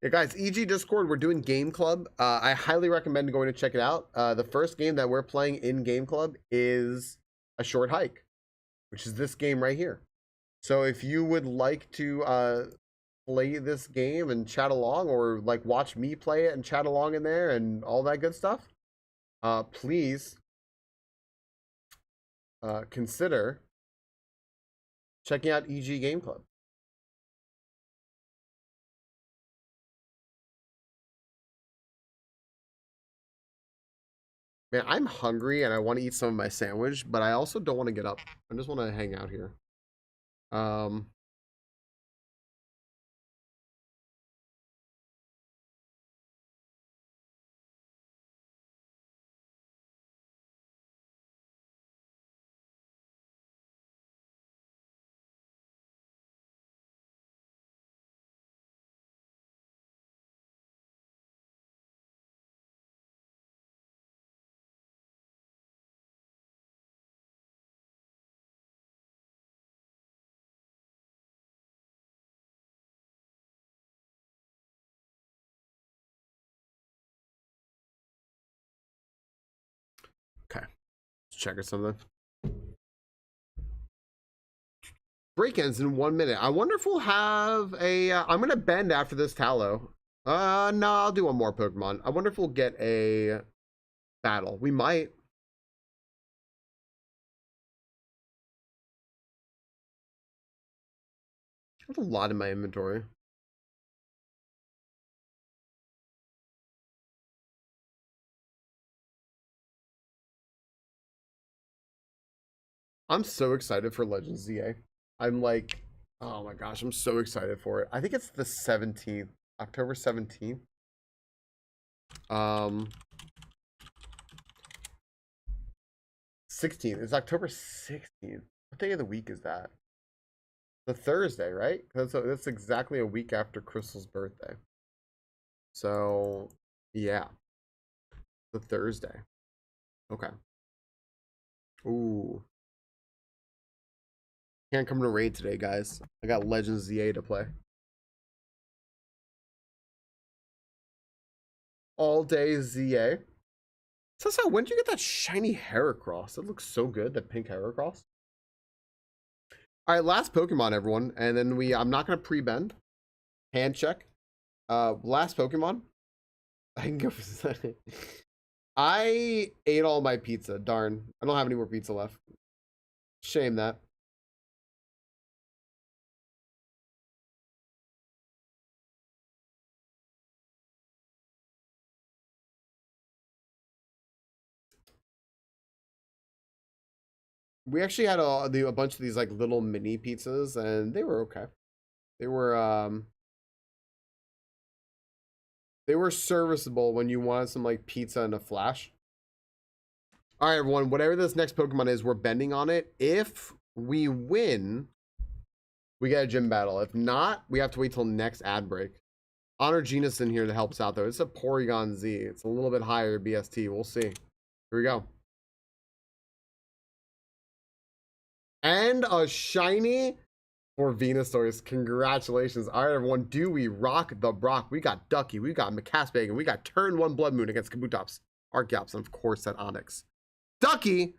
Yeah, guys, EG Discord, we're doing Game Club. I highly recommend going to check it out. The first game that we're playing in Game Club is A Short Hike, which is this game right here. So if you would like to play this game and chat along, or like watch me play it and chat along in there and all that good stuff, please consider checking out EG Game Club. Man, I'm hungry and I want to eat some of my sandwich, but I also don't want to get up. I just want to hang out here. Okay, let's check or something. Break ends in 1 minute. I wonder if we'll have a. I'm gonna bend after this tallow. No, I'll do one more Pokemon. I wonder if we'll get a battle. We might. I have a lot in my inventory. I'm so excited for Legends ZA. I'm like, oh my gosh, I'm so excited for it. I think it's the 17th, October 17th. 16th. It's October 16th. What day of the week is that? The Thursday, right? That's exactly a week after Crystal's birthday. So, yeah. The Thursday. Okay. Ooh. Can't come to raid today, guys. I got Legends ZA to play. All day ZA. So when did you get that shiny Heracross? It looks so good, that pink Heracross. All right, last Pokemon, everyone, and then I'm not gonna pre-bend. Hand check. Last Pokemon. I can go for I ate all my pizza. Darn, I don't have any more pizza left. Shame that. We actually had a bunch of these like little mini pizzas, and they were okay. They were serviceable when you wanted some like pizza and a flash. All right, everyone, whatever this next Pokemon is, we're bending on it. If we win, we get a gym battle. If not, we have to wait till next ad break. Honor Genus in here to help us out, though. It's a Porygon Z. It's a little bit higher BST. We'll see. Here we go. And a shiny for Venusaur's. Congratulations. All right, everyone. Do we rock the Brock? We got Ducky. We got McCaspeg. And we got turn 1 Blood Moon against Kabutops, Archeops, and of course that Onix. Ducky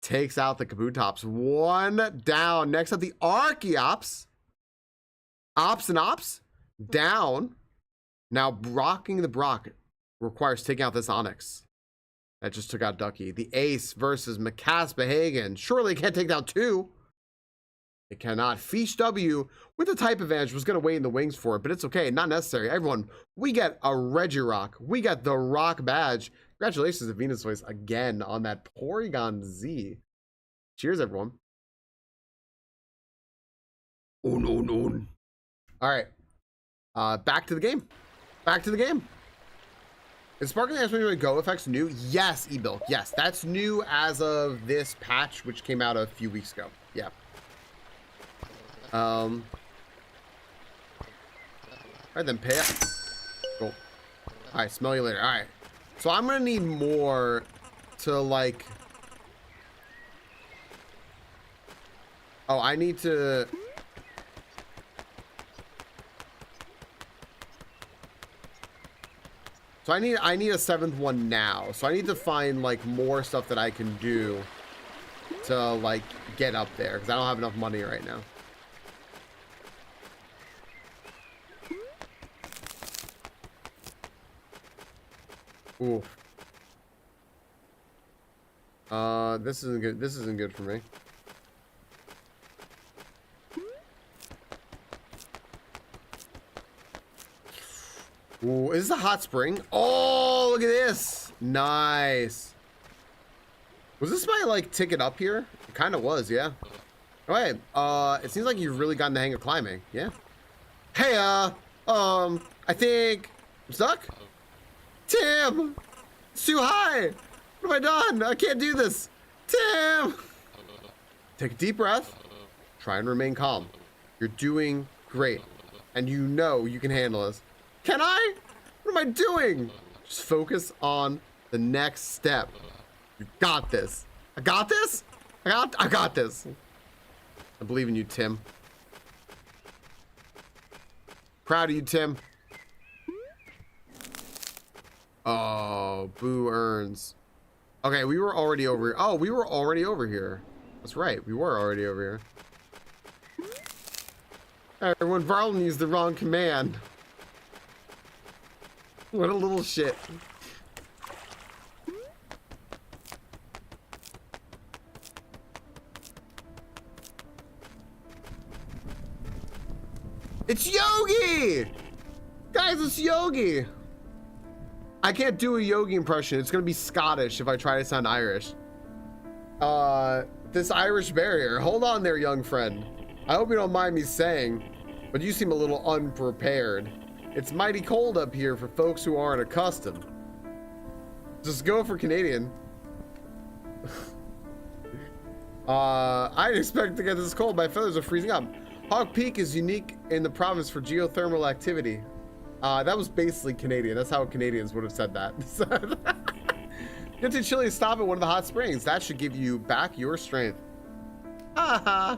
takes out the Kabutops. 1 down. Next up, the Archeops. Ops and Ops down. Now, rocking the Brock requires taking out this Onix. That just took out Ducky. The Ace versus McCaspahagen. Surely can't take down 2. It cannot. Feast W with the type advantage was going to wait in the wings for it, but it's okay. Not necessary. Everyone, we get a Regirock. We got the Rock badge. Congratulations to Venusaur's again on that Porygon Z. Cheers, everyone. Oh, no, no. All right. Back to the game. Back to the game. Is Sparkling Ice Cream Go effects new? Yes, eBilk. Yes, that's new as of this patch, which came out a few weeks ago. Yeah. All right, then pay up. Cool. All right, smell you later. All right. So I'm gonna need more to like Oh, I need to... So I need a 7th one now. So I need to find like more stuff that I can do to like get up there because I don't have enough money right now. Ooh. This isn't good. This isn't good for me. Ooh, is this a hot spring? Oh, look at this. Nice. Was this my like ticket up here? It kind of was, yeah. All right. It seems like you've really gotten the hang of climbing. Yeah. Hey, I think I'm stuck. Tim, it's too high. What have I done? I can't do this. Tim. Take a deep breath. Try and remain calm. You're doing great, and you know you can handle this. Can I? What am I doing? Just focus on the next step. You got this. I got this. I got this. I believe in you, Tim. Proud of you, Tim. Oh, boo earns. Okay, we were already over here. Oh, we were already over here. That's right. We were already over here. Everyone, Varlin used the wrong command. What a little shit. It's Yogi! Guys, it's Yogi! I can't do a Yogi impression. It's gonna be Scottish if I try to sound Irish. This Irish barrier. Hold on there, young friend. I hope you don't mind me saying, but you seem a little unprepared. It's mighty cold up here for folks who aren't accustomed. Just go for Canadian. I didn't expect to get this cold. My feathers are freezing up. Hog Peak is unique in the province for geothermal activity. That was basically Canadian. That's how Canadians would have said that. Get too chilly to stop at one of the hot springs. That should give you back your strength. Haha.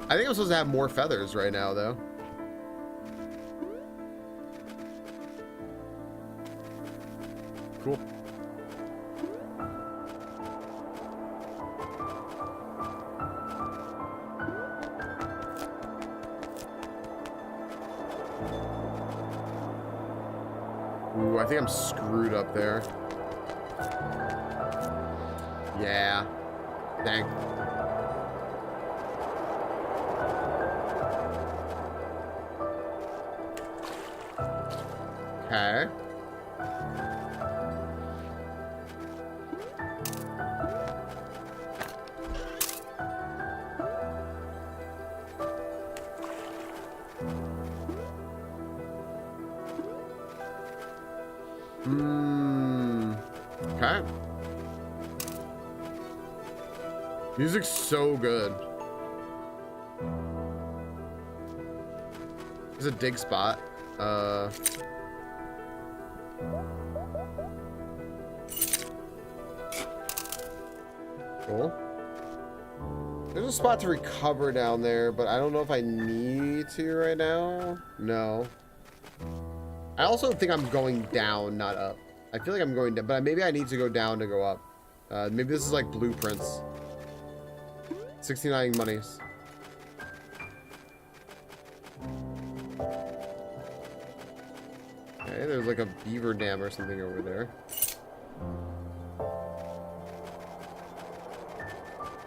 I think I'm supposed to have more feathers right now, though. Cool. Ooh, I think I'm screwed up there. Yeah. Dang. Okay. Okay. Music's so good. There's a dig spot. Cool. There's a spot to recover down there, but I don't know if I need to right now. No. I also think I'm going down, not up. I feel like I'm going down, but maybe I need to go down to go up. Maybe this is like blueprints. 69 monies. Okay, there's like a beaver dam or something over there.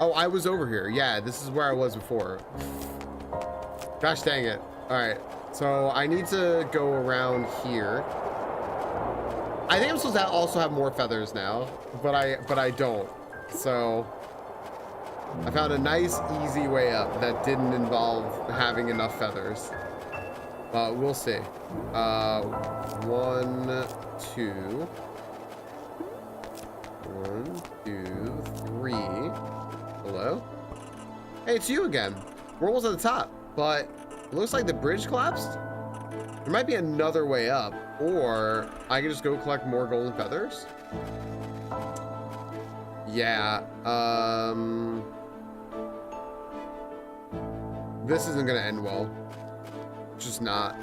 Oh, I was over here. Yeah, this is where I was before. Gosh dang it. All right, so I need to go around here. I think I'm supposed to also have more feathers now, but I don't. So I found a nice, easy way up that didn't involve having enough feathers. But we'll see. 1, 2. 1, 2, 3. Hello? Hey, it's you again. We're almost at the top, but it looks like the bridge collapsed. There might be another way up, or I can just go collect more golden feathers. Yeah. This isn't gonna end well. Just not.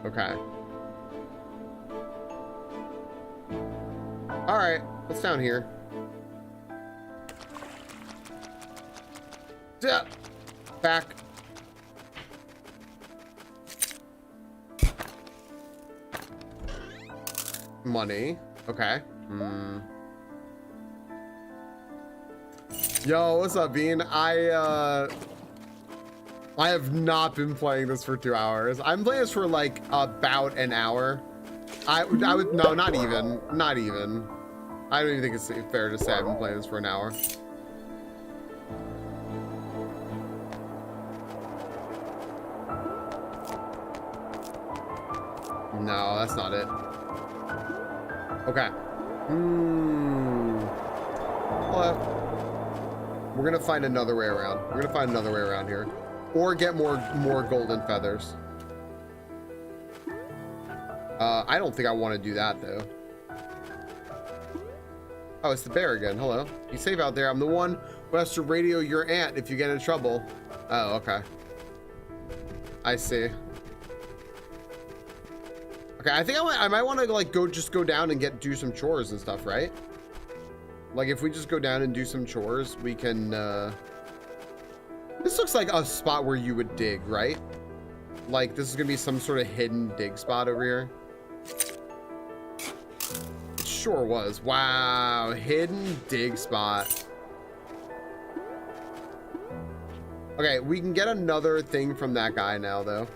Okay. All right. What's down here? Yeah. Back. Money. Okay. Yo, what's up, Bean? I have not been playing this for 2 hours. I'm playing this for like about an hour. I would no, not even. Not even. I don't even think it's fair to say I've been playing this for an hour. No, that's not it. Okay. Well, we're gonna find another way around. We're gonna find another way around here, or get more golden feathers. I don't think I want to do that though. Oh, it's the bear again. Hello. You safe out there? I'm the one who has to radio your aunt if you get in trouble. Oh, okay. I see. Okay, I think I might want to like go down and do some chores and stuff, right? Like if we just go down and do some chores, we can. This looks like a spot where you would dig, right? Like this is gonna be some sort of hidden dig spot over here. It sure was. Wow, hidden dig spot. Okay, we can get another thing from that guy now, though.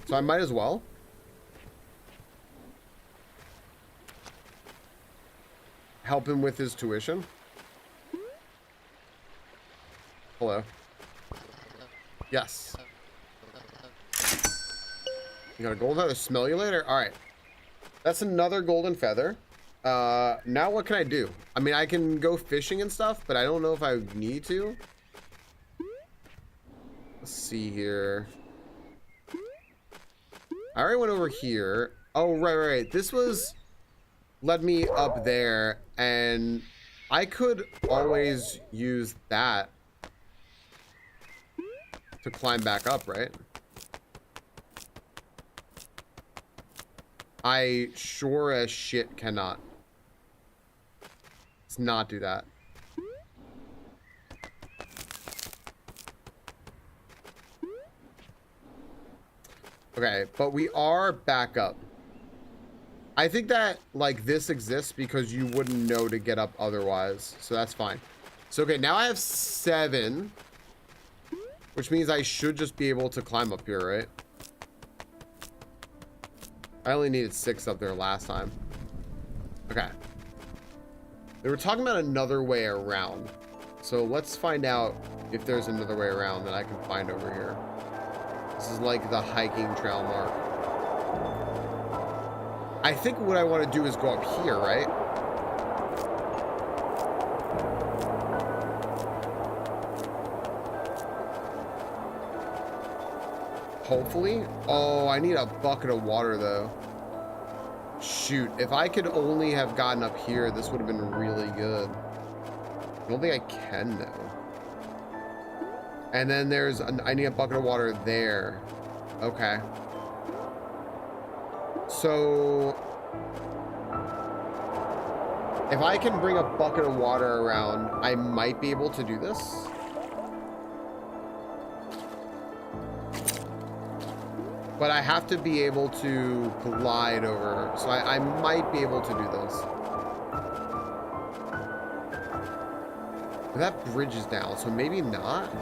So I might as well. Help him with his tuition. Hello. Yes. You got a golden feather. Smell you later. All right. That's another golden feather. Now what can I do? I mean, I can go fishing and stuff, but I don't know if I need to. Let's see here. I already went over here. Oh, right. This was led me up there, and I could always use that to climb back up, right? I sure as shit cannot. Let's not do that. Okay, but we are back up. I think that like this exists because you wouldn't know to get up otherwise, so that's fine. So okay, now I have 7, which means I should just be able to climb up here, right? I only needed 6 up there last time. Okay. They were talking about another way around, so let's find out if there's another way around that I can find over here. This is like the hiking trail mark. I think what I want to do is go up here, right? Hopefully. Oh, I need a bucket of water though. Shoot, if I could only have gotten up here, this would have been really good. I don't think I can though. And then I need a bucket of water there. Okay. So if I can bring a bucket of water around, I might be able to do this. But I have to be able to glide over. So I might be able to do this. But that bridge is down, so maybe not.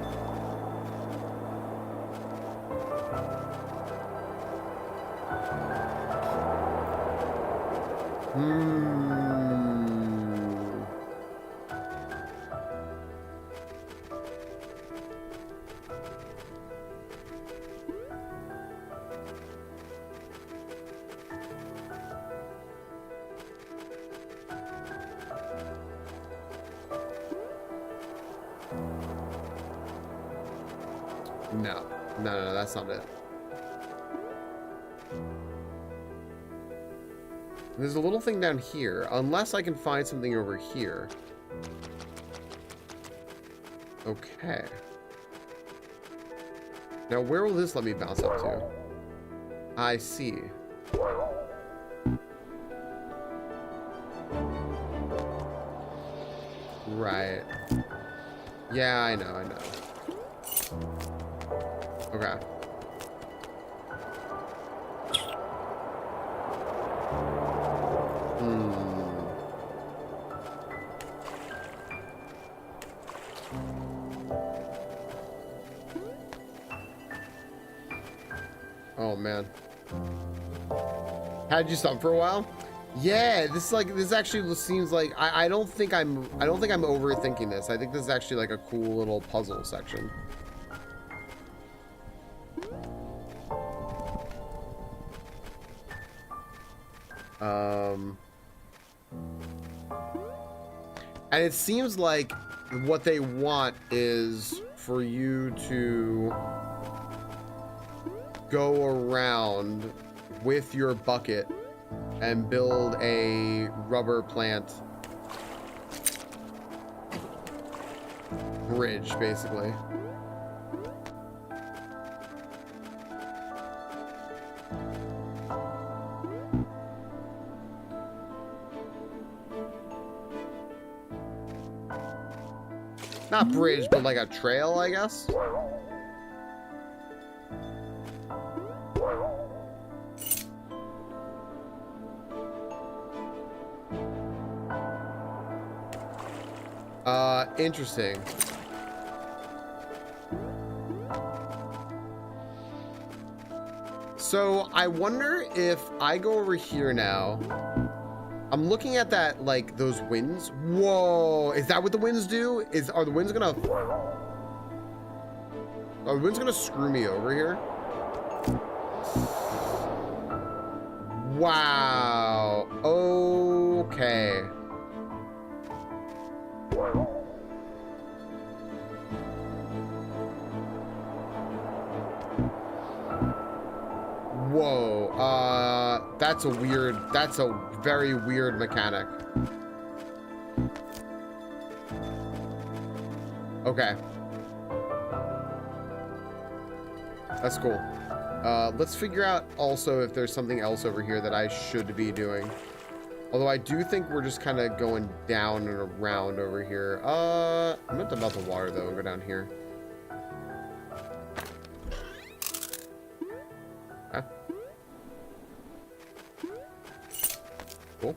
No, that's not it. There's a little thing down here, unless I can find something over here. Okay. Now, where will this let me bounce up to? I see. Right. Yeah, I know. Okay. Oh man. Had you stop for a while? Yeah, this actually seems like I don't think I'm overthinking this. I think this is actually like a cool little puzzle section. And it seems like what they want is for you to go around with your bucket and build a rubber plant bridge, basically. Not bridge, but like a trail, I guess. Interesting. So I wonder if I go over here now. I'm looking at that, like those winds. Whoa, is that what the winds do? Are the winds gonna screw me over here? Wow. Okay. Whoa, that's a very weird mechanic. Okay. That's cool. Let's figure out also if there's something else over here that I should be doing. Although I do think we're just kind of going down and around over here. I'm going to melt the water though and go down here. Okay. Cool.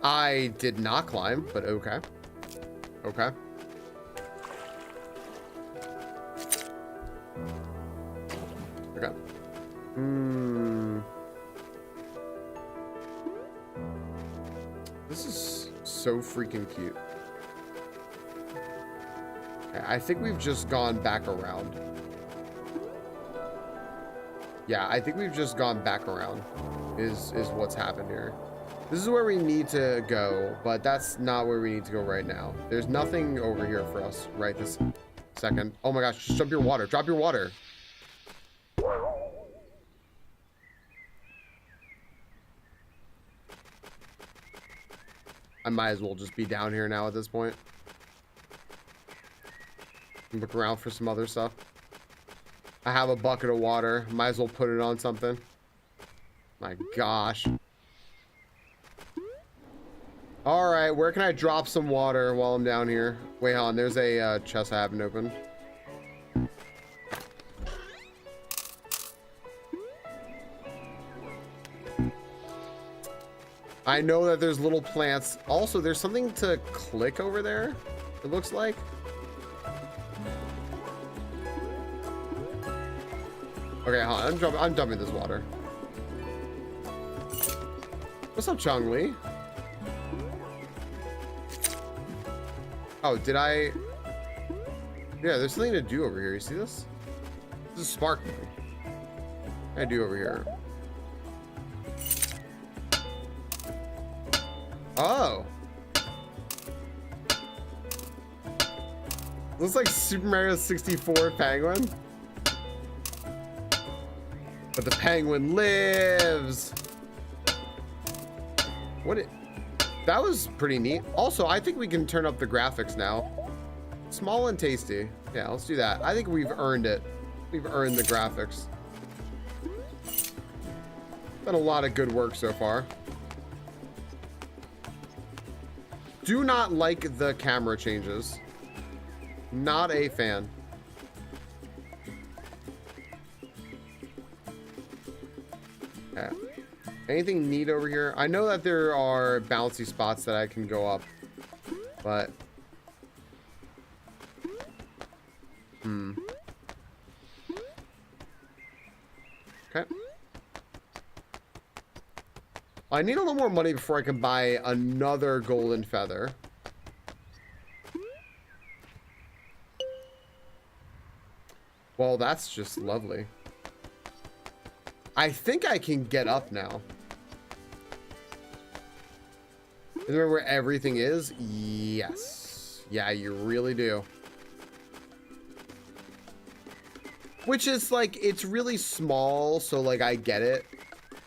I did not climb, but okay. Okay. Okay. This is so freaking cute. Okay, I think we've just gone back around. Yeah, I think we've just gone back around is what's happened here. This is where we need to go, but that's not where we need to go right now. There's nothing over here for us right this second. Oh my gosh, just drop your water. Drop your water. I might as well just be down here now at this point. Look around for some other stuff. I have a bucket of water. Might as well put it on something. My gosh. All right, where can I drop some water while I'm down here? Wait, hold on. There's a chest I haven't opened. I know that there's little plants. Also, there's something to click over there, it looks like. Okay, hold on. I'm dumping this water. What's up, Chong Li? Oh, did I? Yeah, there's something to do over here. You see this? This is sparkling. What can I do over here? Oh. Looks like Super Mario 64 penguin. But the penguin lives. That was pretty neat. Also, I think we can turn up the graphics now. Small and tasty. Yeah, let's do that. I think we've earned it. We've earned the graphics. Been a lot of good work so far. Do not like the camera changes. Not a fan. Okay. Anything neat over here? I know that there are bouncy spots that I can go up, but okay. I need a little more money before I can buy another golden feather. Well, that's just lovely. I think I can get up now. Remember where everything is? Yes. Yeah, you really do. Which is like, it's really small, so like I get it.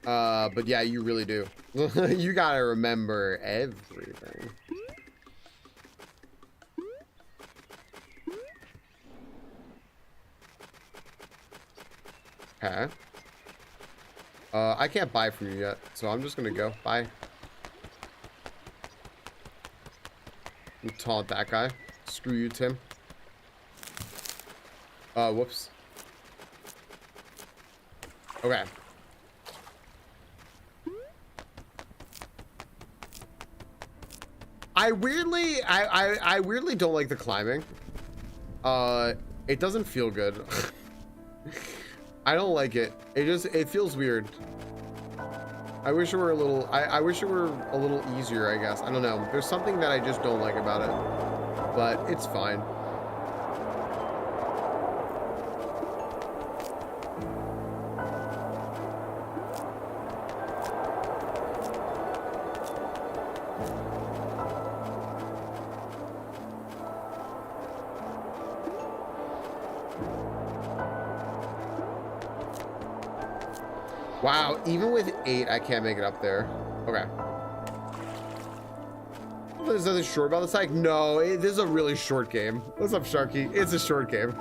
But yeah, you really do. You gotta remember everything. Okay. I can't buy from you yet, so I'm just gonna go. Bye. You taunt that guy. Screw you, Tim. Whoops. Okay. I weirdly don't like the climbing. It doesn't feel good. I don't like it. It feels weird. I wish it were a little, I wish it were a little easier, I guess. I don't know. There's something that I just don't like about it, but it's fine. Wow, even with 8, I can't make it up there. Okay. There's nothing short about this. Like, no, this is a really short game. What's up, Sharky? It's a short game.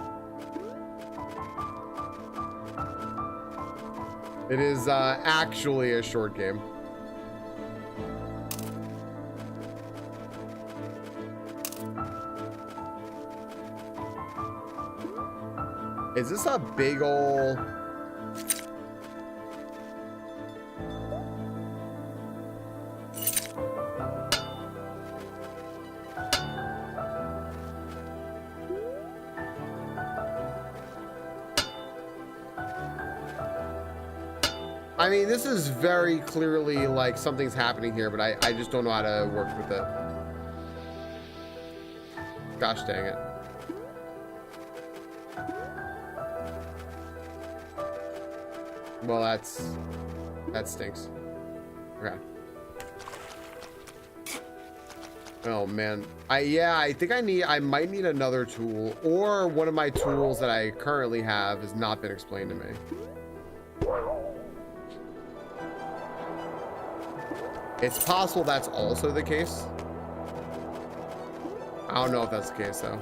It is actually a short game. Is this a big ol'... I mean, this is very clearly like something's happening here, but I just don't know how to work with it. Gosh dang it. Well, that stinks. Okay. Oh man. I think I might need another tool, or one of my tools that I currently have has not been explained to me. It's possible that's also the case. I don't know if that's the case though.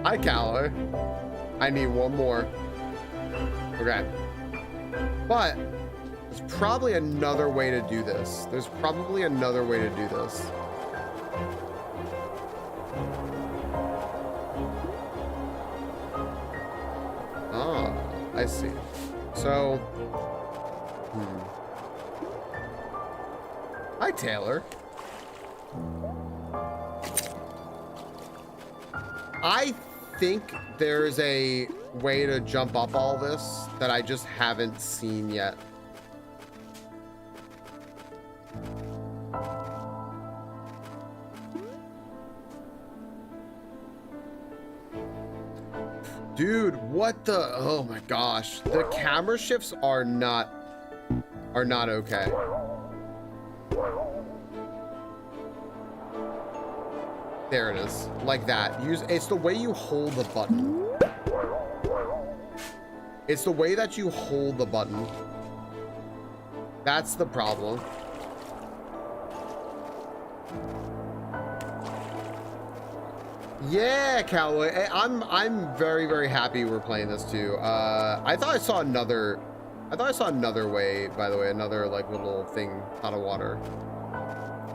Hi, Callow. I need one more. Okay. But there's probably another way to do this. There's probably another way to do this. Ah, I see. So, Hi, Taylor. I think there's a way to jump up all this that I just haven't seen yet. Dude, what the, oh my gosh. The camera shifts are not okay. There it is, like that. It's the way you hold the button. It's the way that you hold the button. That's the problem. Yeah, Cowboy. I'm very, very happy we're playing this too. I thought I saw another way, by the way, another like little thing out of water.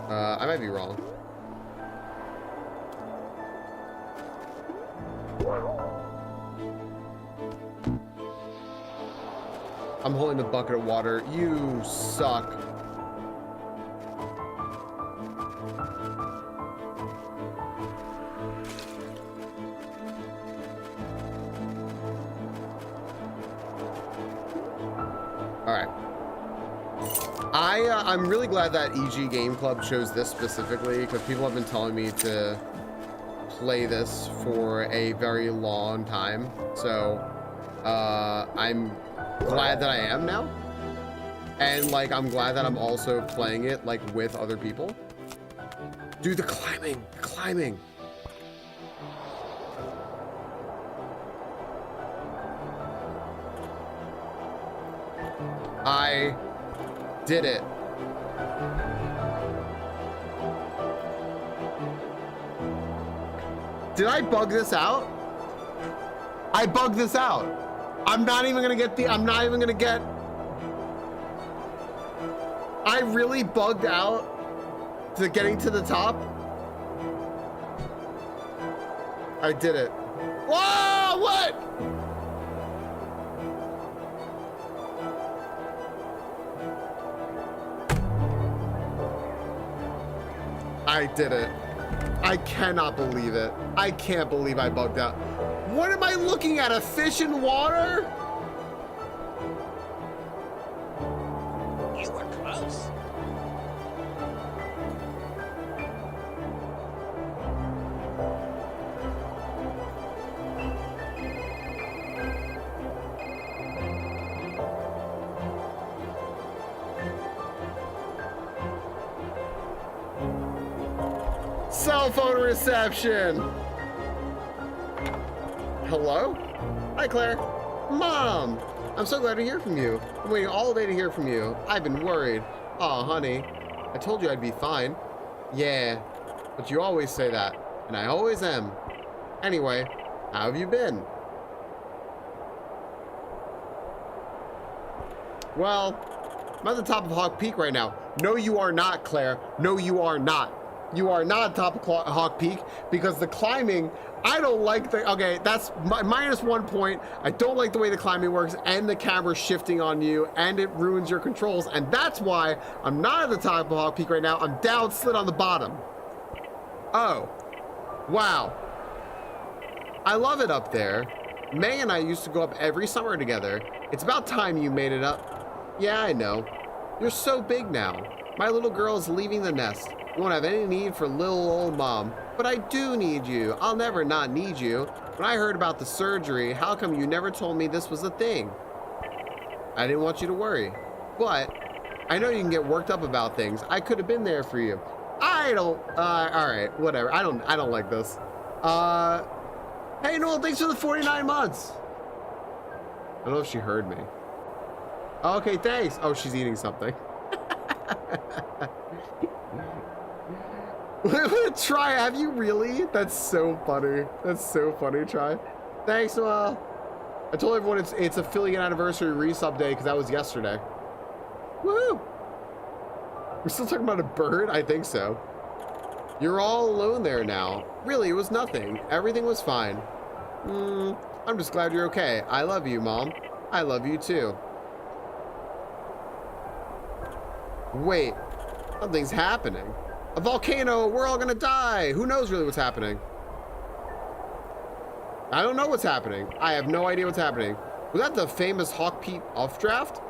I might be wrong. I'm holding the bucket of water. You suck. All right. I'm really glad that EG Game Club chose this specifically because people have been telling me to play this for a very long time. So I'm glad that I am now. And like, I'm glad that I'm also playing it like with other people. Dude, the climbing. I did it. Did I bug this out? I bugged this out. I'm not even gonna get I really bugged out to getting to the top. I did it. Whoa, what? I did it. I cannot believe it. I can't believe I bugged out. What am I looking at? A fish in water? You were close. Cell phone reception. Hello? Hi, Claire. Mom, I'm so glad to hear from you. I'm waiting all day to hear from you. I've been worried. Aw, honey, I told you I'd be fine. Yeah, but you always say that, and I always am. Anyway, how have you been? Well, I'm at the top of Hawk Peak right now. No, you are not, Claire. No, you are not. You are not top of Hawk Peak because the climbing, I don't like the, okay, that's minus 1 point. I don't like the way the climbing works and the camera shifting on you and it ruins your controls. And that's why I'm not at the top of Hawk Peak right now. I'm down slid on the bottom. Oh, wow. I love it up there. May and I used to go up every summer together. It's about time you made it up. Yeah, I know. You're so big now. My little girl is leaving the nest. You won't have any need for little old mom. But I do need you. I'll never not need you. When I heard about the surgery, how come you never told me this was a thing? I didn't want you to worry. But I know you can get worked up about things. I could have been there for you. I don't, all right, whatever. I don't like this. Hey, Noel, thanks for the 49 months. I don't know if she heard me. Okay, thanks. Oh, she's eating something. Try, have you really? That's so funny. That's so funny, Try. Thanks, Noel. I told everyone it's affiliate anniversary resub day because that was yesterday. Woohoo! We're still talking about a bird? I think so. You're all alone there now. Really, it was nothing. Everything was fine. I'm just glad you're okay. I love you, Mom. I love you too. Wait, something's happening. A volcano, we're all gonna die. Who knows really what's happening? I don't know what's happening. I have no idea what's happening. Was that the famous Hawk Peak updraft?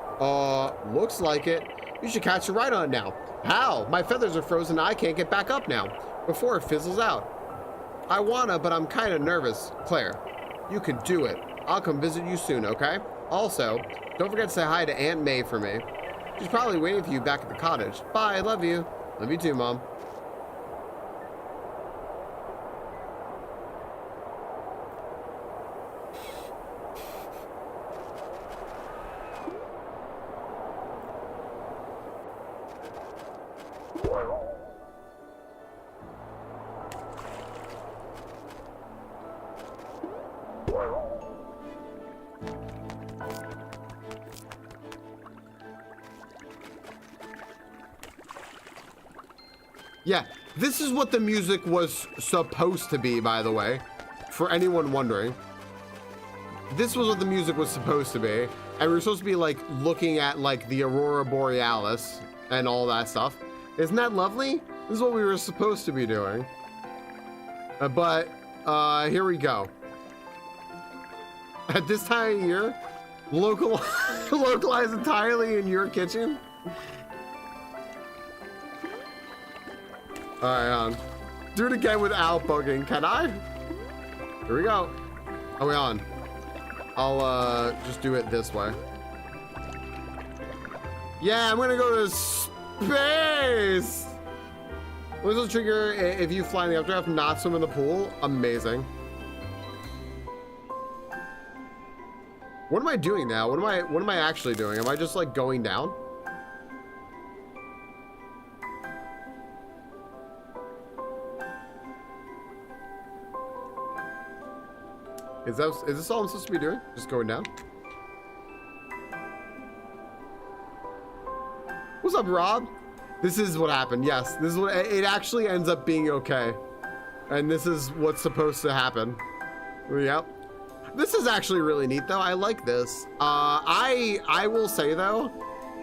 Looks like it. You should catch a ride on it now. How? My feathers are frozen. I can't get back up now before it fizzles out. I wanna, but I'm kind of nervous. Claire, You could do it. I'll come visit you soon, okay? Also, don't forget to say hi to Aunt May for me. She's probably waiting for you back at the cottage. Bye, I love you. Love you too, Mom. Yeah, this is what the music was supposed to be, by the way, for anyone wondering. This was what the music was supposed to be, and we were supposed to be like looking at like the Aurora Borealis and all that stuff. Isn't that lovely? This is what we were supposed to be doing. But here we go. At this time of year, localized entirely in your kitchen. Alright, do it again without bugging. Can I? Here we go. Are we on? I'll just do it this way. Yeah, I'm gonna go to space. What does the trigger if you fly in the updraft, not swim in the pool? Amazing. What am I doing now? What am I actually doing? Am I just like going down? Is this all I'm supposed to be doing? Just going down? What's up, Rob? This is what happened. Yes, this is what it actually ends up being okay. And this is what's supposed to happen. Yep. This is actually really neat though. I like this. I will say though,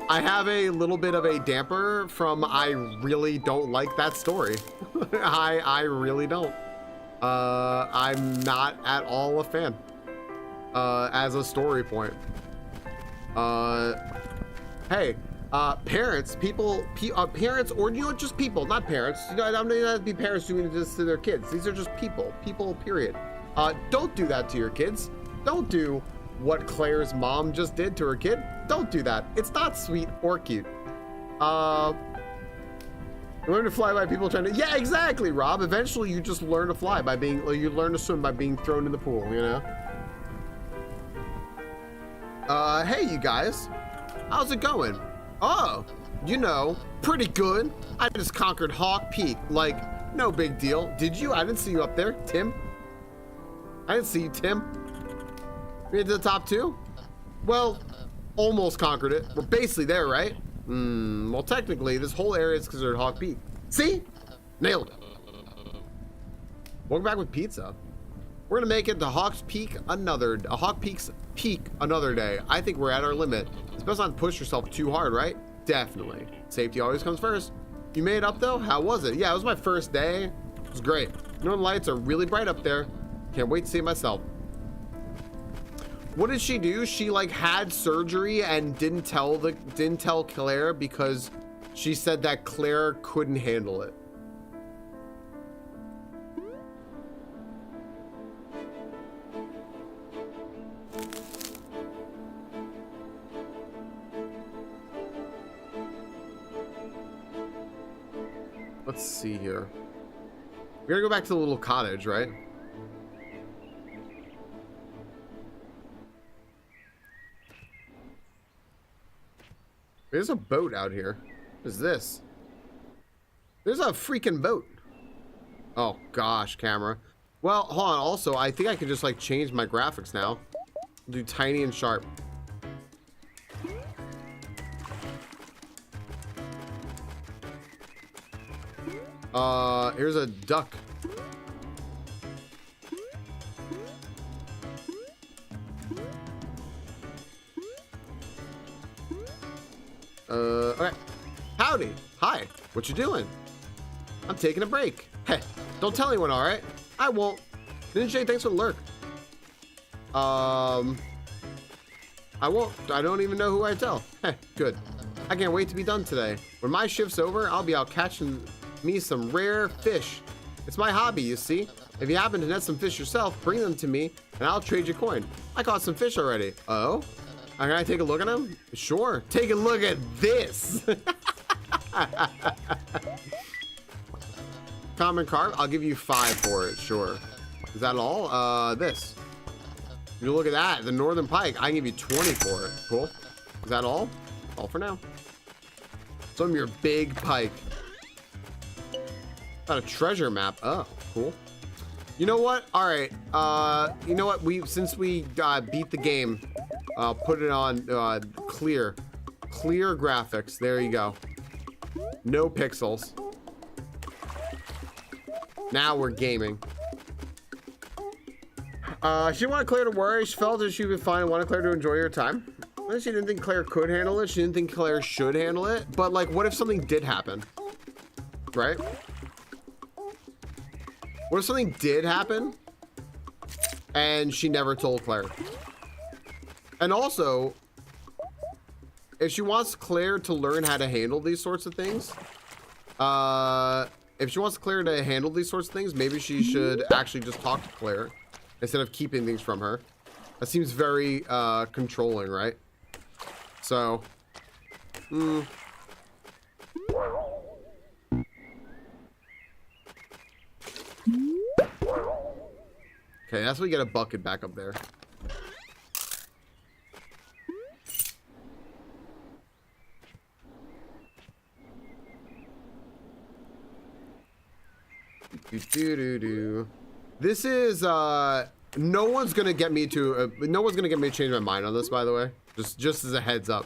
I have a little bit of a damper from I really don't like that story. I really don't. I'm not at all a fan as a story point. Hey, parents, parents, or you know, just people, not parents. You know, I'm not to be parents doing this to their kids. These are just people, period. Don't do that to your kids. Don't do what Claire's mom just did to her kid. Don't do that. It's not sweet or cute. You learn to fly by people trying to, yeah, exactly, Rob. Eventually you just learn to fly by being, or you learn to swim by being thrown in the pool, you know? Hey, you guys. How's it going? Oh, you know, pretty good. I just conquered Hawk Peak. Like, no big deal. Did you? I didn't see you up there, Tim. I didn't see you, Tim. You made it to the top two? Well, almost conquered it. We're basically there, right? Well, technically, this whole area is considered Hawk Peak. See? Nailed it. Welcome back with pizza. We're gonna make it to Hawk's Peak Hawk Peak's peak another day. I think we're at our limit. It's best not to push yourself too hard, right? Definitely. Safety always comes first. You made it up though? How was it? Yeah, it was my first day. It was great. You know, the lights are really bright up there. Can't wait to see it myself. What did she do? She like had surgery and didn't tell Claire because she said that Claire couldn't handle it. Let's see here. We gotta go back to the little cottage, right? There's a boat out here. What is this? There's a freaking boat. Oh gosh, camera. Well, hold on. Also, I think I could just like change my graphics now. Do tiny and sharp. Here's a duck. Okay. Howdy. Hi. What you doing? I'm taking a break. Hey, don't tell anyone, all right? I won't. Ninja, thanks for the lurk. I won't. I don't even know who I tell. Heh, good. I can't wait to be done today. When my shift's over, I'll be out catching me some rare fish. It's my hobby, you see. If you happen to net some fish yourself, bring them to me and I'll trade you coin. I caught some fish already. Oh? Can I take a look at them? Sure. Take a look at this. Common carp, I'll give you 5 for it, sure. Is that all? This. You look at that, the northern pike, I can give you 20 for it. Cool. Is that all? All for now. Some of your big pike. Got a treasure map. Oh, cool. You know what? All right. You know what? Since we beat the game, put it on clear graphics. There you go. No pixels. Now we're gaming. She didn't want Claire to worry. She felt that she'd be fine. Wanted Claire to enjoy her time. She didn't think Claire could handle it. She didn't think Claire should handle it. But like, what if something did happen? Right? What if something did happen and she never told Claire? And also, if she wants Claire to learn how to handle these sorts of things, if she wants Claire to handle these sorts of things, maybe she should actually just talk to Claire instead of keeping things from her. That seems very controlling, right? So, okay, that's when we get a bucket back up there. This is no one's gonna get me to change my mind on this, by the way. Just as a heads up.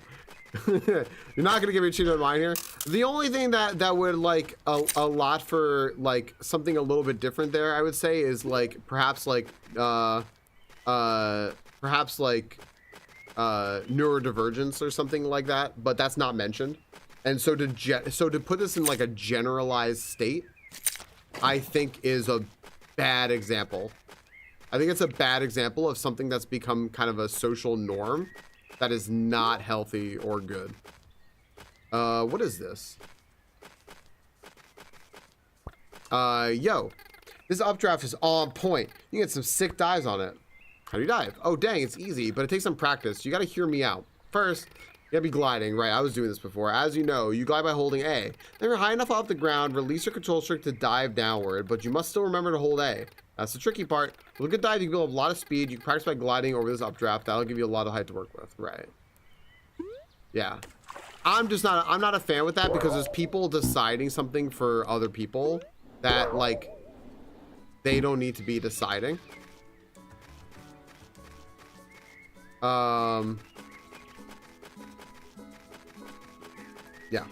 You're not gonna get me to change my mind here. The only thing that would like a lot for like something a little bit different there, I would say, is like perhaps like neurodivergence or something like that, but that's not mentioned. And so to put this in like a generalized state, I think is a bad example. I think it's a bad example of something that's become kind of a social norm that is not healthy or good. What is this? Yo, this updraft is on point. You get some sick dives on it. How do you dive? Oh, dang, it's easy, but it takes some practice. You gotta hear me out. First, you gotta be gliding, right? I was doing this before. As you know, you glide by holding A. Then you're high enough off the ground, release your control stick to dive downward, but you must still remember to hold A. That's the tricky part. With a good dive, you can build a lot of speed. You can practice by gliding over this updraft. That'll give you a lot of height to work with, right? Yeah. I'm not a fan with that because there's people deciding something for other people that, like, they don't need to be deciding. Yeah.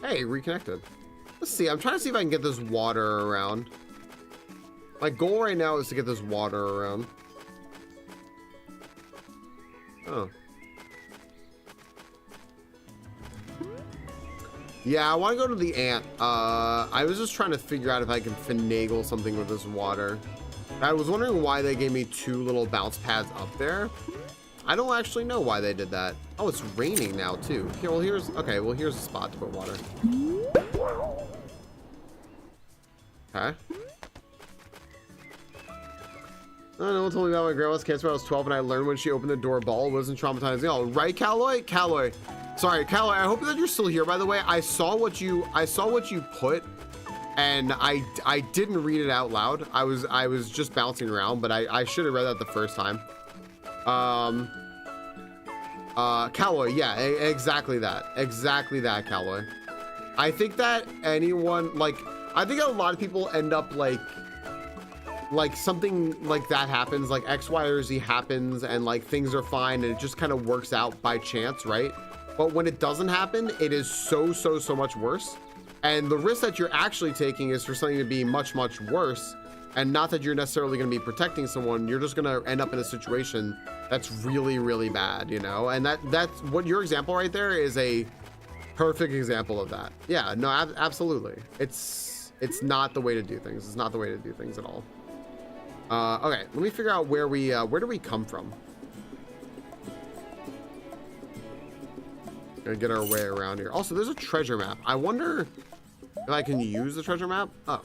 Hey, reconnected. Let's see. I'm trying to see if I can get this water around. My goal right now is to get this water around. Oh. Yeah, I want to go to the ant. I was just trying to figure out if I can finagle something with this water. I was wondering why they gave me 2 little bounce pads up there. I don't actually know why they did that. Oh, it's raining now too. Here, well, here's a spot to put water. Okay. Oh, no one told me about my grandma's cancer when I was 12 and I learned when she opened the door ball. It wasn't traumatizing at all. Right, Calloy? Calloy. Sorry, Calloy, I hope that you're still here, by the way. I saw what you put and I didn't read it out loud. I was just bouncing around, but I should have read that the first time. Calloy, yeah, exactly that, Calloy. I think that anyone, like, I think a lot of people end up like something like that happens, like X, Y, or Z happens and like things are fine and it just kind of works out by chance, right? But when it doesn't happen, it is so much worse. And the risk that you're actually taking is for something to be much worse, and not that you're necessarily going to be protecting someone. You're just going to end up in a situation that's really bad, you know? And that's what your example right there is a perfect example of that. Yeah, no, absolutely. It's not the way to do things. It's not the way to do things at all. Okay, let me figure out where do we come from? Gonna get our way around here. Also, there's a treasure map. I wonder if I can use the treasure map. Oh.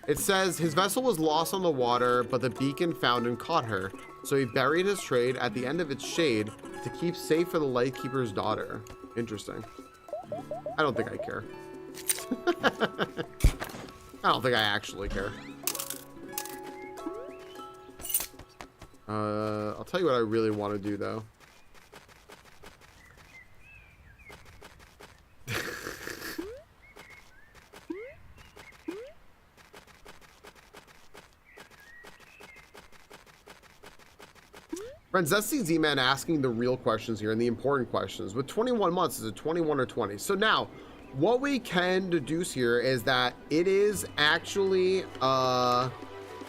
It says his vessel was lost on the water, but the beacon found and caught her. So he buried his trade at the end of its shade to keep safe for the lightkeeper's daughter. Interesting. I don't think I care. I don't think I actually care. I'll tell you what I really want to do though. Friends, that's the Z-Man asking the real questions here and the important questions. With 21 months, is it 21 or 20? So now, what we can deduce here is that it is actually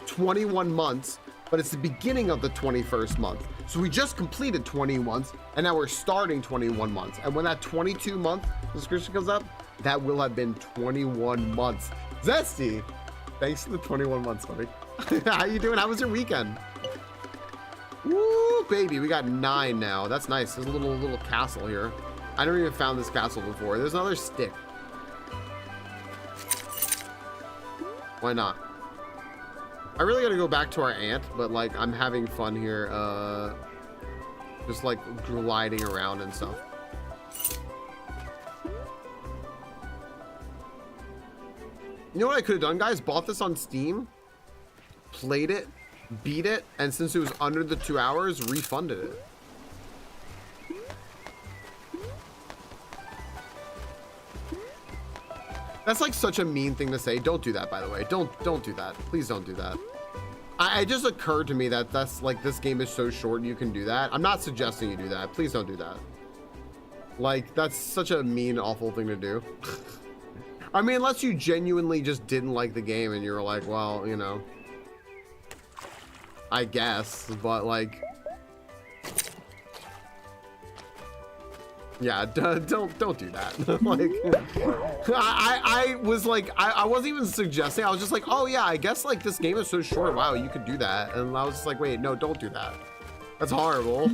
21 months, but it's the beginning of the 21st month. So we just completed 20 months, and now we're starting 21 months. And when that 22-month description comes up, that will have been 21 months. Zesty, thanks for the 21 months, buddy. How you doing? How was your weekend? Woo, baby, we got 9 now. That's nice. There's a little castle here. I never even found this castle before. There's another stick. Why not? I really gotta go back to our aunt, but like I'm having fun here. Just like gliding around and stuff. You know what I could have done, guys? Bought this on Steam, played it, beat it, and since it was under the 2 hours, refunded it. That's like such a mean thing to say. Don't do that, by the way. Don't do that. Please don't do that. It just occurred to me that that's like, this game is so short you can do that. I'm not suggesting you do that. Please don't do that. Like, that's such a mean, awful thing to do. I mean, unless you genuinely just didn't like the game and you were like, well, you know, I guess, but like, yeah, don't do that. Like, I was like, I wasn't even suggesting. I was just like, oh yeah, I guess like this game is so short. Wow, you could do that. And I was just like, wait, no, don't do that. That's horrible.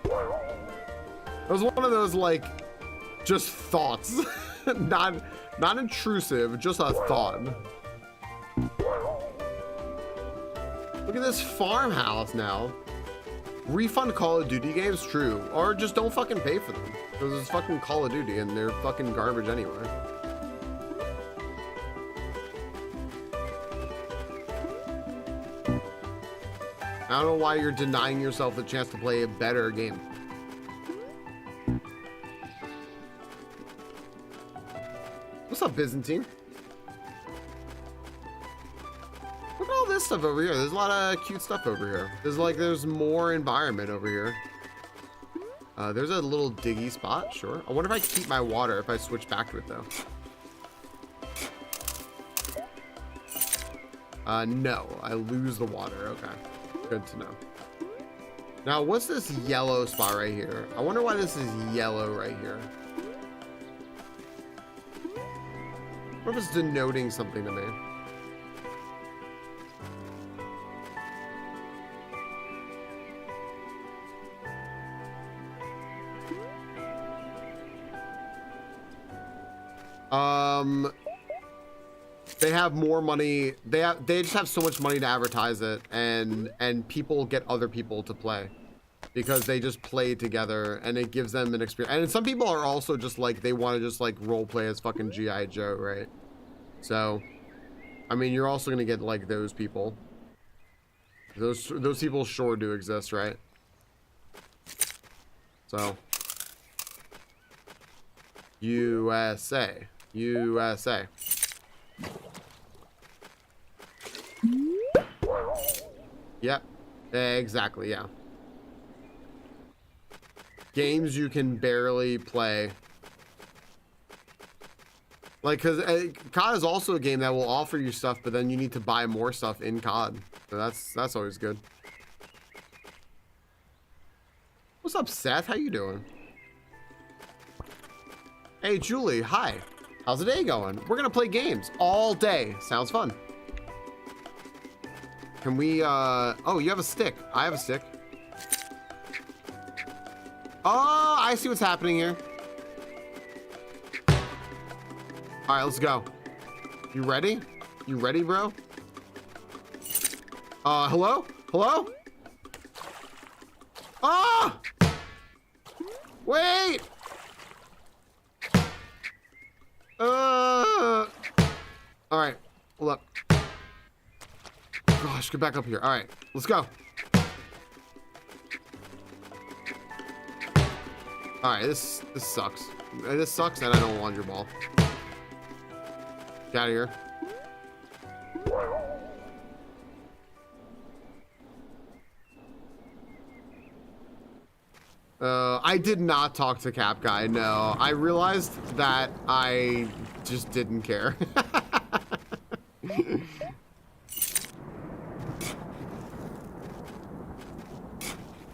It was one of those like, just thoughts, not intrusive, just a thought. Look at this farmhouse now. Refund Call of Duty games, true. Or just don't fucking pay for them. Because it's fucking Call of Duty and they're fucking garbage anyway. I don't know why you're denying yourself the chance to play a better game. What's up, Byzantine? Look at all this stuff over here. There's a lot of cute stuff over here. There's more environment over here. There's a little diggy spot, sure. I wonder if I keep my water if I switch back to it though. No, I lose the water. Okay, good to know. Now, what's this yellow spot right here? I wonder why this is yellow right here. What if it's denoting something to me? They have more money. They just have so much money to advertise it, and people get other people to play because they just play together and it gives them an experience. And some people are also just like, they want to just like role play as fucking G.I. Joe, right? So, I mean, you're also gonna get like those people. Those people sure do exist, right? So, USA. Yep, exactly, yeah. Games you can barely play. Like, because COD is also a game that will offer you stuff, but then you need to buy more stuff in COD. So that's always good. What's up, Seth? How you doing? Hey, Julie. Hi. How's the day going? We're going to play games all day. Sounds fun. Can we, oh, you have a stick. I have a stick. Oh, I see what's happening here. All right, let's go. You ready? You ready, bro? Hello? Hello? Ah! Wait! All right, hold up. Gosh, get back up here. All right, let's go. All right, this sucks. This sucks, and I don't want your ball. Get out of here. I did not talk to Cap Guy. No, I realized that I just didn't care.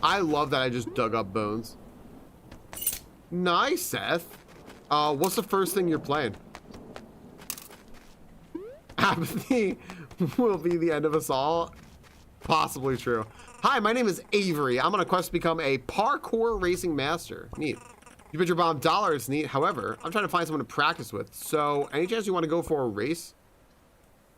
I love that I just dug up bones. Nice, Seth. What's the first thing you're playing? Apathy will be the end of us all. Possibly true. Hi, my name is Avery. I'm on a quest to become a parkour racing master. Neat. You bet your bomb dollar, it's neat. However, I'm trying to find someone to practice with. So, any chance you want to go for a race?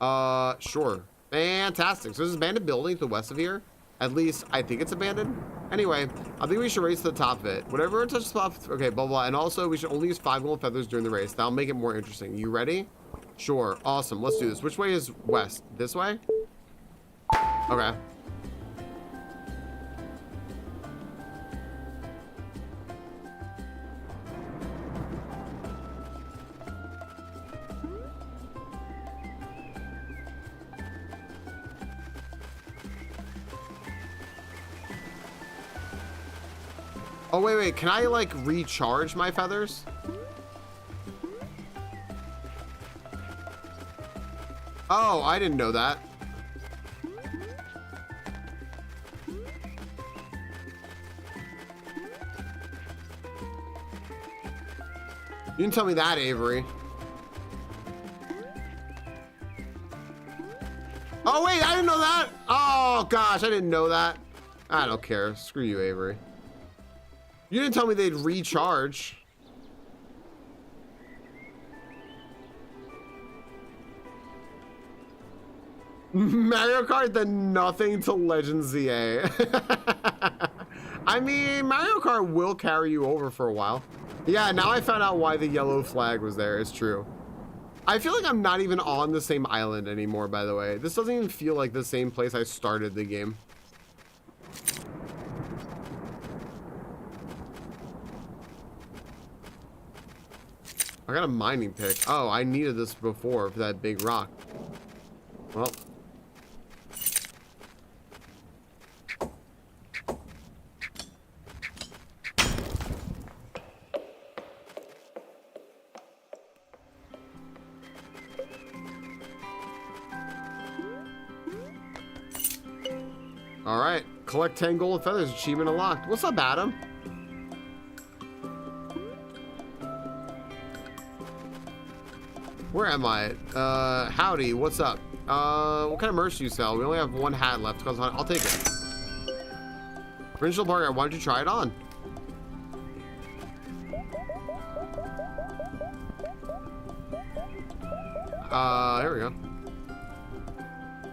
Sure. Fantastic. So, there's an abandoned building to the west of here. At least, I think it's abandoned. Anyway, I think we should race to the top of it. Whatever touches the top, okay, blah, blah. And also, we should only use 5 gold feathers during the race. That'll make it more interesting. You ready? Sure. Awesome. Let's do this. Which way is west? This way? Okay. Oh, wait. Can I, like, recharge my feathers? Oh, I didn't know that. You didn't tell me that, Avery. Oh, wait, I didn't know that. Oh, gosh, I didn't know that. I don't care. Screw you, Avery. You didn't tell me they'd recharge. Mario Kart, then nothing to Legend ZA. I mean, Mario Kart will carry you over for a while. Yeah, now I found out why the yellow flag was there. It's true. I feel like I'm not even on the same island anymore, by the way. This doesn't even feel like the same place I started the game. I got a mining pick. Oh, I needed this before for that big rock. Well. All right, collect 10 gold feathers, achievement unlocked. What's up, Adam? Where am I? Howdy, what's up? What kind of merch do you sell? We only have 1 hat left. I'll take it. Provincial Burger, why don't you try it on? Here we go.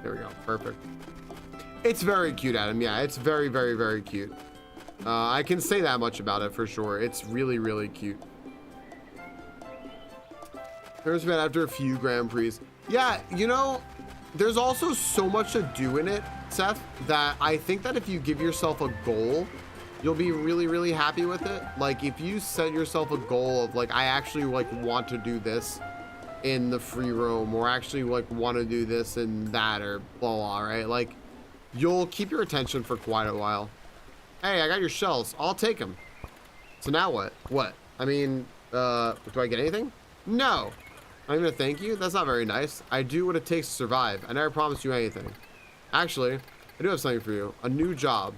There we go, perfect. It's very cute, Adam. Yeah, it's very, very, very cute. I can say that much about it for sure. It's really, really cute. There's been after a few Grand Prix. Yeah, you know, there's also so much to do in it, Seth, that I think that if you give yourself a goal, you'll be really, really happy with it. Like, if you set yourself a goal of, like, I actually, like, want to do this in the free roam, or actually, like, want to do this and that, or blah, blah, right? Like, you'll keep your attention for quite a while. Hey, I got your shells. I'll take them. So now what? What? I mean, do I get anything? No. I'm gonna thank you? That's not very nice. I do what it takes to survive. I never promised you anything. Actually, I do have something for you. A new job.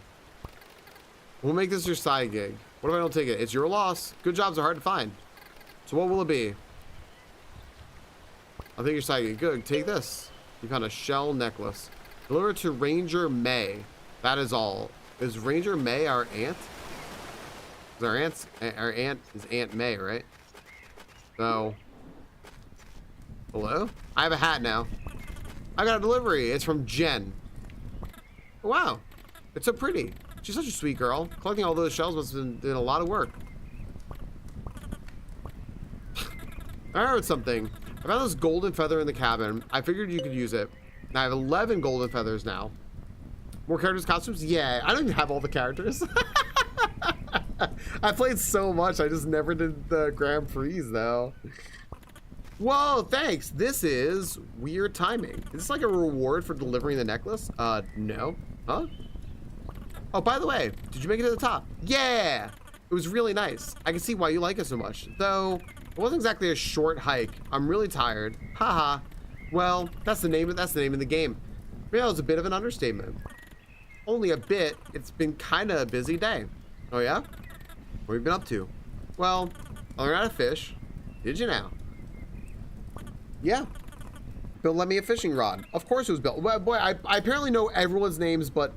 We'll make this your side gig. What if I don't take it? It's your loss. Good jobs are hard to find. So what will it be? I'll take your side gig. Good, take this. You found a shell necklace. Deliver to Ranger May. That is all. Is Ranger May our aunt? Our aunt is Aunt May, right? So, hello? I have a hat now. I got a delivery. It's from Jen. Wow, it's so pretty. She's such a sweet girl. Collecting all those shells must have been a lot of work. I heard something. I found this golden feather in the cabin. I figured you could use it. I have 11 golden feathers now. More characters, costumes? Yeah, I don't even have all the characters. I played so much, I just never did the Grand Prix though. Whoa, thanks. This is weird timing. Is this like a reward for delivering the necklace? No. Huh? Oh, by the way, did you make it to the top? Yeah! It was really nice. I can see why you like it so much. Though, it wasn't exactly a short hike. I'm really tired. Haha. Well, that's the name of the game. Maybe that was a bit of an understatement. Only a bit. It's been kind of a busy day. Oh yeah? What have you been up to? Well, I learned how to fish. Did you now? Yeah. Bill lent me a fishing rod. Of course it was Bill. Well, boy, I apparently know everyone's names, but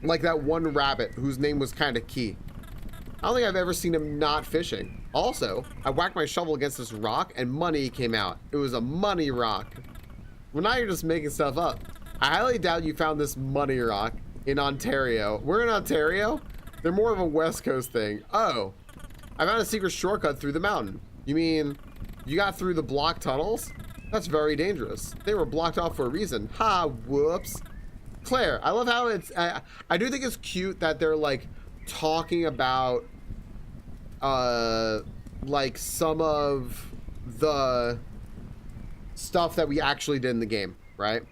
like that one rabbit whose name was kind of key. I don't think I've ever seen him not fishing. Also, I whacked my shovel against this rock and money came out. It was a money rock. Well, now you're just making stuff up. I highly doubt you found this money rock in Ontario. We're in Ontario? They're more of a West Coast thing. Oh, I found a secret shortcut through the mountain. You mean you got through the blocked tunnels? That's very dangerous. They were blocked off for a reason. Ha, whoops. Claire, I love how it's, I do think it's cute that they're like talking about like some of the stuff that we actually did in the game, right?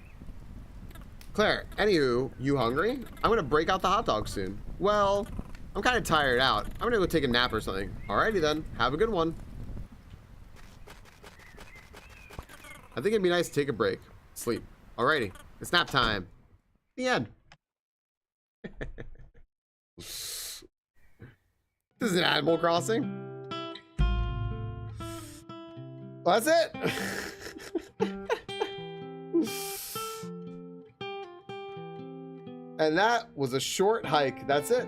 Claire, anywho, you hungry? I'm gonna break out the hot dog soon. Well, I'm kind of tired out. I'm gonna go take a nap or something. Alrighty then, have a good one. I think it'd be nice to take a break. Sleep. Alrighty, it's nap time. The end. This is an Animal Crossing. Well, that's it. And that was a short hike. That's it.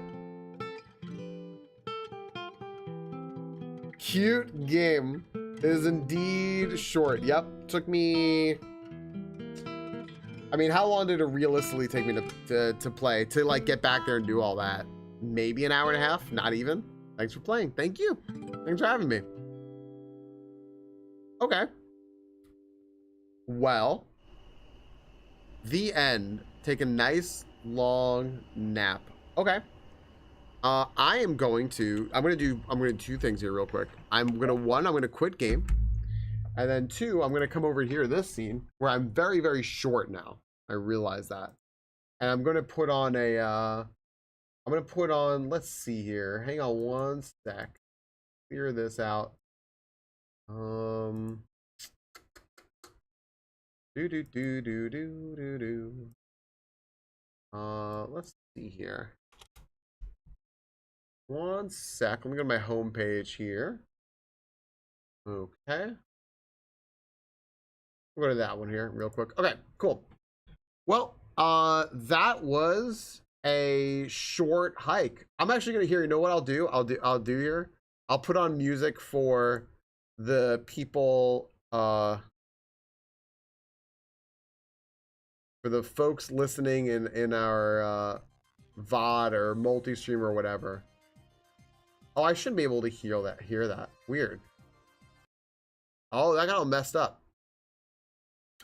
Cute game. It is indeed short. Yep. Took me... I mean, how long did it realistically take me to play? To like get back there and do all that? Maybe an hour and a half? Not even. Thanks for playing. Thank you. Thanks for having me. Okay. Well. The end. Take a nice long nap. Okay. I'm gonna do two things here real quick. I'm gonna quit game. And then two, I'm gonna come over here to this scene where I'm very, very short now. I realize that. And I'm gonna put on let's see here. Hang on one sec. Clear this out. Let's see here. One sec. Let me go to my home page here. Okay. We'll go to that one here real quick. Okay, cool. Well, that was a short hike. I'm actually gonna hear, you know what I'll do? I'll do here. I'll put on music for the people, for the folks listening in our VOD or multi-stream or whatever. Oh, I shouldn't be able to hear that. Weird. Oh, that got all messed up.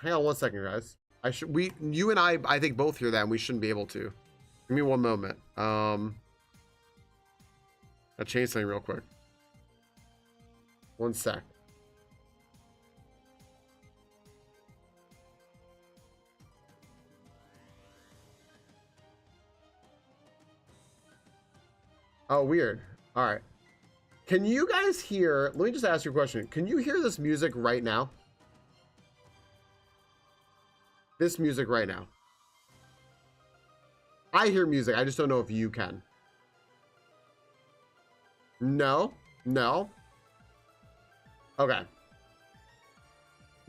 Hang on one second, guys. You and I think both hear that, and we shouldn't be able to. Give me one moment. I'll change something real quick. One sec. Oh, weird. All right. Can you guys hear, let me just ask you a question. Can you hear this music right now? This music right now. I hear music. I just don't know if you can. No? No? Okay.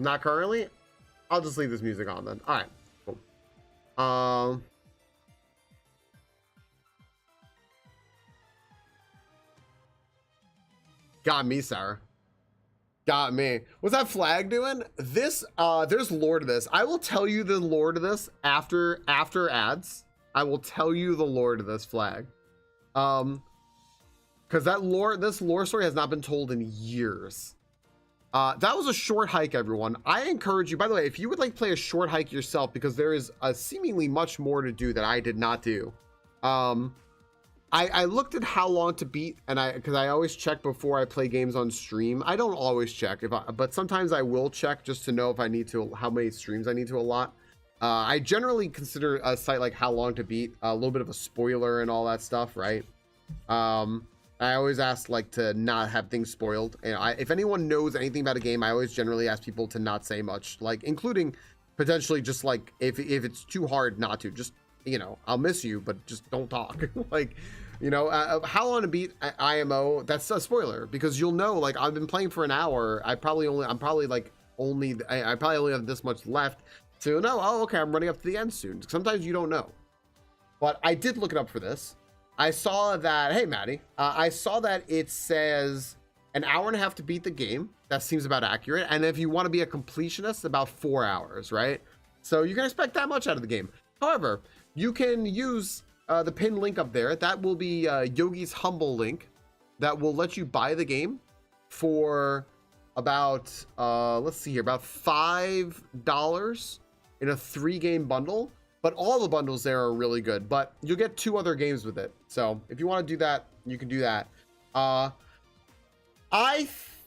Not currently? I'll just leave this music on then. All right. Cool. Um, got me, Sarah. Got me. What's that flag doing? This, there's lore to this. I will tell you the lore to this after ads. I will tell you the lore to this flag. Because this lore story has not been told in years. That was a short hike, everyone. I encourage you, by the way, if you would like to play a short hike yourself, because there is a seemingly much more to do that I did not do. I looked at how long to beat, and because I always check before I play games on stream. I don't always check, but sometimes I will check just to know if I need to, how many streams I need to allot. I generally consider a site like how long to beat a little bit of a spoiler and all that stuff, right? I always ask like to not have things spoiled, and if anyone knows anything about a game, I always generally ask people to not say much, like including potentially just like if it's too hard not to, just, you know, I'll miss you, but just don't talk. Like, you know, how long to beat IMO, that's a spoiler, because you'll know, like, I've been playing for an hour. I probably only have this much left to know, oh, okay, I'm running up to the end soon. Sometimes you don't know. But I did look it up for this. I saw that, hey, Maddie, I saw that it says an hour and a half to beat the game. That seems about accurate. And if you want to be a completionist, about 4 hours, right? So you can expect that much out of the game. However, you can use the pinned link up there. That will be Yogi's Humble link that will let you buy the game for about, let's see here, about $5 in a 3-game bundle. But all the bundles there are really good, but you'll get 2 other games with it. So if you want to do that, you can do that. I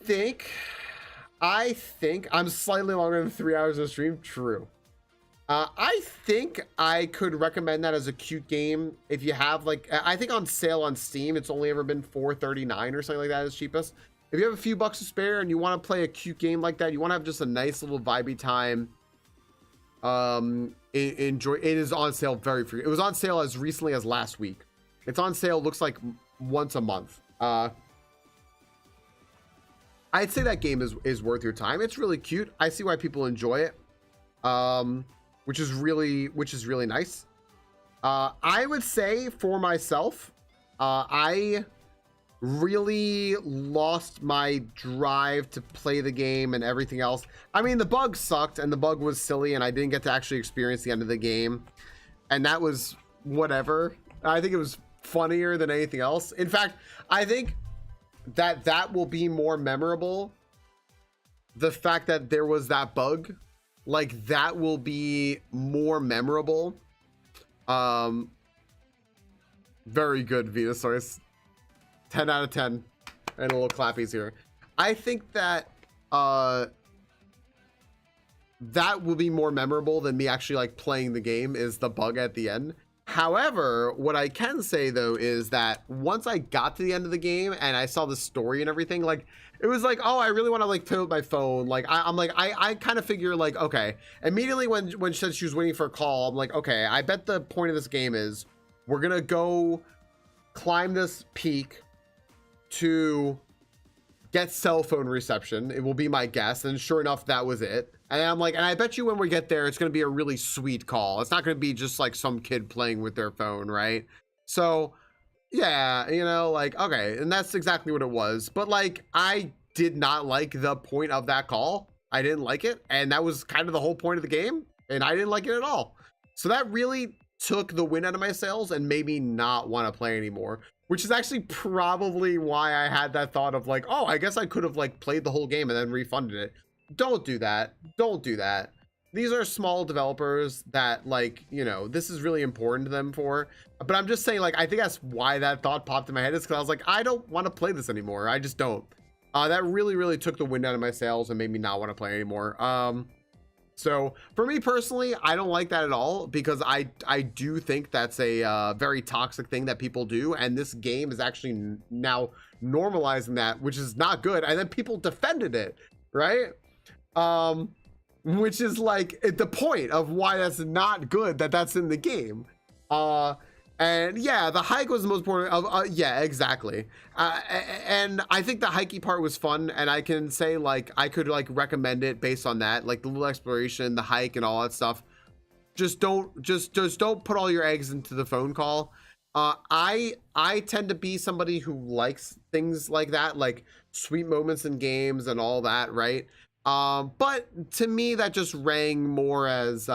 think I'm slightly longer than 3 hours of stream. True. I think I could recommend that as a cute game. If you have, like, I think on sale on Steam, it's only ever been $4.39 or something like that as cheapest. If you have a few bucks to spare and you want to play a cute game like that, you want to have just a nice little vibey time. Enjoy. It is on sale very free. It was on sale as recently as last week. It's on sale, looks like once a month. I'd say that game is worth your time. It's really cute. I see why people enjoy it. Which is really nice. I would say for myself, I really lost my drive to play the game and everything else. I mean, the bug sucked and the bug was silly and I didn't get to actually experience the end of the game, and that was whatever. I think it was funnier than anything else. In fact, I think that will be more memorable. The fact that there was that bug, like, that will be more memorable. Very good, Venusaurus. 10 out of 10, and a little clappies here. I think that that will be more memorable than me actually like playing the game, is the bug at the end. However, what I can say though is that once I got to the end of the game and I saw the story and everything, like, it was like, oh, I really want to like play with my phone. Like, I kind of figure like, okay, immediately when she said she was waiting for a call, I'm like, okay, I bet the point of this game is we're gonna go climb this peak to get cell phone reception. It will be my guess. And sure enough, that was it. And I'm like, and I bet you when we get there, it's going to be a really sweet call. It's not going to be just like some kid playing with their phone, right? So yeah, you know, like, okay. And that's exactly what it was. But like, I did not like the point of that call. I didn't like it. And that was kind of the whole point of the game. And I didn't like it at all. So that really took the wind out of my sails and made me not want to play anymore. Which is actually probably why I had that thought of like, oh, I guess I could have like played the whole game and then refunded it. Don't do that. Don't do that. These are small developers that, like, you know, this is really important to them for. But I'm just saying, like, I think that's why that thought popped in my head, is because I was like, I don't want to play this anymore. I just don't. That really took the wind out of my sails and made me not want to play anymore. So for me personally, I don't like that at all, because I do think that's a very toxic thing that people do. And this game is actually now normalizing that, which is not good. And then people defended it, right? Which is like at the point of why that's not good, that's in the game. And yeah, the hike was the most important of, yeah, exactly. And I think the hikey part was fun, and I can say like, I could like recommend it based on that, like the little exploration, the hike and all that stuff. just don't put all your eggs into the phone call. I tend to be somebody who likes things like that, like sweet moments in games and all that, right? But to me, that just rang more as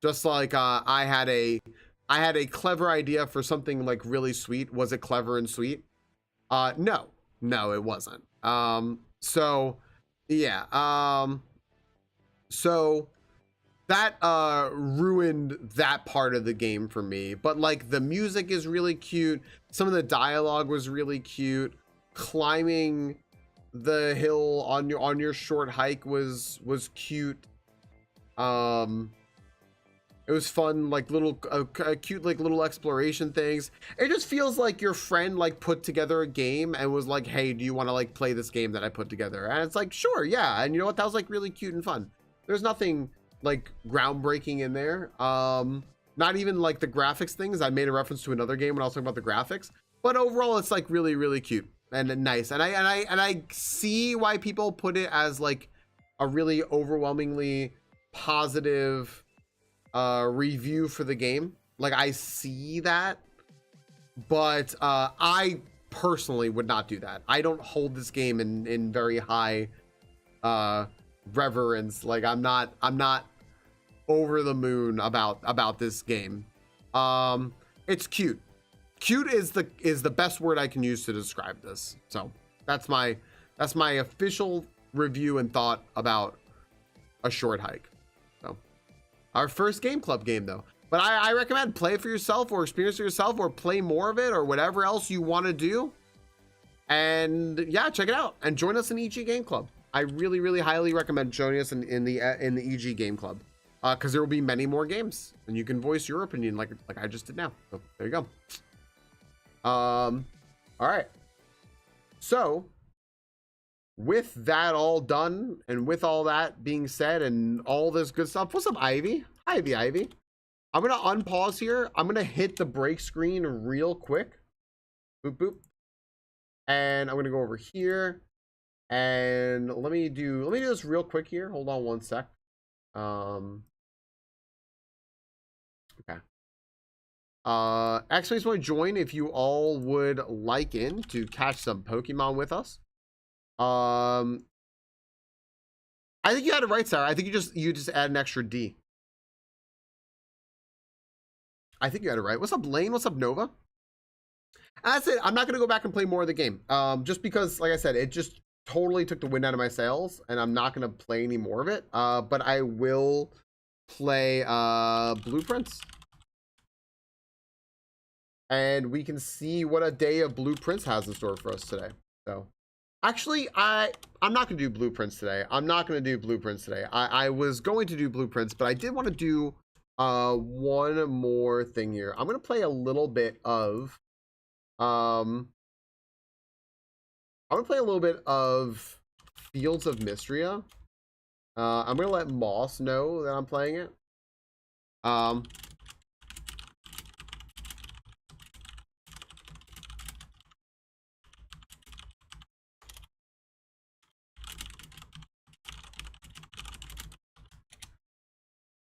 just like I had a clever idea for something like really sweet. Was it clever and sweet? No, no, it wasn't. So yeah, so that ruined that part of the game for me. But like the music is really cute. Some of the dialogue was really cute. Climbing the hill on your short hike was cute. It was fun, like little cute like little exploration things. It just feels like your friend like put together a game and was like, hey, do you want to like play this game that I put together? And it's like, sure, yeah. And you know what, that was like really cute and fun. There's nothing like groundbreaking in there. Not even like the graphics things. I made a reference to another game when I was talking about the graphics, but overall it's like really cute and nice. And I see why people put it as like a really overwhelmingly positive review for the game. Like I see that, but I personally would not do that. I don't hold this game in very high reverence. Like I'm not over the moon about this game. It's cute. Cute is the best word I can use to describe this. So that's my official review and thought about A Short Hike. So our first game club game though, but I recommend play it for yourself or experience it yourself or play more of it or whatever else you want to do. And yeah, check it out and join us in EG Game Club. I really highly recommend joining us in the EG Game Club, because there will be many more games and you can voice your opinion like I just did now. So there you go. All right. So with that all done and with all that being said and all this good stuff, what's up, Ivy? Hi, Ivy. I'm gonna unpause here. I'm gonna hit the break screen real quick. Boop boop. And I'm gonna go over here and let me do this real quick here. Hold on one sec. Okay. Actually, just want to join if you all would like in to catch some Pokemon with us. I think you had it right, Sarah. I think you just add an extra D. I think you had it right. What's up, Lane? What's up, Nova? And that's it. I'm not gonna go back and play more of the game. Just because, like I said, it just totally took the wind out of my sails, and I'm not gonna play any more of it. But I will play Blueprints. And we can see what a day of Blueprints has in store for us today. So actually, I'm not gonna do Blueprints today. I was going to do Blueprints, but I did want to do one more thing here. I'm gonna play a little bit of I'm gonna play a little bit of Fields of Mystria. I'm gonna let Moss know that I'm playing it.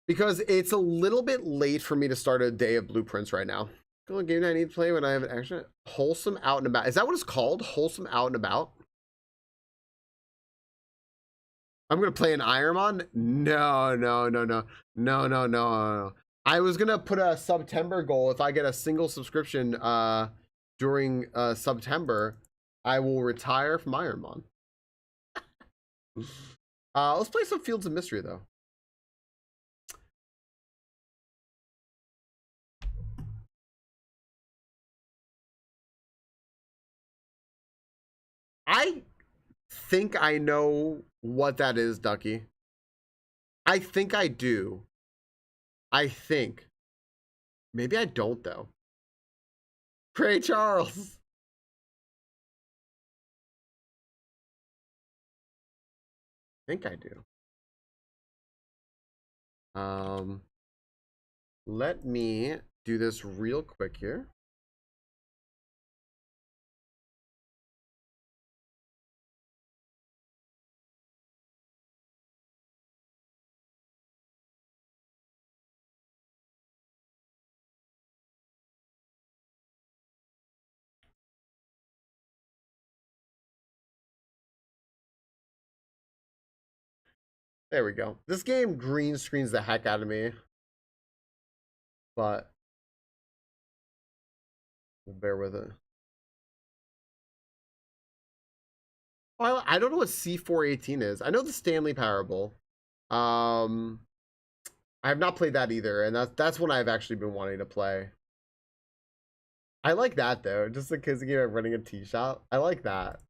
Because it's a little bit late for me to start a day of Blueprints right now. The only game that I need to play when I have an action. Wholesome Out and About. Is that what it's called? Wholesome Out and About? I'm gonna play an Ironmon? No. I was gonna put a September goal. If I get a single subscription during September, I will retire from Ironmon. Let's play some Fields of Mystery though. I think I know what that is, Ducky. I think I do. I think. Maybe I don't, though. Pray Charles. I think I do. Let me do this real quick here. There we go. This game green screens the heck out of me. But we'll bear with it. Well, I don't know what C418 is. I know the Stanley Parable. I have not played that either, and that's one I've actually been wanting to play. I like that though. Just the kids game of running a tea shop. I like that.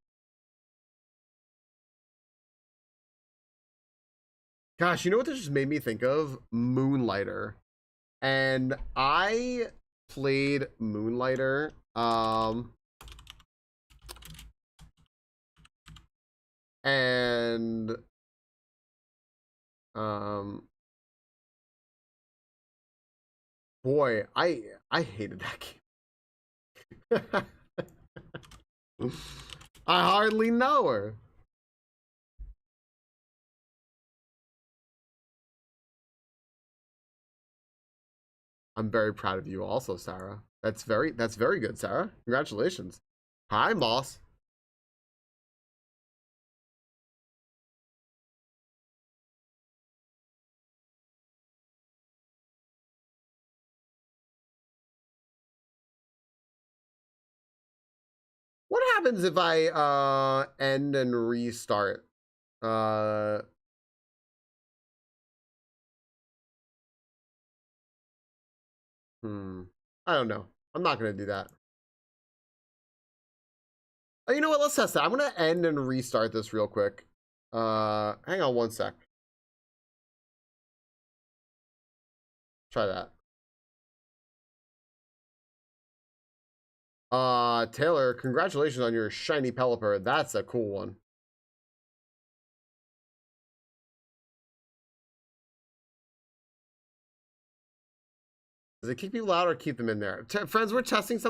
Gosh, you know what this just made me think of? Moonlighter. And I played Moonlighter. And boy, I hated that game. I hardly know her. I'm very proud of you also, Sarah. That's very good, Sarah. Congratulations. Hi, Moss. What happens if I end and restart? I don't know. I'm not gonna do that. Oh, you know what? Let's test that. I'm gonna end and restart this real quick. Hang on one sec. Try that. Taylor, congratulations on your shiny Pelipper. That's a cool one. Does it kick people out or keep them in there? Friends, we're testing something.